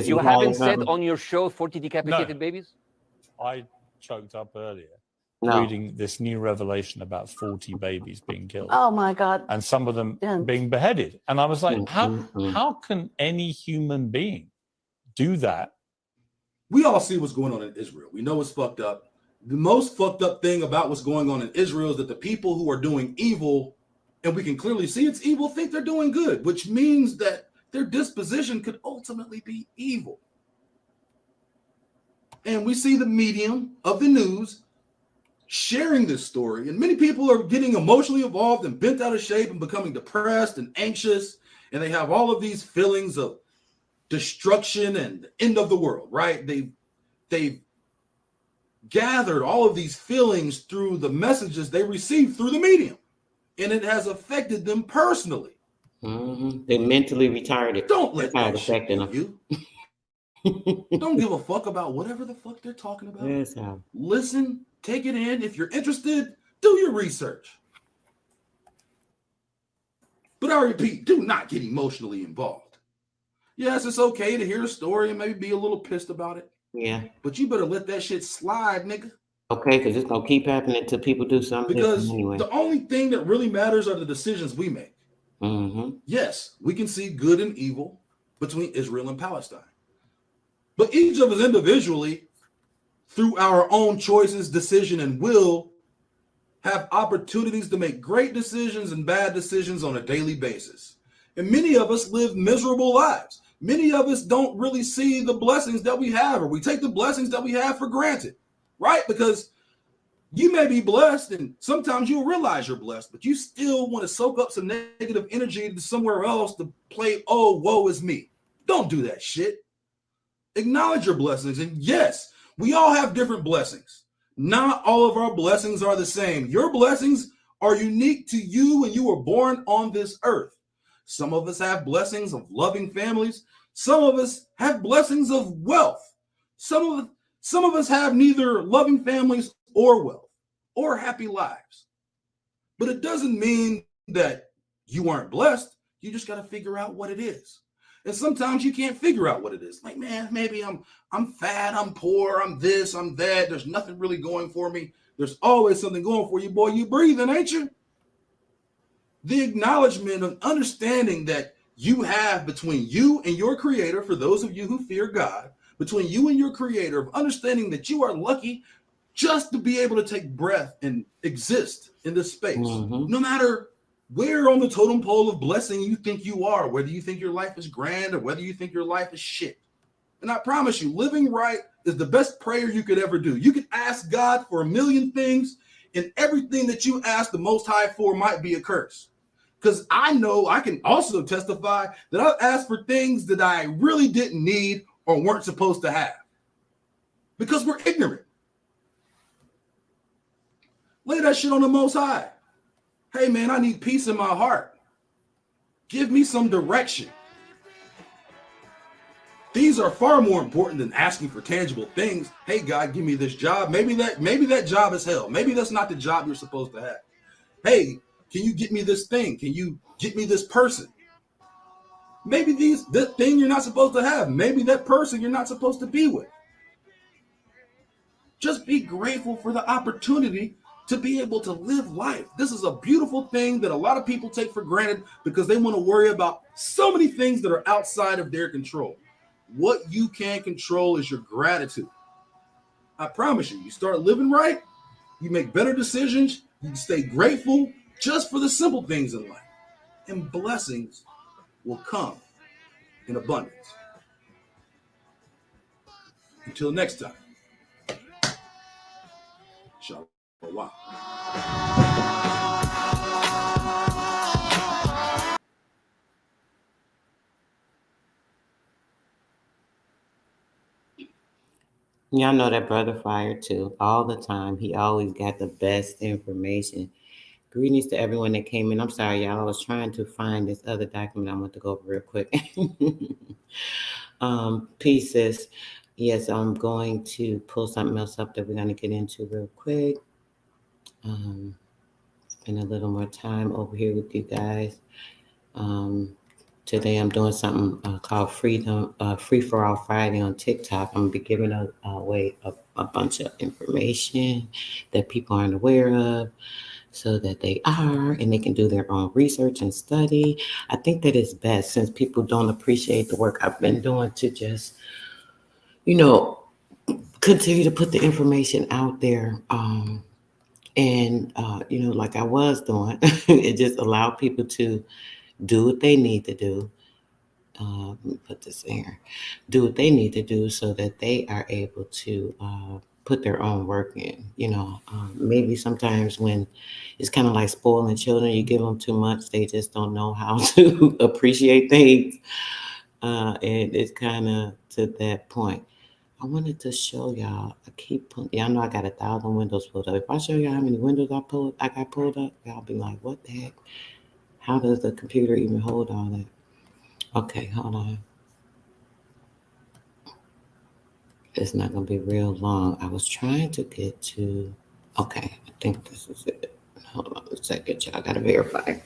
You haven't said on your show 40 decapitated babies? I choked up earlier No. reading this new revelation about 40 babies being killed. Oh my God. And some of them being beheaded. And I was like, how can any human being do that? We all see what's going on in Israel. We know it's fucked up. The most fucked up thing about what's going on in Israel is that the people who are doing evil, and we can clearly see it's evil, think they're doing good, which means that their disposition could ultimately be evil. And we see the medium of the news sharing this story, and many people are getting emotionally involved and bent out of shape and becoming depressed and anxious, and they have all of these feelings of destruction and the end of the world, right? They've gathered all of these feelings through the messages they received through the medium, and it has affected them personally. They mentally retarded. Don't let That's how that it shit affected do them. you. Don't give a fuck about whatever the fuck they're talking about. Yes, how. Listen, take it in. If you're interested, do your research. But I repeat, do not get emotionally involved. Yes, it's okay to hear a story and maybe be a little pissed about it. Yeah. But you better let that shit slide, nigga. Okay, because it's gonna keep happening until people do something. Because anyway. the only thing that really matters are the decisions we make. Yes, we can see good and evil between Israel and Palestine. But each of us individually, through our own choices, decision, and will, have opportunities to make great decisions and bad decisions on a daily basis. And many of us live miserable lives. Many of us don't really see the blessings that we have, or we take the blessings that we have for granted, right? Because you may be blessed, and sometimes you'll realize you're blessed, but you still want to soak up some negative energy to somewhere else to play, oh, woe is me. Don't do that shit. Acknowledge your blessings. And yes, we all have different blessings. Not all of our blessings are the same. Your blessings are unique to you when you were born on this earth. Some of us have blessings of loving families. Some of us have blessings of wealth. Some of us have neither loving families or wealth or happy lives. But it doesn't mean that you aren't blessed. You just got to figure out what it is. And sometimes you can't figure out what it is. Like, man, maybe I'm fat, I'm poor, I'm this, I'm that. There's nothing really going for me. There's always something going for you, boy. You breathing, ain't you? The acknowledgement of understanding that you have between you and your creator, for those of you who fear God, between you and your creator, of understanding that you are lucky just to be able to take breath and exist in this space. No matter where on the totem pole of blessing you think you are, whether you think your life is grand or whether you think your life is shit. And I promise you, living right is the best prayer you could ever do. You can ask God for a million things, and everything that you ask the Most High for might be a curse. Because I know I can also testify that I've asked for things that I really didn't need or weren't supposed to have. Because we're ignorant. Lay that shit on the Most High. Hey, man, I need peace in my heart. Give me some direction. These are far more important than asking for tangible things. Hey, God, give me this job. Maybe that job is hell. Maybe that's not the job you're supposed to have. Hey, can you get me this thing? Can you get me this person? Maybe that thing you're not supposed to have. Maybe that person you're not supposed to be with. Just be grateful for the opportunity to be able to live life. This is a beautiful thing that a lot of people take for granted because they want to worry about so many things that are outside of their control. What you can control is your gratitude. I promise you, you start living right, you make better decisions, you stay grateful just for the simple things in life, and blessings will come in abundance. Until next time, shalom. Y'all know that brother Fire too. All the time. He always got the best information. Greetings to everyone that came in. I'm sorry, y'all. I was trying to find this other document I want to go over real quick. Pieces. Yes, I'm going to pull something else up that we're going to get into real quick. Spend a little more time over here with you guys. Today I'm doing something called Free for All Friday on TikTok. I'm going to be giving away a bunch of information that people aren't aware of so that they are, and they can do their own research and study. I think that is best since people don't appreciate the work I've been doing to just, continue to put the information out there. Like I was doing, it just allowed people to do what they need to do. Let me put this in here. Do what they need to do so that they are able to put their own work in. Maybe sometimes when it's kind of like spoiling children, you give them too much, they just don't know how to appreciate things. And it's kind of to that point. I wanted to show y'all. Y'all know I got 1,000 windows pulled up. If I show y'all how many windows I got pulled up, y'all be like, what the heck? How does the computer even hold all that? Okay, hold on. It's not going to be real long. I was trying to get to... Okay, I think this is it. Hold on a second, y'all. I got to verify.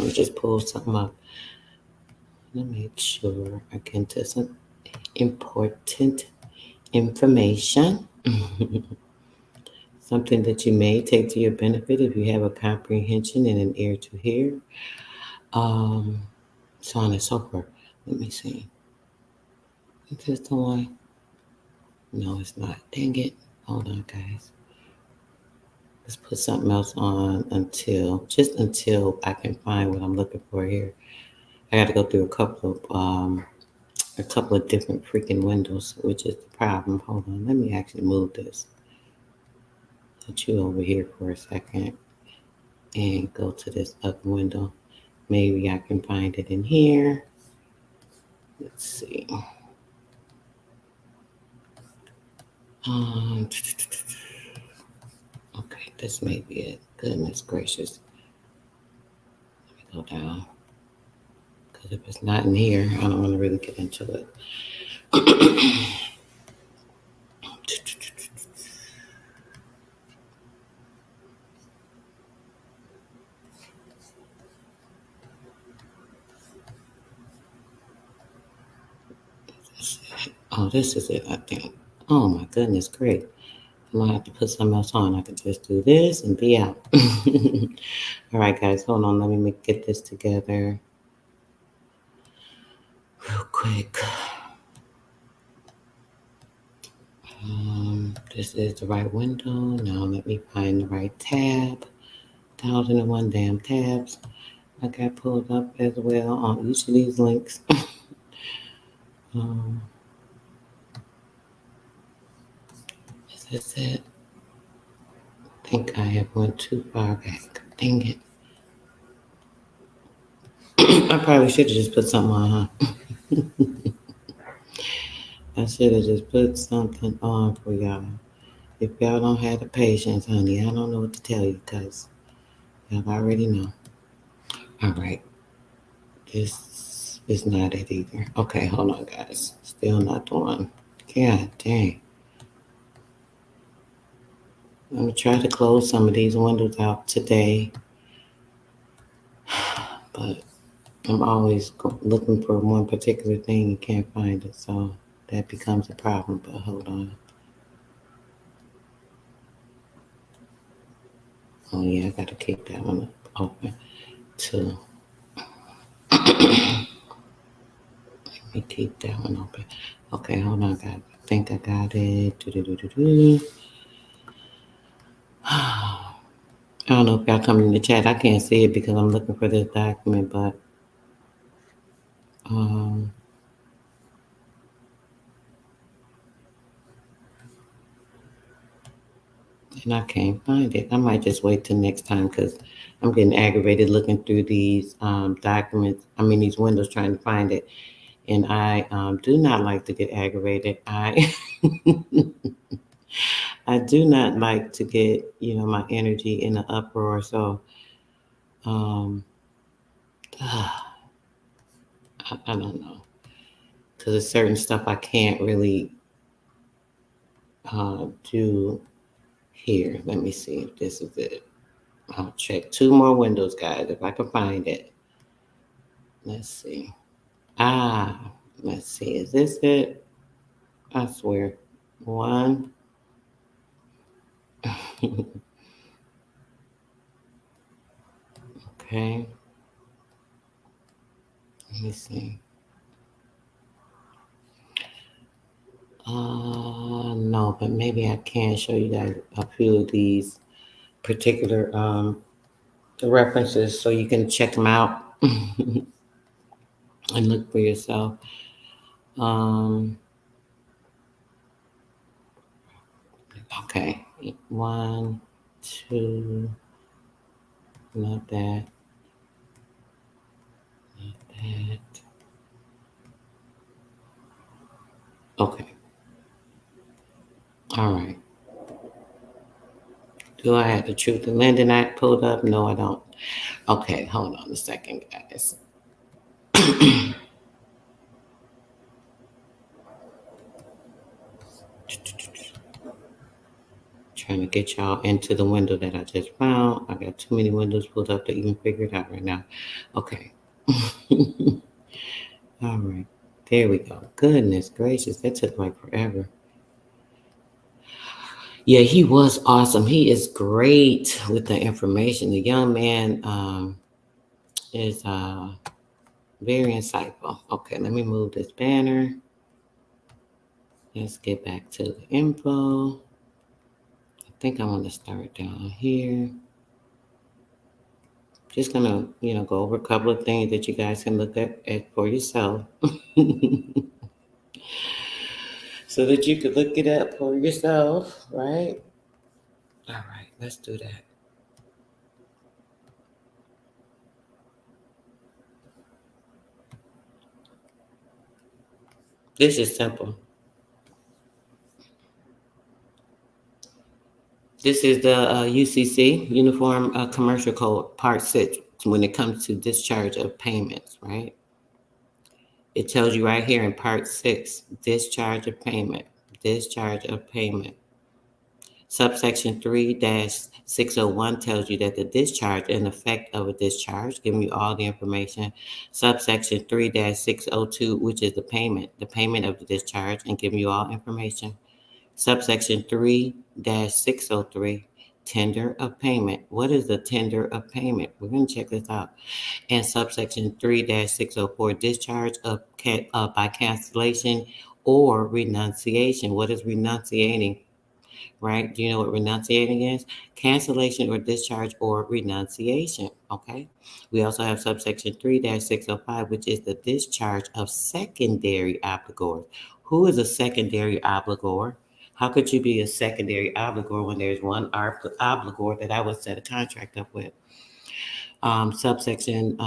Just pull something up. Let me make sure I get to some important information. Something that you may take to your benefit if you have a comprehension and an ear to hear. So on and so forth. Let me see. Is this the one? No, it's not. Dang it. Hold on, guys. Let's put something else on until I can find what I'm looking for here. I got to go through a couple of different freaking windows, which is the problem. Hold on. Let me actually move this. Put you over here for a second and go to this other window. Maybe I can find it in here. Let's see. Okay, this may be it. Goodness gracious. Let me go down. Because if it's not in here, I don't want to really get into it. Oh, this is it, I think. Oh my goodness, great. I'm gonna have to put something else on. I can just do this and be out. All right, guys, hold on. Let me get this together real quick. This is the right window. Now let me find the right tab. 1,001 damn tabs. I got pulled up as well on each of these links. this it? I think I have went too far back. Dang it. I probably should have just put something on, huh? I should have just put something on for y'all. If y'all don't have the patience, honey, I don't know what to tell you because y'all already know. All right. This is not it either. Okay, hold on, guys. Still not the one. God dang. I'm going to try to close some of these windows out today. But I'm always looking for one particular thing and can't find it. So that becomes a problem. But hold on. Oh, yeah, I got to keep that one open too. Let me keep that one open. Okay, hold on, guys. I think I got it. I don't know if y'all come in the chat. I can't see it because I'm looking for this document, but and I can't find it. I might just wait till next time because I'm getting aggravated looking through these documents. I mean, these windows trying to find it. And I do not like to get aggravated. I do not like to get, my energy in an uproar. So I don't know. Because there's certain stuff I can't really do here. Let me see if this is it. I'll check 2 more windows, guys, if I can find it. Let's see. Let's see. Is this it? I swear. 1. Okay. Let me see. No, but maybe I can show you guys a few of these particular references so you can check them out and look for yourself. Okay, 1, 2, not that, not that. Okay. All right. Do I have the Truth in Lending Act pulled up? No, I don't. Okay, hold on a second, guys. Trying to get y'all into the window that I just found. I got too many windows pulled up to even figure it out right now. Okay. All right. There we go. Goodness gracious. That took like forever. Yeah, he was awesome. He is great with the information. The young man is very insightful. Okay, let me move this banner. Let's get back to the info. I think I want to start down here. Just gonna, go over a couple of things that you guys can look at for yourself. So that you could look it up for yourself, right? All right, let's do that. This is simple. This is the UCC, Uniform Commercial Code, Part 6, when it comes to discharge of payments, right? It tells you right here in Part 6, discharge of payment, discharge of payment. Subsection 3-601 tells you that the discharge and effect of a discharge, giving you all the information. Subsection 3-602, which is the payment of the discharge, and giving you all information. Subsection 3-603, tender of payment. What is the tender of payment? We're going to check this out. And subsection 3-604, discharge of by cancellation or renunciation. What is renunciating? Right? Do you know what renunciating is? Cancellation or discharge or renunciation. Okay. We also have subsection 3-605, which is the discharge of secondary obligors. Who is a secondary obligor? How could you be a secondary obligor when there's one obligor that I would set a contract up with? Subsection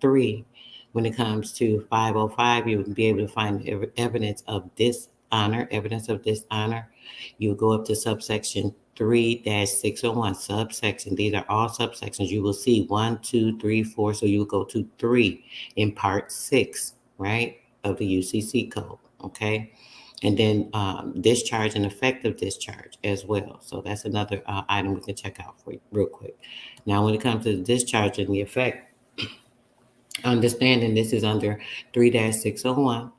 3, when it comes to 505, you would be able to find evidence of dishonor. You'll go up to subsection 3-601, subsection. These are all subsections. You will see 1, 2, 3, 4. So you'll go to 3 in part 6, right, of the UCC code. Okay. And then discharge and effective discharge as well. So that's another item we can check out for you real quick. Now, when it comes to the discharge and the effect, understanding this is under 3-601,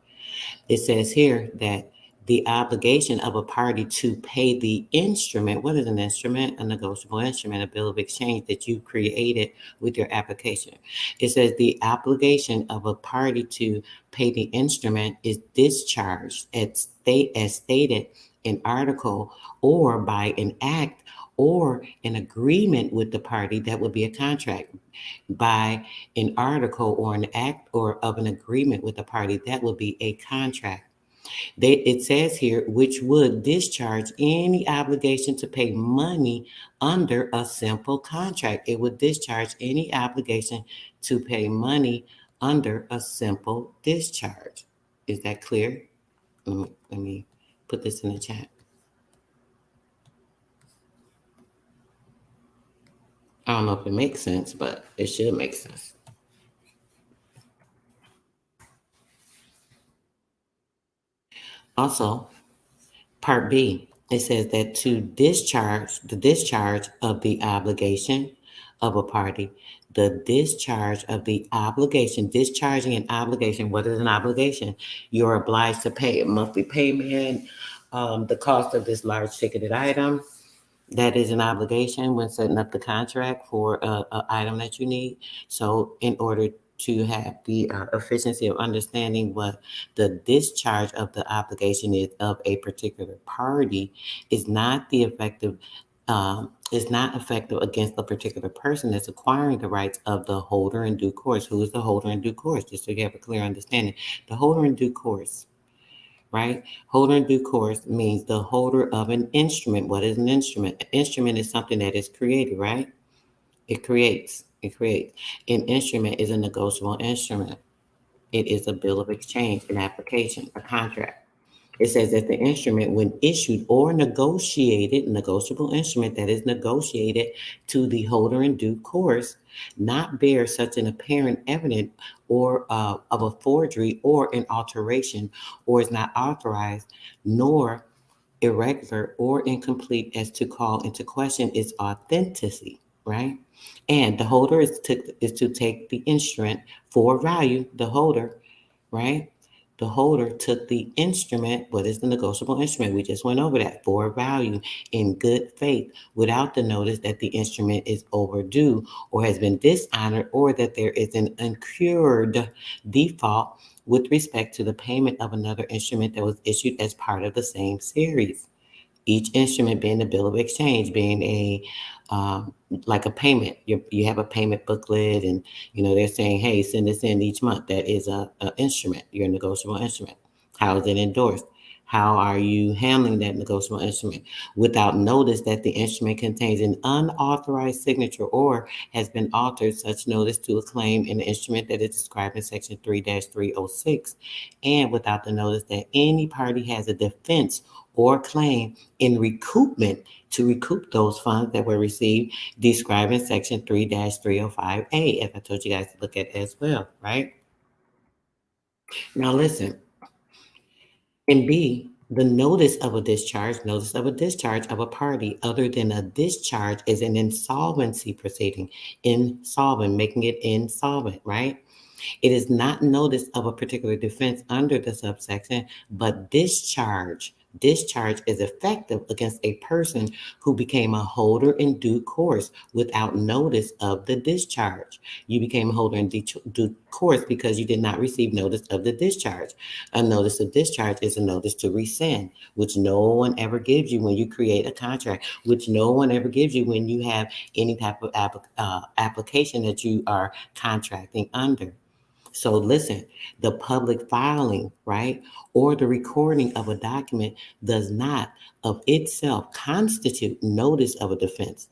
it says here that the obligation of a party to pay the instrument. What is an instrument? A negotiable instrument, a bill of exchange that you created with your application. It says the obligation of a party to pay the instrument is discharged as stated in article or by an act or an agreement with the party. That would be a contract. By an article or an act or of an agreement with the party, that would be a contract. It says here, which would discharge any obligation to pay money under a simple contract. It would discharge any obligation to pay money under a simple discharge. Is that clear? Let me put this in the chat. I don't know if it makes sense, but it should make sense. Also, Part B, it says that to discharge the discharge of the obligation of a party, the discharge of the obligation, discharging an obligation. What is an obligation? You're obliged to pay a monthly payment, the cost of this large ticketed item. That is an obligation when setting up the contract for an item that you need. So in order to have the efficiency of understanding what the discharge of the obligation is of a particular party is not the effective is not effective against a particular person that's acquiring the rights of the holder in due course. Who is the holder in due course? Just so you have a clear understanding. The holder in due course, right? Holder in due course means the holder of an instrument. What is an instrument? An instrument is something that is created, right? It creates. An instrument is a negotiable instrument. It is a bill of exchange, an application, a contract. It says that the instrument, when issued or negotiated, negotiable instrument that is negotiated to the holder in due course, not bear such an apparent evidence or of a forgery or an alteration, or is not authorized, nor irregular or incomplete as to call into question its authenticity, right? And the holder is to take the instrument for value. The holder, right? The holder took the instrument. What is the negotiable instrument? We just went over that, for value, in good faith, without the notice that the instrument is overdue or has been dishonored, or that there is an incurred default with respect to the payment of another instrument that was issued as part of the same series. Each instrument being a bill of exchange, being a like a payment. You have a payment booklet, and they're saying, hey, send this in each month. That is a instrument, your negotiable instrument. How is it endorsed? How are you handling that negotiable instrument? Without notice that the instrument contains an unauthorized signature or has been altered, such notice to a claim in the instrument that is described in section 3-306, and without the notice that any party has a defense or claim in recoupment to recoup those funds that were received, described in section 3-305A, as I told you guys to look at as well, right? Now listen, in B, the notice of a discharge of a party other than a discharge is an insolvency proceeding, insolvent, making it insolvent, right? It is not notice of a particular defense under the subsection, but discharge. Discharge is effective against a person who became a holder in due course without notice of the discharge. You became a holder in due course because you did not receive notice of the discharge. A notice of discharge is a notice to rescind, which no one ever gives you when you create a contract, which no one ever gives you when you have any type of application that you are contracting under. So listen, the public filing, right, or the recording of a document does not of itself constitute notice of a defense.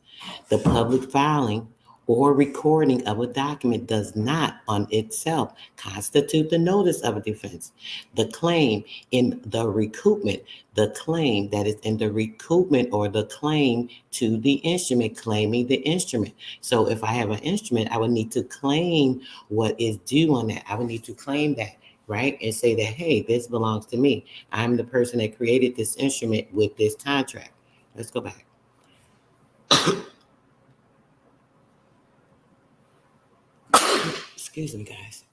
The public filing or recording of a document does not on itself constitute the notice of a defense. The claim in the recoupment, the claim that is in the recoupment or the claim to the instrument, claiming the instrument. So if I have an instrument, I would need to claim what is due on that. I would need to claim that, right? And say that, hey, this belongs to me. I'm the person that created this instrument with this contract. Let's go back. Excuse me, guys.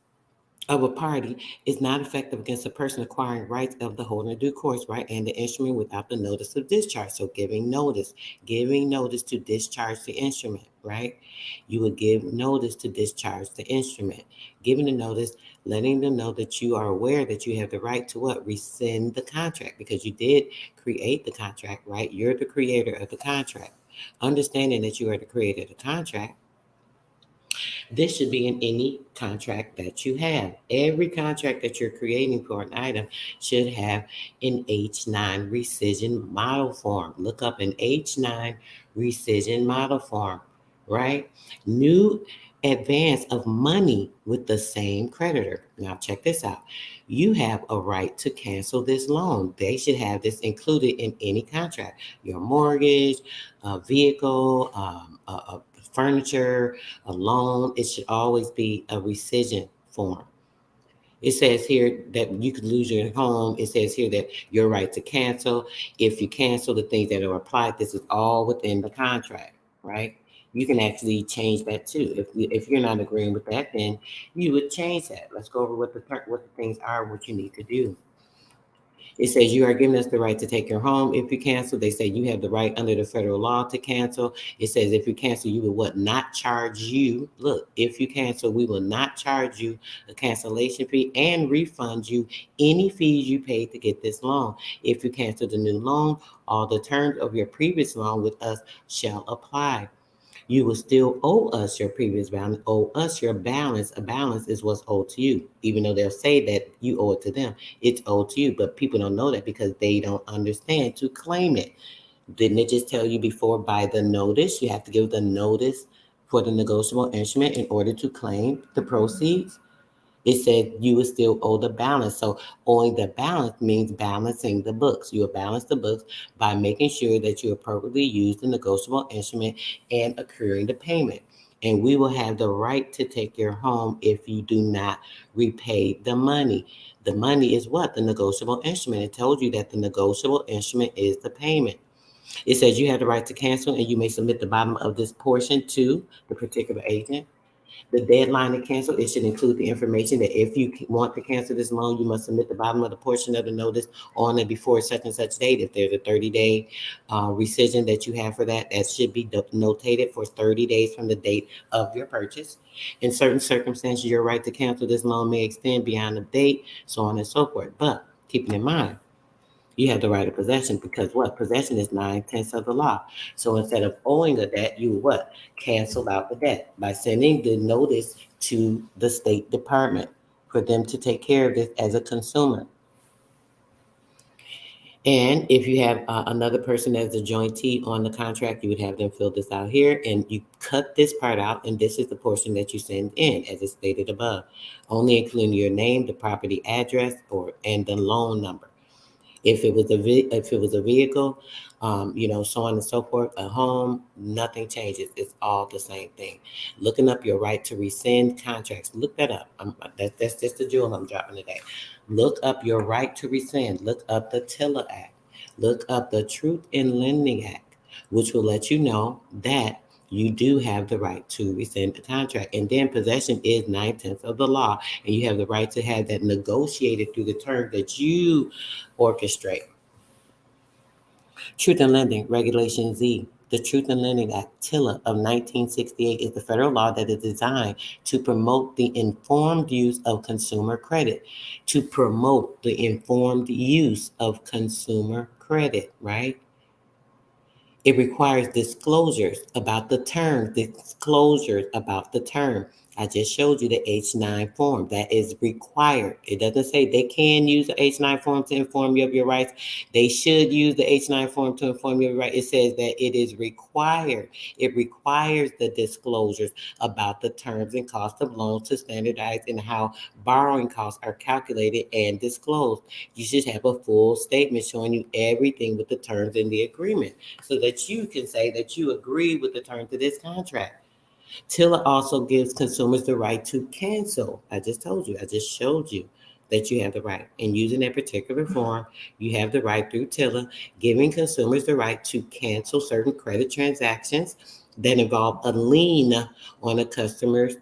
Of a party is not effective against a person acquiring rights of the holder in due course, right, and the instrument without the notice of discharge. So giving notice to discharge the instrument, right? You would give notice to discharge the instrument. Giving the notice, letting them know that you are aware that you have the right to what? Rescind the contract, because you did create the contract, right? You're the creator of the contract. Understanding that you are the creator of the contract, this should be in any contract that you have. Every contract that you're creating for an item should have an H9 rescission model form. Look up an H9 rescission model form, right? New advance of money with the same creditor. Now check this out. You have a right to cancel this loan. They should have this included in any contract. Your mortgage, a vehicle, furniture, a loan, it should always be a rescission form. It says here that you could lose your home. It says here that your right to cancel. If you cancel the things that are applied, this is all within the contract, right? You can actually change that too. If you're not agreeing with that, then you would change that. Let's go over what the things are, what you need to do. It says you are giving us the right to take your home. If you cancel, they say you have the right under the federal law to cancel. It says if you cancel, you will what? Not charge you. Look, if you cancel, we will not charge you a cancellation fee and refund you any fees you paid to get this loan. If you cancel the new loan, all the terms of your previous loan with us shall apply. You will still owe us your previous balance, owe us your balance. A balance is what's owed to you, even though they'll say that you owe it to them. It's owed to you, but people don't know that because they don't understand to claim it. Didn't it just tell you before by the notice? You have to give the notice for the negotiable instrument in order to claim the proceeds. It said you would still owe the balance. So owing the balance means balancing the books. You will balance the books by making sure that you appropriately use the negotiable instrument and accruing the payment. And we will have the right to take your home if you do not repay the money. The money is what? The negotiable instrument. It told you that the negotiable instrument is the payment. It says you have the right to cancel and you may submit the bottom of this portion to the particular agent. The deadline to cancel, it should include the information that if you want to cancel this loan, you must submit the bottom of the portion of the notice on and before such and such date. If there's a 30-day rescission that you have for that, that should be notated for 30 days from the date of your purchase. In certain circumstances, your right to cancel this loan may extend beyond the date, so on and so forth. But keeping in mind, you have the right of possession because what? Possession is 9/10 of the law. So instead of owing a debt, you what? Cancel out the debt by sending the notice to the State Department for them to take care of this as a consumer. And if you have another person as a jointee on the contract, you would have them fill this out here and you cut this part out. And this is the portion that you send in as it's stated above, only including your name, the property address, and the loan number. If it was a vehicle, so on and so forth, a home, nothing changes. It's all the same thing. Looking up your right to rescind contracts. Look that up. That's just the jewel I'm dropping today. Look up your right to rescind. Look up the Tiller Act. Look up the Truth in Lending Act, which will let you know that you do have the right to rescind the contract. And then possession is 9/10 of the law. And you have the right to have that negotiated through the terms that you orchestrate. Truth in Lending, Regulation Z. The Truth in Lending Act, TILA of 1968, is the federal law that is designed to promote the informed use of consumer credit. To promote the informed use of consumer credit, right? It requires disclosures about the term, I just showed you the H-9 form. That is required. It doesn't say they can use the H-9 form to inform you of your rights. They should use the H-9 form to inform you of your rights. It says that it is required. It requires the disclosures about the terms and cost of loans to standardize and how borrowing costs are calculated and disclosed. You should have a full statement showing you everything with the terms in the agreement so that you can say that you agree with the terms of this contract. TILA also gives consumers the right to cancel. I just told you, I just showed you that you have the right. And using that particular form, you have the right through TILA, giving consumers the right to cancel certain credit transactions that involve a lien on a customer's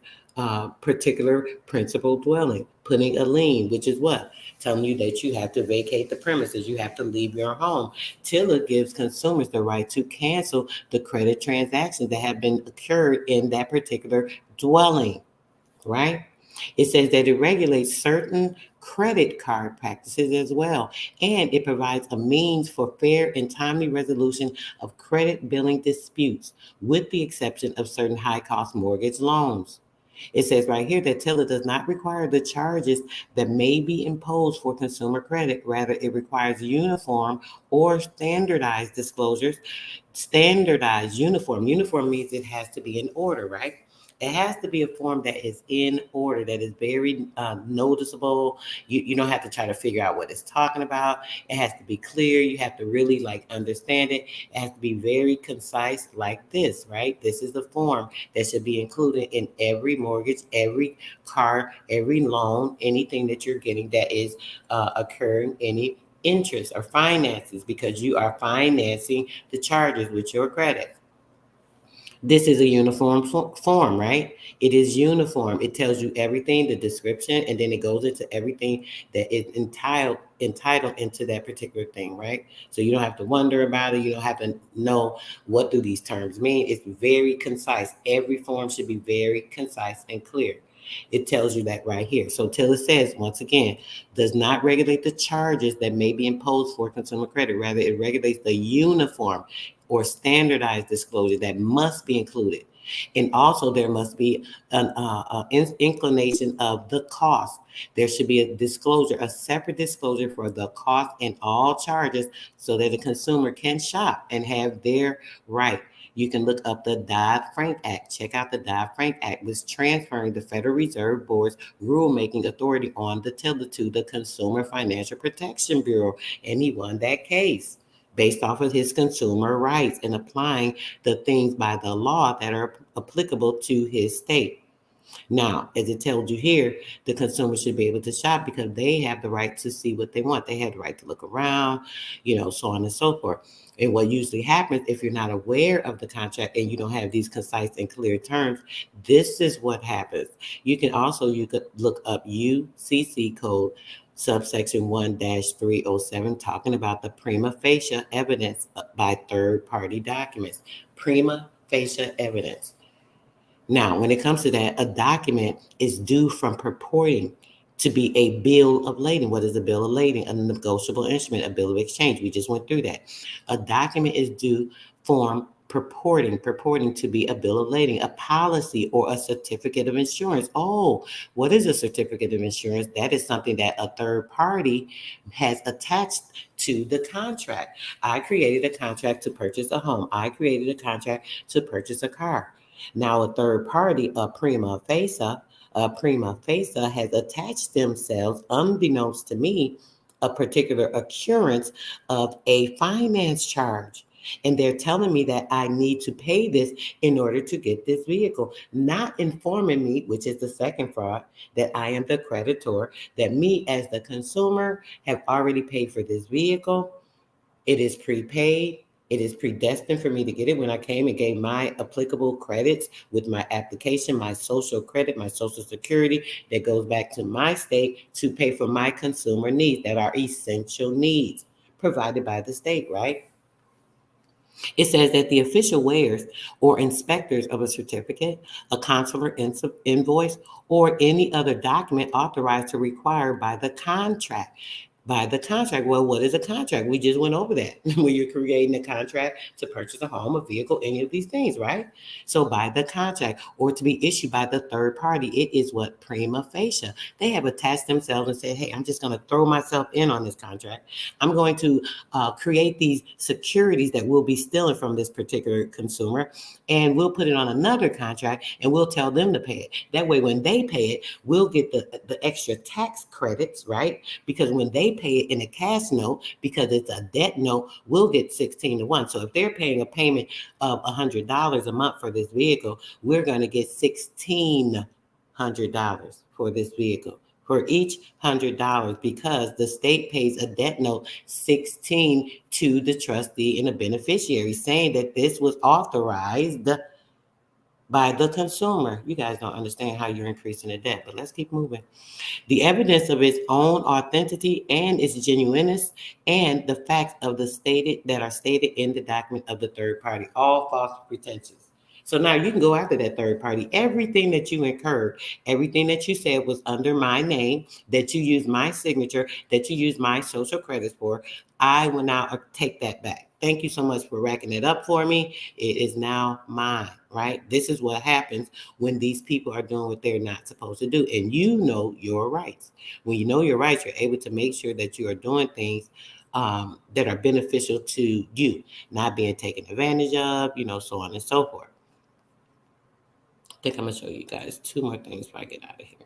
particular principal dwelling. Putting a lien, which is what? Telling you that you have to vacate the premises, you have to leave your home. TILA gives consumers the right to cancel the credit transactions that have been occurred in that particular dwelling, right? It says that it regulates certain credit card practices as well, and it provides a means for fair and timely resolution of credit billing disputes, with the exception of certain high-cost mortgage loans. It says right here that TILA does not require the charges that may be imposed for consumer credit. Rather, it requires uniform or standardized disclosures. Standardized, uniform. Uniform means it has to be in order, right? It has to be a form that is in order, that is very noticeable. You don't have to try to figure out what it's talking about. It has to be clear. You have to really understand it. It has to be very concise like this, right? This is the form that should be included in every mortgage, every car, every loan, anything that you're getting that is occurring, any interest or finances, because you are financing the charges with your credit. This is a uniform form, right? It is uniform. It tells you everything, the description, and then it goes into everything that is entitled into that particular thing, right? So you don't have to wonder about it. You don't have to know what do these terms mean. It's very concise. Every form should be very concise and clear. It tells you that right here. So TILA says, once again, does not regulate the charges that may be imposed for consumer credit. Rather, it regulates the uniform or standardized disclosure that must be included. And also there must be an inclination of the cost. There should be a disclosure, a separate disclosure for the cost and all charges so that the consumer can shop and have their right. You can look up the Dodd-Frank Act. Check out the Dodd-Frank Act, which transferring the Federal Reserve Board's rulemaking authority on the TILA to the Consumer Financial Protection Bureau. And he won that case based off of his consumer rights and applying the things by the law that are applicable to his state. Now, as it tells you here, the consumer should be able to shop because they have the right to see what they want. They have the right to look around, so on and so forth. And what usually happens if you're not aware of the contract and you don't have these concise and clear terms, this is what happens. You could look up UCC code subsection 1-307, talking about the prima facie evidence by third-party documents. Prima facie evidence. Now, when it comes to that, a document is due from purporting to be a bill of lading. What is a bill of lading? A negotiable instrument, a bill of exchange. We just went through that. A document is due from purporting to be a bill of lading, a policy, or a certificate of insurance. Oh, what is a certificate of insurance? That is something that a third party has attached to the contract. I created a contract to purchase a home. I created a contract to purchase a car. Now, a third party, a prima facie, has attached themselves, unbeknownst to me, a particular occurrence of a finance charge. And they're telling me that I need to pay this in order to get this vehicle, not informing me, which is the second fraud, that I am the creditor, that me as the consumer have already paid for this vehicle. It is prepaid. It is predestined for me to get it. When I came and gave my applicable credits with my application, my social credit, my social security, that goes back to my state to pay for my consumer needs that are essential needs provided by the state, right? It says that the official weighers or inspectors of a certificate, a consular invoice, or any other document authorized to require by the contract By the contract. Well, what is a contract? We just went over that. When you're creating a contract to purchase a home, a vehicle, any of these things, right? So by the contract, or to be issued by the third party, it is what? Prima facie. They have attached themselves and said, hey, I'm just going to throw myself in on this contract. I'm going to create these securities that we'll be stealing from this particular consumer, and we'll put it on another contract, and we'll tell them to pay it. That way, when they pay it, we'll get the extra tax credits, right? Because when they pay it in a cash note, because it's a debt note, we'll get 16-1. So if they're paying a payment of $100 a month for this vehicle, we're going to get $1,600 for this vehicle for each $100, because the state pays a debt note 16 to the trustee and the beneficiary, saying that this was authorized by the consumer. You guys don't understand how you're increasing the debt, but let's keep moving. The evidence of its own authenticity and its genuineness, and the facts of the stated that are stated in the document of the third party, all false pretensions. So now you can go after that third party. Everything that you incurred, everything that you said was under my name, that you used my signature, that you used my social credits for, I will now take that back. Thank you so much for racking it up for me. It is now mine, right? This is what happens when these people are doing what they're not supposed to do. And you know your rights. When you know your rights, you're able to make sure that you are doing things that are beneficial to you, not being taken advantage of, so on and so forth. I think I'm going to show you guys two more things before I get out of here.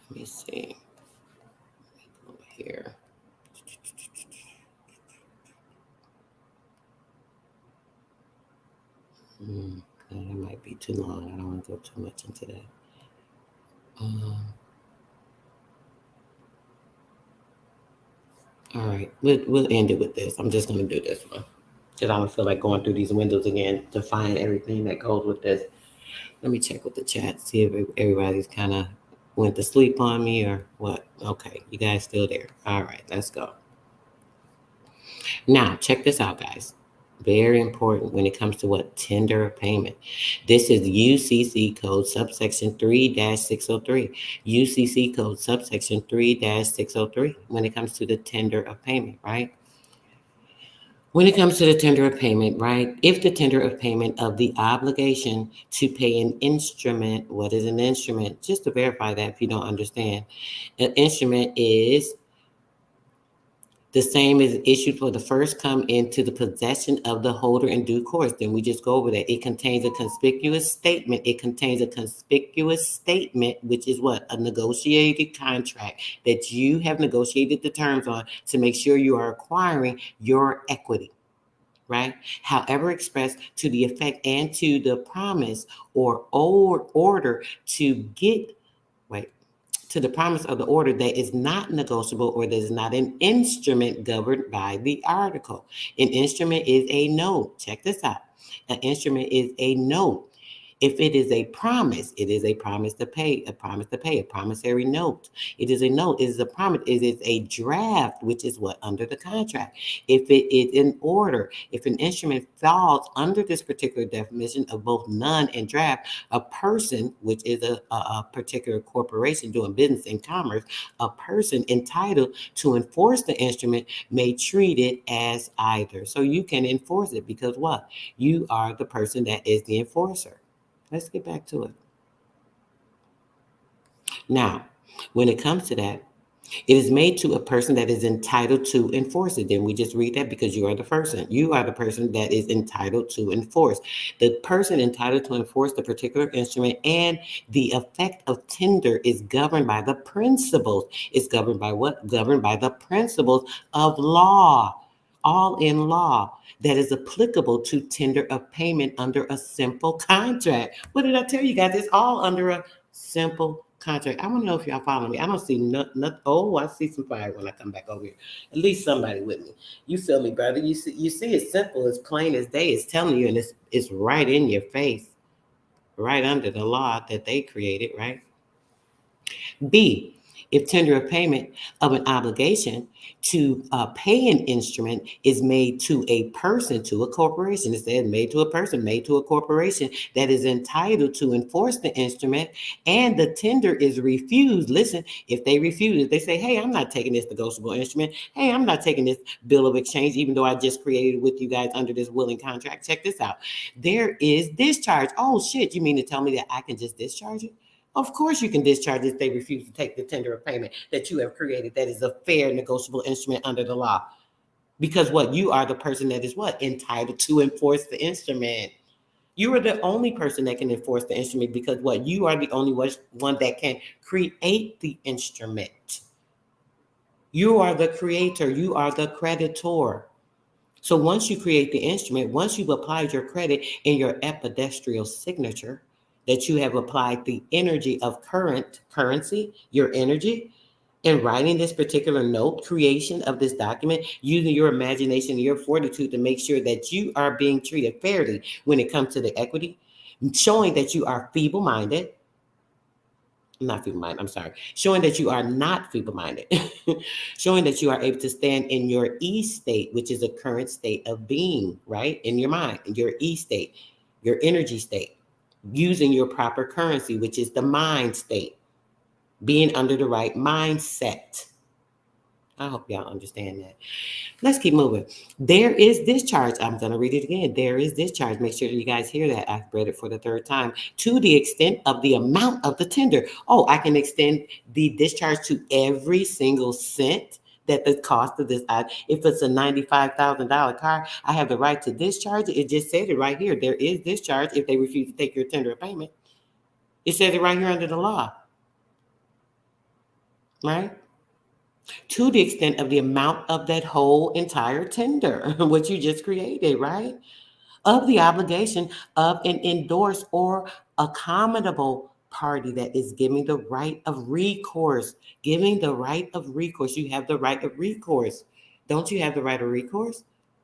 Let me see. Over here. That might be too long. I don't want to go too much into that. All right, we'll end it with this. I'm just going to do this one because I don't feel like going through these windows again to find everything that goes with this. Let me check with the chat, see if everybody's kind of went to sleep on me or what. Okay, you guys still there. All right, let's go. Now, check this out, guys. Very important when it comes to what? Tender of payment. This is UCC code subsection 3-603. UCC code subsection 3-603 when it comes to the tender of payment, right? When it comes to the tender of payment, right? If the tender of payment of the obligation to pay an instrument, what is an instrument? Just to verify that if you don't understand. An instrument is the same as issued for the first come into the possession of the holder in due course. Then we just go over that. It contains a conspicuous statement. It contains a conspicuous statement, which is what? A negotiated contract that you have negotiated the terms on to make sure you are acquiring your equity, right? However expressed to the effect and to the promise or order to get, to the promise of the order that is not negotiable or that is not an instrument governed by the article. An instrument is a note. Check this out. An instrument is a note. If it is a promise, it is a promise to pay, a promissory note. It is a note, it is a promise, it is a draft, which is what? Under the contract. If it is an order, if an instrument falls under this particular definition of both none and draft, a person, which is a particular corporation doing business in commerce, a person entitled to enforce the instrument may treat it as either. So you can enforce it because what? You are the person that is the enforcer. Let's get back to it. Now, when it comes to that, it is made to a person that is entitled to enforce it. Then we just read that because you are the person. You are the person that is entitled to enforce. The person entitled to enforce the particular instrument and the effect of tender is governed by the principles. It's governed by what? Governed by the principles of law. All in law that is applicable to tender of payment under a simple contract. What did I tell you guys? It's all under a simple contract. I want to know if y'all follow me. I don't see nothing. Oh, I see some fire when I come back over here. At least somebody with me. You feel me, brother? You see it's simple, it's plain as day. It's telling you, and it's right in your face, right under the law that they created, right? B, If tender of payment of an obligation to pay an instrument is made to a person, to a corporation, it says made to a person, made to a corporation that is entitled to enforce the instrument, and the tender is refused. Listen, if they refuse it, they say, hey, I'm not taking this negotiable instrument. Hey, I'm not taking this bill of exchange, even though I just created with you guys under this willing contract. Check this out. There is discharge. Oh, shit, you mean to tell me that I can just discharge it? Of course you can discharge if they refuse to take the tender of payment that you have created. That is a fair negotiable instrument under the law. Because what? You are the person that is what? Entitled to enforce the instrument. You are the only person that can enforce the instrument because what? You are the only one that can create the instrument. You are the creator. You are the creditor. So once you create the instrument, once you've applied your credit in your epidestral signature, that you have applied the energy of currency, your energy, in writing this particular note, creation of this document, using your imagination and your fortitude to make sure that you are being treated fairly when it comes to the equity, showing that you are feeble-minded, not feeble-minded, I'm sorry, showing that you are not feeble-minded, showing that you are able to stand in your E state, which is a current state of being, right? In your mind, in your E state, your energy state, using your proper currency, which is the mind state, being under the right mindset. I hope y'all understand that. Let's keep moving. There is discharge. I'm going to read it again. There is discharge. Make sure that you guys hear that. I've read it for the third time. To the extent of the amount of the tender. Oh, I can extend the discharge to every single cent that the cost of this. If it's a $95,000 car, I have the right to discharge it. It just said it right here. There is discharge if they refuse to take your tender of payment. It says it right here under the law. Right? To the extent of the amount of that whole entire tender, what you just created, right? Of the obligation of an endorsed or accommodable party that is giving the right of recourse. Giving the right of recourse. You have the right of recourse. Don't you have the right of recourse?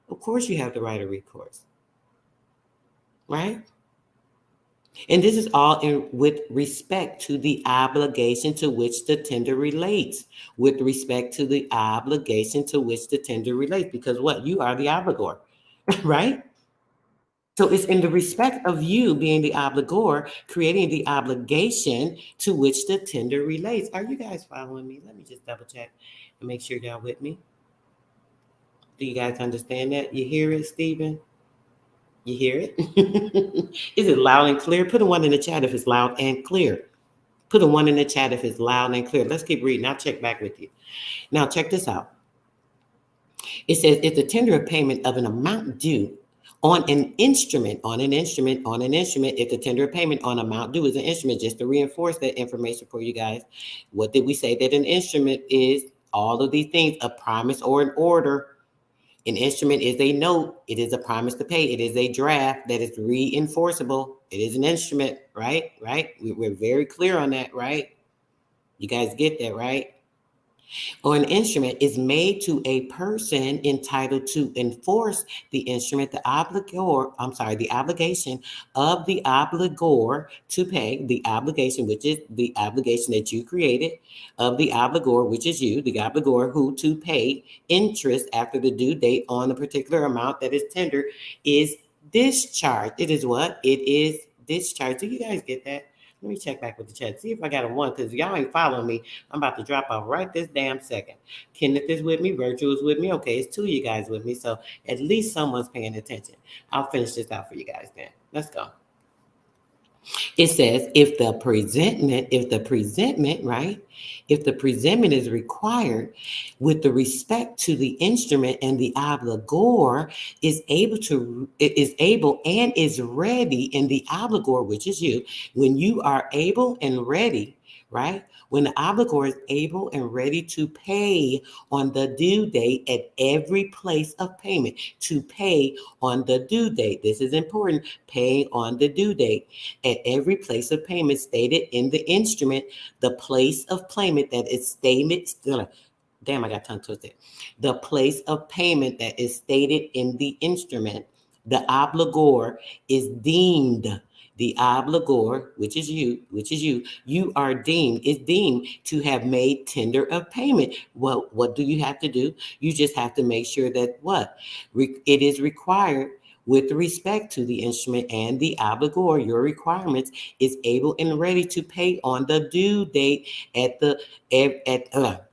Of course you have the right of recourse. Right? And this is all with respect to the obligation to which the tender relates. With respect to the obligation to which the tender relates. Because what? You are the obligor, right? So it's in the respect of you being the obligor, creating the obligation to which the tender relates. Are you guys following me? Let me just double check and make sure y'all with me. Do you guys understand that? You hear it, Stephen? You hear it? Is it loud and clear? Put a 1 in the chat if it's loud and clear. Put a 1 in the chat if it's loud and clear. Let's keep reading. I'll check back with you. Now, check this out. It says, if the tender of payment of an amount due on an instrument, if the tender of payment on amount due is an instrument, just to reinforce that information for you guys. What did we say that an instrument is? All of these things, a promise or an order. An instrument is a note. It is a promise to pay. It is a draft that is reinforceable. It is an instrument, right? Right? We're very clear on that, right? You guys get that, right? Or an instrument is made to a person entitled to enforce the instrument, the obligation of the obligor to pay, the obligation, which is the obligation that you created, of the obligor, which is you, the obligor, who to pay interest after the due date on a particular amount that is tendered, is discharged. It is what? It is discharged. Do you guys get that? Let me check back with the chat. See if I got a 1, because y'all ain't following me. I'm about to drop off right this damn second. Kenneth is with me. Virtual is with me. Okay, it's 2 of you guys with me. So at least someone's paying attention. I'll finish this out for you guys then. Let's go. It says, if the presentment, right? If the presentment is required with the respect to the instrument and the obligor is able and is ready in the obligor, which is you, when you are able and ready, right? When the obligor is able and ready to pay on the due date at every place of payment, to pay on the due date. This is important. Pay on the due date at every place of payment stated in the instrument, the place of payment that is stated. Damn, I got tongue twisted. The place of payment that is stated in the instrument, the obligor is deemed the obligor, which is you, you are deemed to have made tender of payment. Well, what do you have to do? You just have to make sure that it is required with respect to the instrument and the obligor, your requirements, is able and ready to pay on the due date at the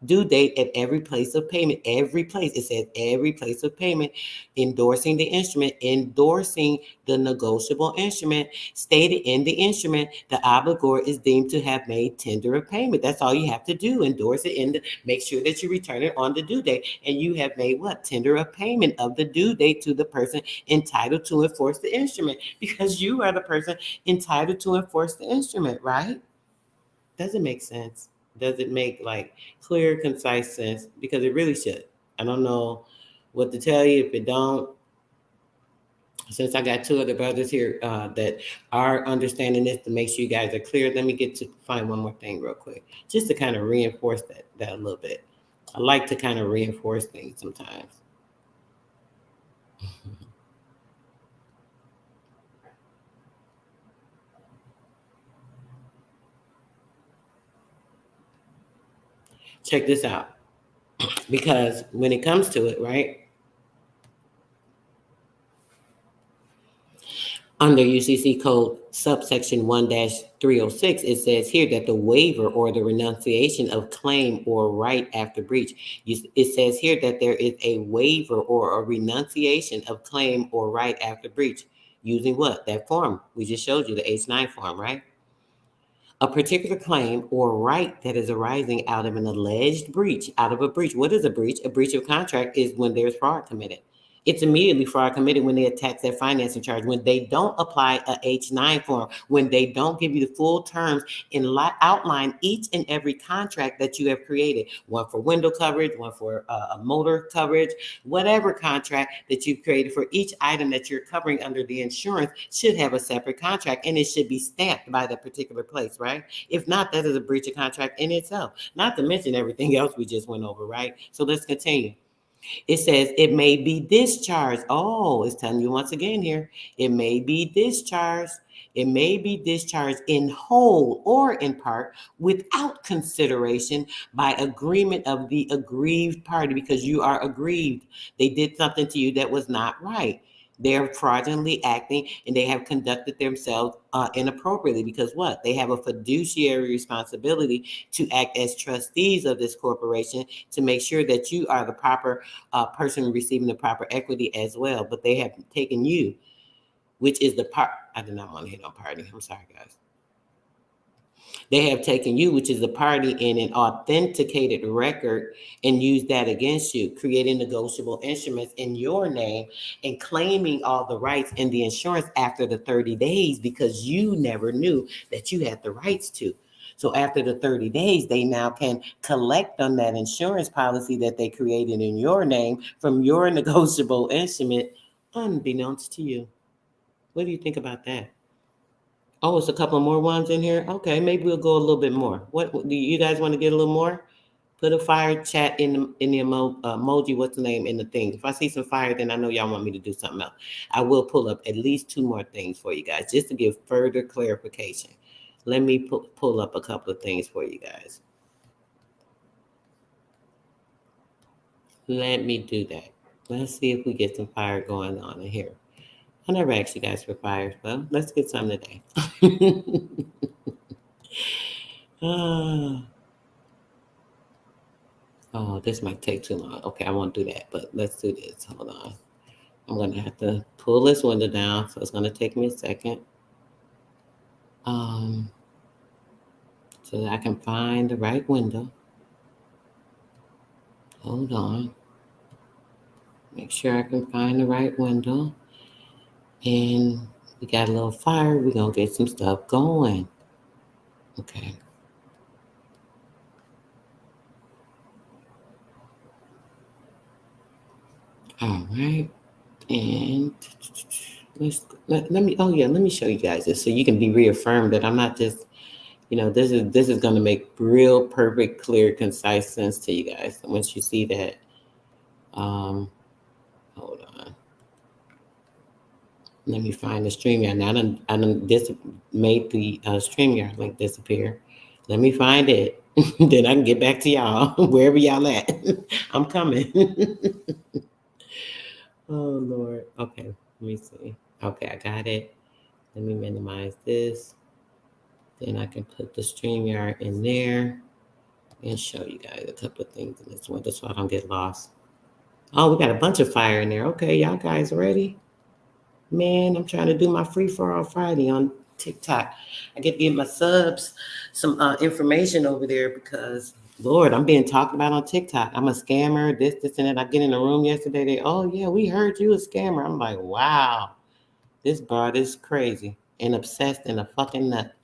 due date at every place of payment. Every place, it says every place of payment, endorsing the instrument, endorsing the negotiable instrument, stated in the instrument, the obligor is deemed to have made tender of payment. That's all you have to do. Endorse it make sure that you return it on the due date. And you have made what? Tender of payment of the due date to the person entitled to enforce the instrument, because you are the person entitled to enforce the instrument, right? Does it make sense? Does it make like clear, concise sense? Because it really should. I don't know what to tell you if it don't. Since I got two other brothers here that are understanding this, to make sure you guys are clear, let me find one more thing real quick, just to kind of reinforce that a little bit. I like to kind of reinforce things sometimes. Check this out, because when it comes to it, right? Under UCC code subsection 1-306, it says here that the waiver or the renunciation of claim or right after breach. It says here that there is a waiver or a renunciation of claim or right after breach. Using what? That form. We just showed you, the H9 form, right? A particular claim or right that is arising out of an alleged breach, out of a breach. What is a breach? A breach of contract is when there's fraud committed. It's immediately fraud committed when they attach that financing charge, when they don't apply a H9 form, when they don't give you the full terms and outline each and every contract that you have created, one for window coverage, one for a motor coverage, whatever contract that you've created for each item that you're covering under the insurance should have a separate contract, and it should be stamped by that particular place, right? If not, that is a breach of contract in itself, not to mention everything else we just went over, right? So let's continue. It says it may be discharged. Oh, it's telling you once again here. It may be discharged. It may be discharged in whole or in part without consideration by agreement of the aggrieved party, because you are aggrieved. They did something to you that was not right. They're fraudulently acting, and they have conducted themselves inappropriately, because what? They have a fiduciary responsibility to act as trustees of this corporation to make sure that you are the proper person receiving the proper equity as well. But they have taken you, which is the part. I did not want to hit on party. I'm sorry, guys. They have taken you, which is the party, in an authenticated record and used that against you, creating negotiable instruments in your name and claiming all the rights and the insurance after the 30 days because you never knew that you had the rights to. So after the 30 days, they now can collect on that insurance policy that they created in your name from your negotiable instrument, unbeknownst to you. What do you think about that? Oh, it's a couple more ones in here. Okay, maybe we'll go a little bit more. What do you guys want to get a little more? Put a fire chat in the emoji. What's the name in the thing? If I see some fire, then I know y'all want me to do something else. I will pull up at least two more things for you guys, just to give further clarification. Let me pull up a couple of things for you guys. Let me do that. Let's see if we get some fire going on in here. I never asked you guys for fire. Well, let's get some today. Oh, this might take too long. Okay, I won't do that, but let's do this. Hold on. I'm going to have to pull this window down, so it's going to take me a second. So that I can find the right window. Hold on. Make sure I can find the right window. And we got a little fire. We're going to get some stuff going. Okay. All right. And let me show you guys this so you can be reaffirmed that I'm not just, this is going to make real perfect, clear, concise sense to you guys. Once you see that, hold on. Let me find the StreamYard. Now I done made the StreamYard link disappear. Let me find it. Then I can get back to y'all wherever y'all at. I'm coming. Oh Lord. Okay, let me see. Okay, I got it. Let me minimize this. Then I can put the StreamYard in there and show you guys a couple of things in this one, just so I don't get lost. Oh, we got a bunch of fire in there. Okay, y'all guys ready? Man, I'm trying to do my free for all Friday on TikTok. I get to give my subs some information over there because, Lord, I'm being talked about on TikTok. I'm a scammer, this, and that. I get in the room yesterday. Oh, yeah, we heard you a scammer. I'm like, wow, this broad is crazy and obsessed and a fucking nut.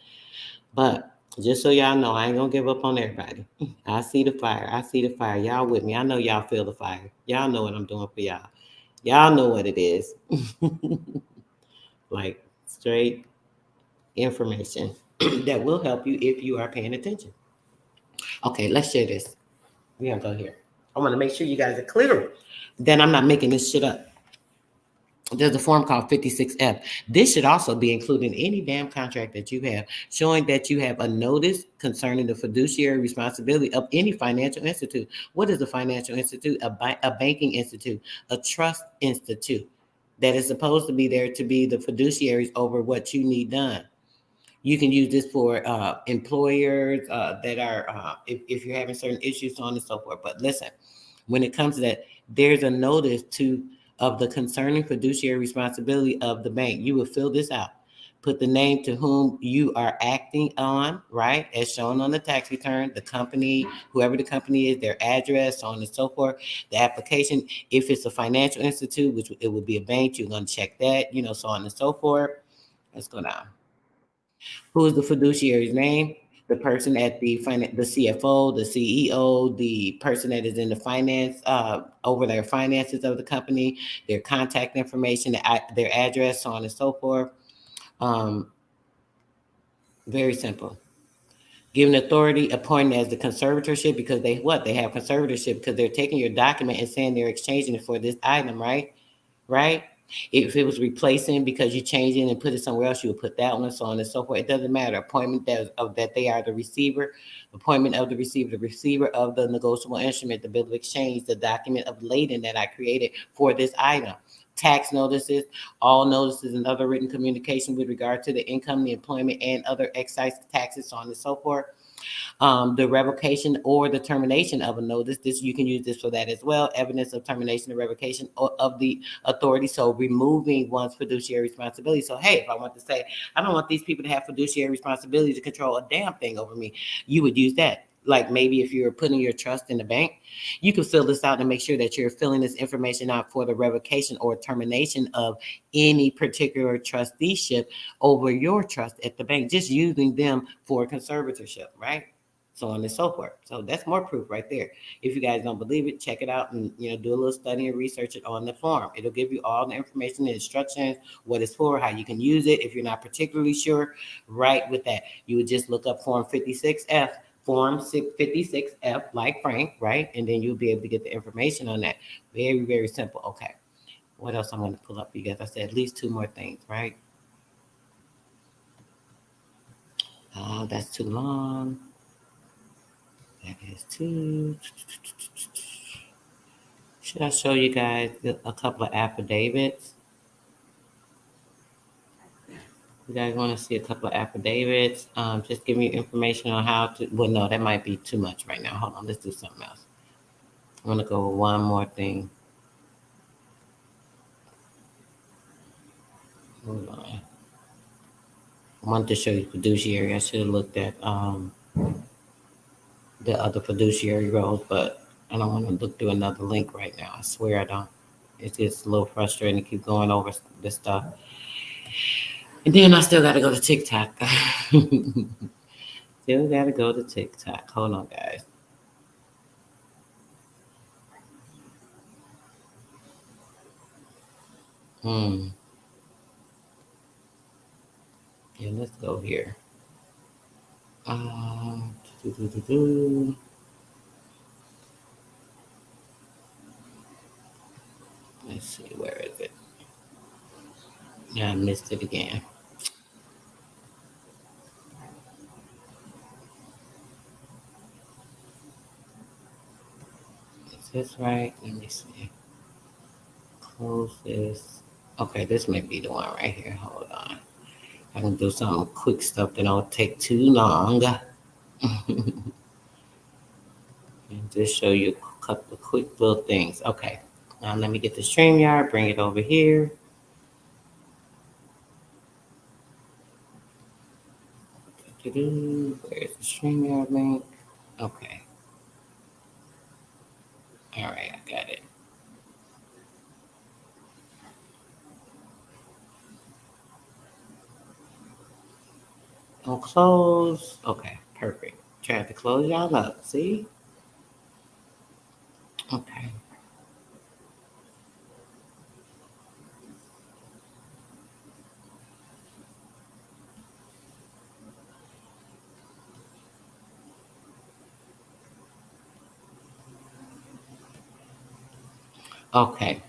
But just so y'all know, I ain't gonna give up on everybody. I see the fire. I see the fire. Y'all with me. I know y'all feel the fire. Y'all know what I'm doing for y'all. Y'all know what it is. Like straight information that will help you if you are paying attention. Okay, let's share this. We're gonna go here. I want to make sure you guys are clear that I'm not making this shit up. There's a form called 56F. This should also be included in any damn contract that you have, showing that you have a notice concerning the fiduciary responsibility of any financial institute. What is a financial institute? A banking institute, a trust institute that is supposed to be there to be the fiduciaries over what you need done. You can use this for employers that are, if you're having certain issues, so on and so forth. But listen, when it comes to that, there's a notice of the concerning fiduciary responsibility of the bank. You will fill this out. Put the name to whom you are acting on, right? As shown on the tax return, the company, whoever the company is, their address, so on and so forth. The application, if it's a financial institute, which it would be a bank, you're going to check that, so on and so forth. Let's go down. Who is the fiduciary's name? The person at the CFO, the CEO, the person that is in the finance, over their finances of the company, their contact information, their address, so on and so forth. Very simple. Given authority, appointed as the conservatorship because they have conservatorship because they're taking your document and saying they're exchanging it for this item, right? Right? If it was replacing because you changed it and put it somewhere else, you would put that one, so on and so forth. It doesn't matter. Appointment that they are the receiver, appointment of the receiver of the negotiable instrument, the bill of exchange, the document of lading that I created for this item. Tax notices, all notices and other written communication with regard to the income, the employment, and other excise taxes, so on and so forth. The revocation or the termination of a notice. You can use this for that as well. Evidence of termination or revocation of the authority. So removing one's fiduciary responsibility. So, hey, if I want to say, I don't want these people to have fiduciary responsibility to control a damn thing over me, you would use that. Like maybe if you're putting your trust in the bank, you can fill this out and make sure that you're filling this information out for the revocation or termination of any particular trusteeship over your trust at the bank, just using them for conservatorship, right? So on and so forth. So that's more proof right there. If you guys don't believe it, check it out and do a little study and research it on the form. It'll give you all the information and instructions, what it's for, how you can use it. If you're not particularly sure, right with that, you would just look up form 56F. Form 56F, like Frank, right? And then you'll be able to get the information on that. Very, very simple. Okay. What else I'm going to pull up for you guys? I said at least 2 more things, right? Oh, that's too long. That is too. Should I show you guys a couple of affidavits? You guys want to see a couple of affidavits? Just give me information on how to. Well, no, that might be too much right now. Hold on, let's do something else. I want to go with one more thing. Hold on. I wanted to show you fiduciary. I should have looked at the other fiduciary roles, but I don't want to look through another link right now. I swear I don't. It's just a little frustrating to keep going over this stuff. And then I still got to go to TikTok. Still got to go to TikTok. Hold on, guys. Yeah, let's go here. Let's see, where is it? Yeah, I missed it again. Is this right? Let me see. Close this. Okay, this may be the one right here. Hold on. I can do some quick stuff that don't take too long. And just show you a couple of quick little things. Okay. Now let me get the StreamYard, bring it over here. Where's the StreamYard link? Okay. All right, I got it. Don't close. Okay, perfect. Try to close y'all up. See? Okay. Okay.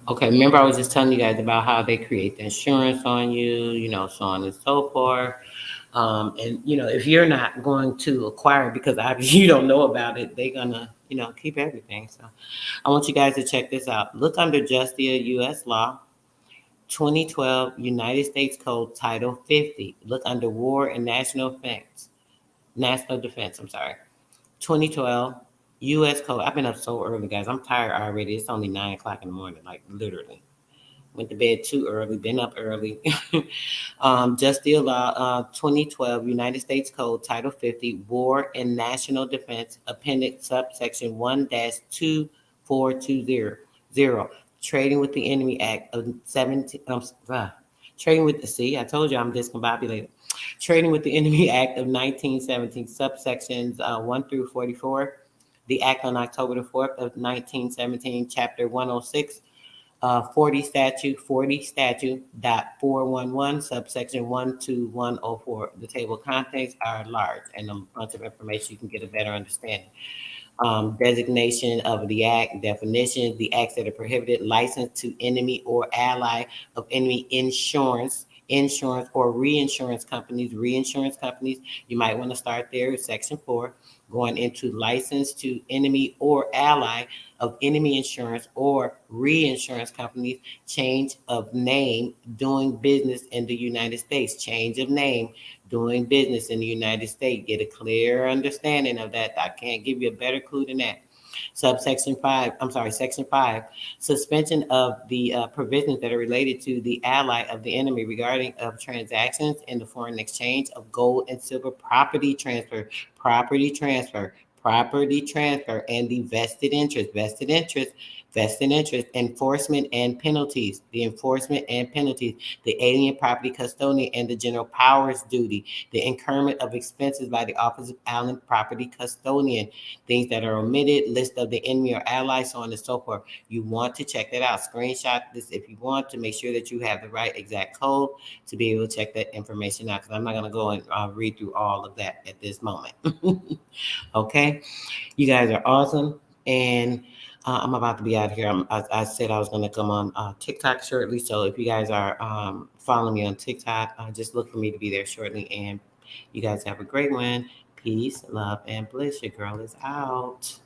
Okay, remember I was just telling you guys about how they create the insurance on you, you know, so on and so forth. And, you know, if you're not going to acquire it because obviously you don't know about it, they're going to, you know, keep everything. So I want you guys to check this out. Look under Justia U.S. Law, 2012 United States Code Title 50. Look under War and National Defense. 2012 U.S. Code. I've been up so early, guys. I'm tired already. It's only 9 o'clock in the morning, like literally. Went to bed too early, been up early. Just the law, 2012 United States Code Title 50, War and National Defense, Appendix Subsection 1-2420. Trading with the Enemy Act of 17. Trading with the I told you I'm discombobulated. Trading with the Enemy Act of 1917, subsections 1 through 44. The Act on October the 4th of 1917, Chapter 106. 40 statute .411 subsection 1 to 104. The table of contents are large and a bunch of information you can get a better understanding. Designation of the act, definitions, the acts that are prohibited, license to enemy or ally of enemy insurance or reinsurance companies. You might want to start there with section 4, going into license to enemy or ally of enemy insurance or reinsurance companies, change of name, doing business in the United States, change of name, doing business in the United States. Get a clear understanding of that. I can't give you a better clue than that. Section 5, suspension of the provisions that are related to the ally of the enemy regarding of transactions in the foreign exchange of gold and silver, property transfer, and the vested interest, enforcement and penalties, the alien property custodian and the general powers duty, the incurment of expenses by the office of alien property custodian, things that are omitted, list of the enemy or ally, so on and so forth. You want to check that out. Screenshot this if you want to make sure that you have the right exact code to be able to check that information out, because I'm not going to go and read through all of that at this moment. Okay, you guys are awesome, and I'm about to be out of here. I said I was going to come on TikTok shortly, so if you guys are following me on TikTok, just look for me to be there shortly, and you guys have a great one. Peace, love, and bliss. Your girl is out.